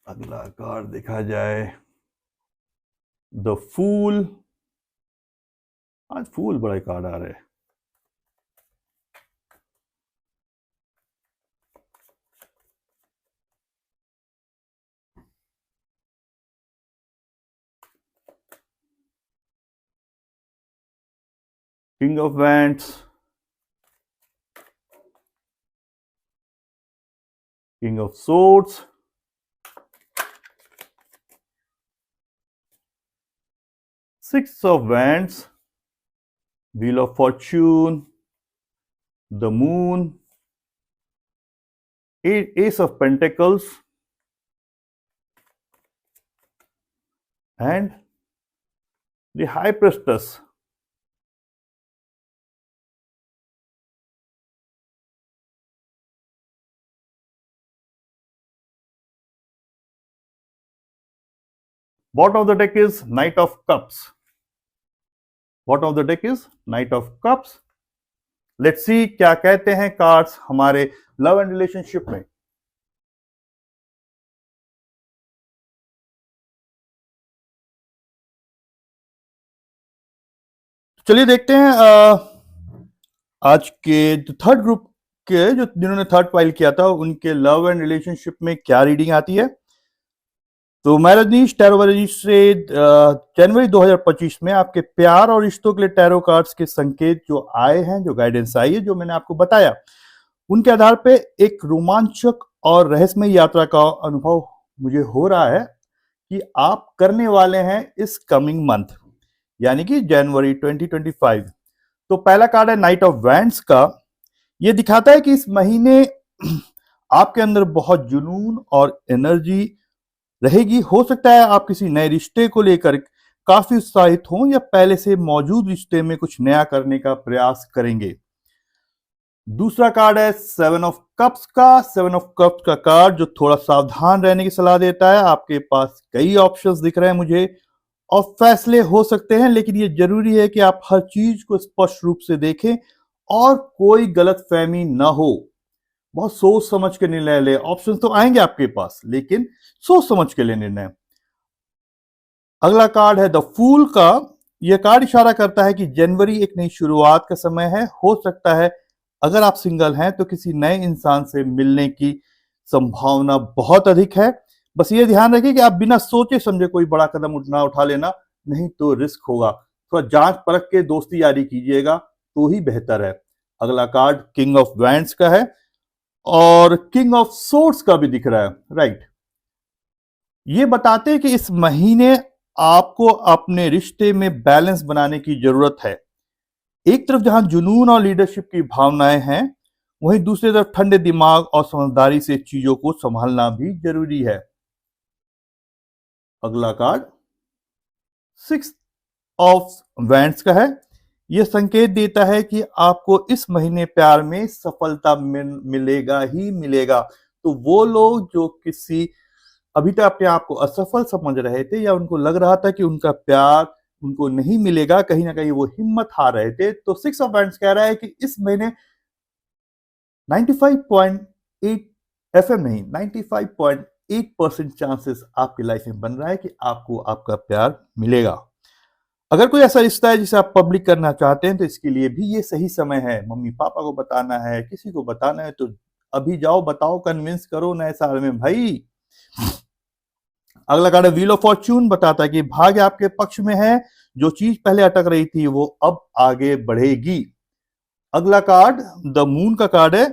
अगला कार्ड देखा जाए द फूल। आज फूल बड़े कार्ड आ रहे हैं। King of Wands, King of Swords, Six of Wands, Wheel of Fortune, the Moon, Ace of Pentacles, and the High Priestess. Bottom of the deck is Knight of Cups. Bottom of the deck is Knight of Cups. Let's see क्या कहते हैं cards हमारे love and relationship में। चलिए देखते हैं आज के थर्ड ग्रुप के जो जिन्होंने थर्ड पाइल किया था उनके लव एंड रिलेशनशिप में क्या रीडिंग आती है। तो मैं रजनीश टैरो से जनवरी 2025 में आपके प्यार और रिश्तों के लिए टैरो कार्ड्स के संकेत जो आए हैं, जो गाइडेंस आई है, जो मैंने आपको बताया, उनके आधार पे एक रोमांचक और रहस्यमय यात्रा का अनुभव मुझे हो रहा है कि आप करने वाले हैं इस कमिंग मंथ, यानी कि जनवरी 2025। तो पहला कार्ड है नाइट ऑफ वैंड्स का। यह दिखाता है कि इस महीने आपके अंदर बहुत जुनून और एनर्जी रहेगी। हो सकता है आप किसी नए रिश्ते को लेकर काफी उत्साहित हों या पहले से मौजूद रिश्ते में कुछ नया करने का प्रयास करेंगे। दूसरा कार्ड है 7 ऑफ कप्स का। 7 ऑफ कप्स का कार्ड जो थोड़ा सावधान रहने की सलाह देता है। आपके पास कई ऑप्शंस दिख रहे हैं मुझे और फैसले हो सकते हैं, लेकिन ये जरूरी है कि आप हर चीज को स्पष्ट रूप से देखें और कोई गलतफहमी न हो। बहुत सोच समझ के निर्णय ले। ऑप्शन तो आएंगे आपके पास, लेकिन सोच समझ के लिए निर्णय। अगला कार्ड है द फूल का। यह कार्ड इशारा करता है कि जनवरी एक नई शुरुआत का समय है। हो सकता है अगर आप सिंगल हैं तो किसी नए इंसान से मिलने की संभावना बहुत अधिक है। बस ये ध्यान रखिए कि आप बिना सोचे समझे कोई बड़ा कदम उठा लेना, नहीं तो रिस्क होगा। थोड़ा जांच परख के दोस्ती यारी कीजिएगा तो ही बेहतर है। अगला कार्ड किंग ऑफ वैंड्स का है और किंग ऑफ सोर्ड्स का भी दिख रहा है, राइट। ये बताते हैं कि इस महीने आपको अपने रिश्ते में बैलेंस बनाने की जरूरत है। एक तरफ जहां जुनून और लीडरशिप की भावनाएं हैं, वहीं दूसरी तरफ ठंडे दिमाग और समझदारी से चीजों को संभालना भी जरूरी है। अगला कार्ड सिक्स ऑफ वैंड्स का है। यह संकेत देता है कि आपको इस महीने प्यार में सफलता मिलेगा ही मिलेगा। तो वो लोग जो किसी अभी तक अपने आप को असफल समझ रहे थे या उनको लग रहा था कि उनका प्यार उनको नहीं मिलेगा, कहीं ना कहीं वो हिम्मत हार रहे थे, तो सिक्स ऑफ वैंड्स कह रहा है कि इस महीने 95.8 एफएम नहीं 95.8% चांसेस आपकी लाइफ में बन रहा है कि आपको आपका प्यार मिलेगा। अगर कोई ऐसा रिश्ता है जिसे आप पब्लिक करना चाहते हैं तो इसके लिए भी ये सही समय है। मम्मी पापा को बताना है, किसी को बताना है तो अभी जाओ, बताओ, कन्विंस करो नए साल में भाई। अगला कार्ड है व्हील ऑफ फॉर्च्यून, बताता है कि भाग्य आपके पक्ष में है, जो चीज पहले अटक रही थी वो अब आगे बढ़ेगी। अगला कार्ड द मून का कार्ड है,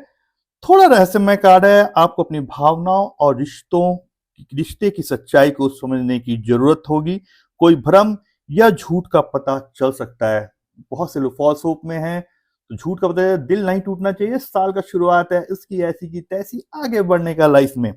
थोड़ा रहस्यमय कार्ड है। आपको अपनी भावनाओं और रिश्ते की सच्चाई को समझने की जरूरत होगी। कोई भ्रम या झूठ का पता चल सकता है। बहुत से लोग फॉल्स होप में हैं, तो झूठ का पता है। दिल नहीं टूटना चाहिए, साल का शुरुआत है, इसकी ऐसी की तैसी आगे बढ़ने का लाइफ में।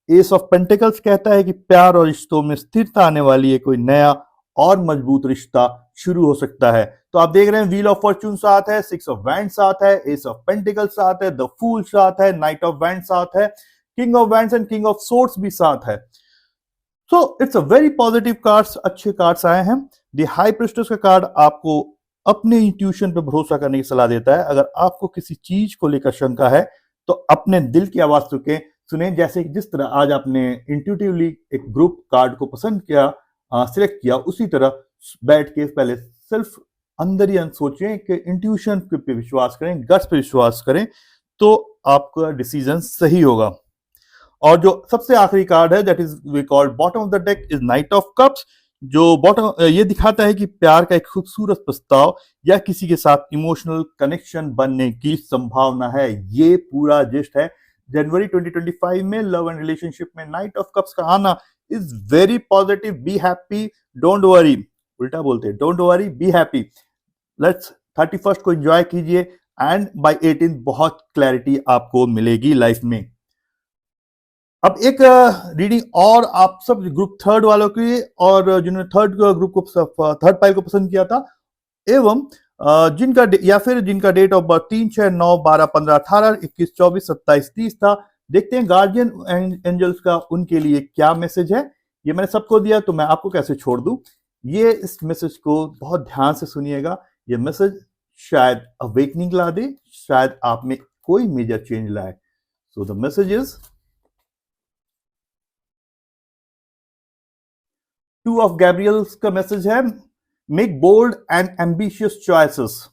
एस ऑफ पेंटिकल्स कहता है कि प्यार और रिश्तों में स्थिरता आने वाली है, कोई नया और मजबूत रिश्ता शुरू हो सकता है। तो आप देख रहे हैं व्हील ऑफ फॉर्च्यून साथ है, सिक्स ऑफ वैंड्स साथ है, एस ऑफ पेंटिकल्स साथ है, द फूल साथ है, नाइट ऑफ वैंड्स साथ है, king of wands and king of swords भी साथ है। So it's a very positive cards, अच्छे कार्ड्स आए हैं। द हाई प्रीस्टेस का कार्ड आपको अपने इंट्यूशन पर भरोसा करने की सलाह देता है। अगर आपको किसी चीज को लेकर शंका है तो अपने दिल की आवाज सुने, जैसे जिस तरह आज आपने इंट्यूटिवली एक ग्रुप कार्ड को पसंद किया, सिलेक्ट किया, उसी तरह बैठ के पहले सिर्फ अंदर ही सोचें कि इंट्यूशन पे विश्वास करें, गट्स पे विश्वास करें, तो आपका डिसीजन सही होगा। और जो सबसे आखिरी कार्ड है that is we called bottom of the deck is knight of cups, जो बॉटम ये दिखाता है कि प्यार का एक खूबसूरत प्रस्ताव या किसी के साथ इमोशनल कनेक्शन बनने की संभावना है। ये पूरा जिस्ट है जनवरी 2025 में लव एंड रिलेशनशिप में नाइट ऑफ कप्स का आना is very positive. Be happy, don't worry, उल्टा बोलते हैं, don't worry, be happy. Let's 31st को एंजॉय कीजिए एंड बाय 18 बहुत क्लैरिटी आपको मिलेगी लाइफ में। अब एक रीडिंग और आप सब ग्रुप थर्ड वालों की, और जिन्होंने थर्ड ग्रुप को थर्ड पाइल को पसंद किया था, एवं जिनका या फिर जिनका डेट ऑफ बर्थ 3, 6, 9, 12, 15, 18, 21, 24, 27, 30 था। देखते हैं गार्जियन एंजल्स का उनके लिए क्या मैसेज है। ये मैंने सबको दिया तो मैं आपको कैसे छोड़ दूं। ये इस मैसेज को बहुत ध्यान से सुनिएगा। ये मैसेज शायद अवेकनिंग ला दे, शायद आप में कोई मेजर चेंज लाए। So the message is two of Gabriels का मैसेज है, make bold and ambitious choices,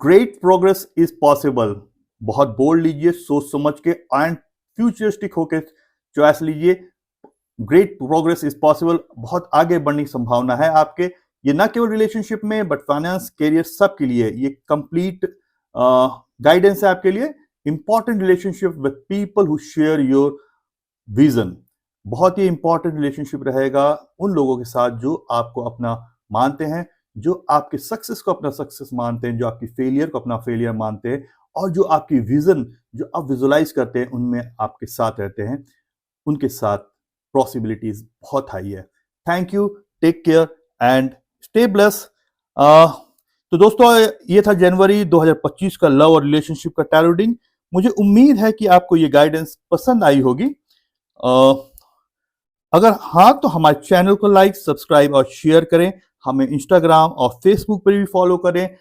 great progress is possible. बहुत बोल्ड लीजिए, सोच समझ के एंड फ्यूचरिस्टिक होकर चॉइस लीजिए। ग्रेट प्रोग्रेस इज पॉसिबल, बहुत आगे बढ़ने की संभावना है आपके। ये ना केवल रिलेशनशिप में बट फाइनेंस, कैरियर, सबके लिए ये कंप्लीट गाइडेंस है आपके लिए। Important relationship with people who share your vision, बहुत ही इंपॉर्टेंट रिलेशनशिप रहेगा उन लोगों के साथ जो आपको अपना मानते हैं, जो आपके सक्सेस को अपना सक्सेस मानते हैं, जो आपकी फेलियर को अपना फेलियर मानते हैं, और जो आपकी विजन जो आप विजुलाइज करते हैं उनमें आपके साथ रहते हैं। उनके साथ पॉसिबिलिटीज बहुत हाई है। Thank you, take care and stay bless. तो दोस्तों, ये था जनवरी 2025 का लव और रिलेशनशिप का टैरो रीडिंग। मुझे उम्मीद है कि आपको ये गाइडेंस पसंद आई होगी। अगर हाँ तो हमारे चैनल को लाइक, सब्सक्राइब और शेयर करें। हमें इंस्टाग्राम और फेसबुक पर भी फॉलो करें।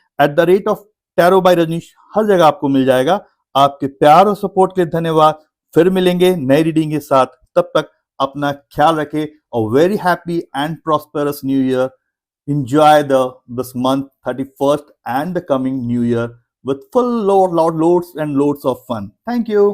@Tarot by रजनीश हर जगह आपको मिल जाएगा। आपके प्यार और सपोर्ट के लिए धन्यवाद। फिर मिलेंगे नई रीडिंग के साथ, तब तक अपना ख्याल रखें। A very happy and prosperous new year. Enjoy this month 31st and the coming new year with full loads and loads of fun. Thank you.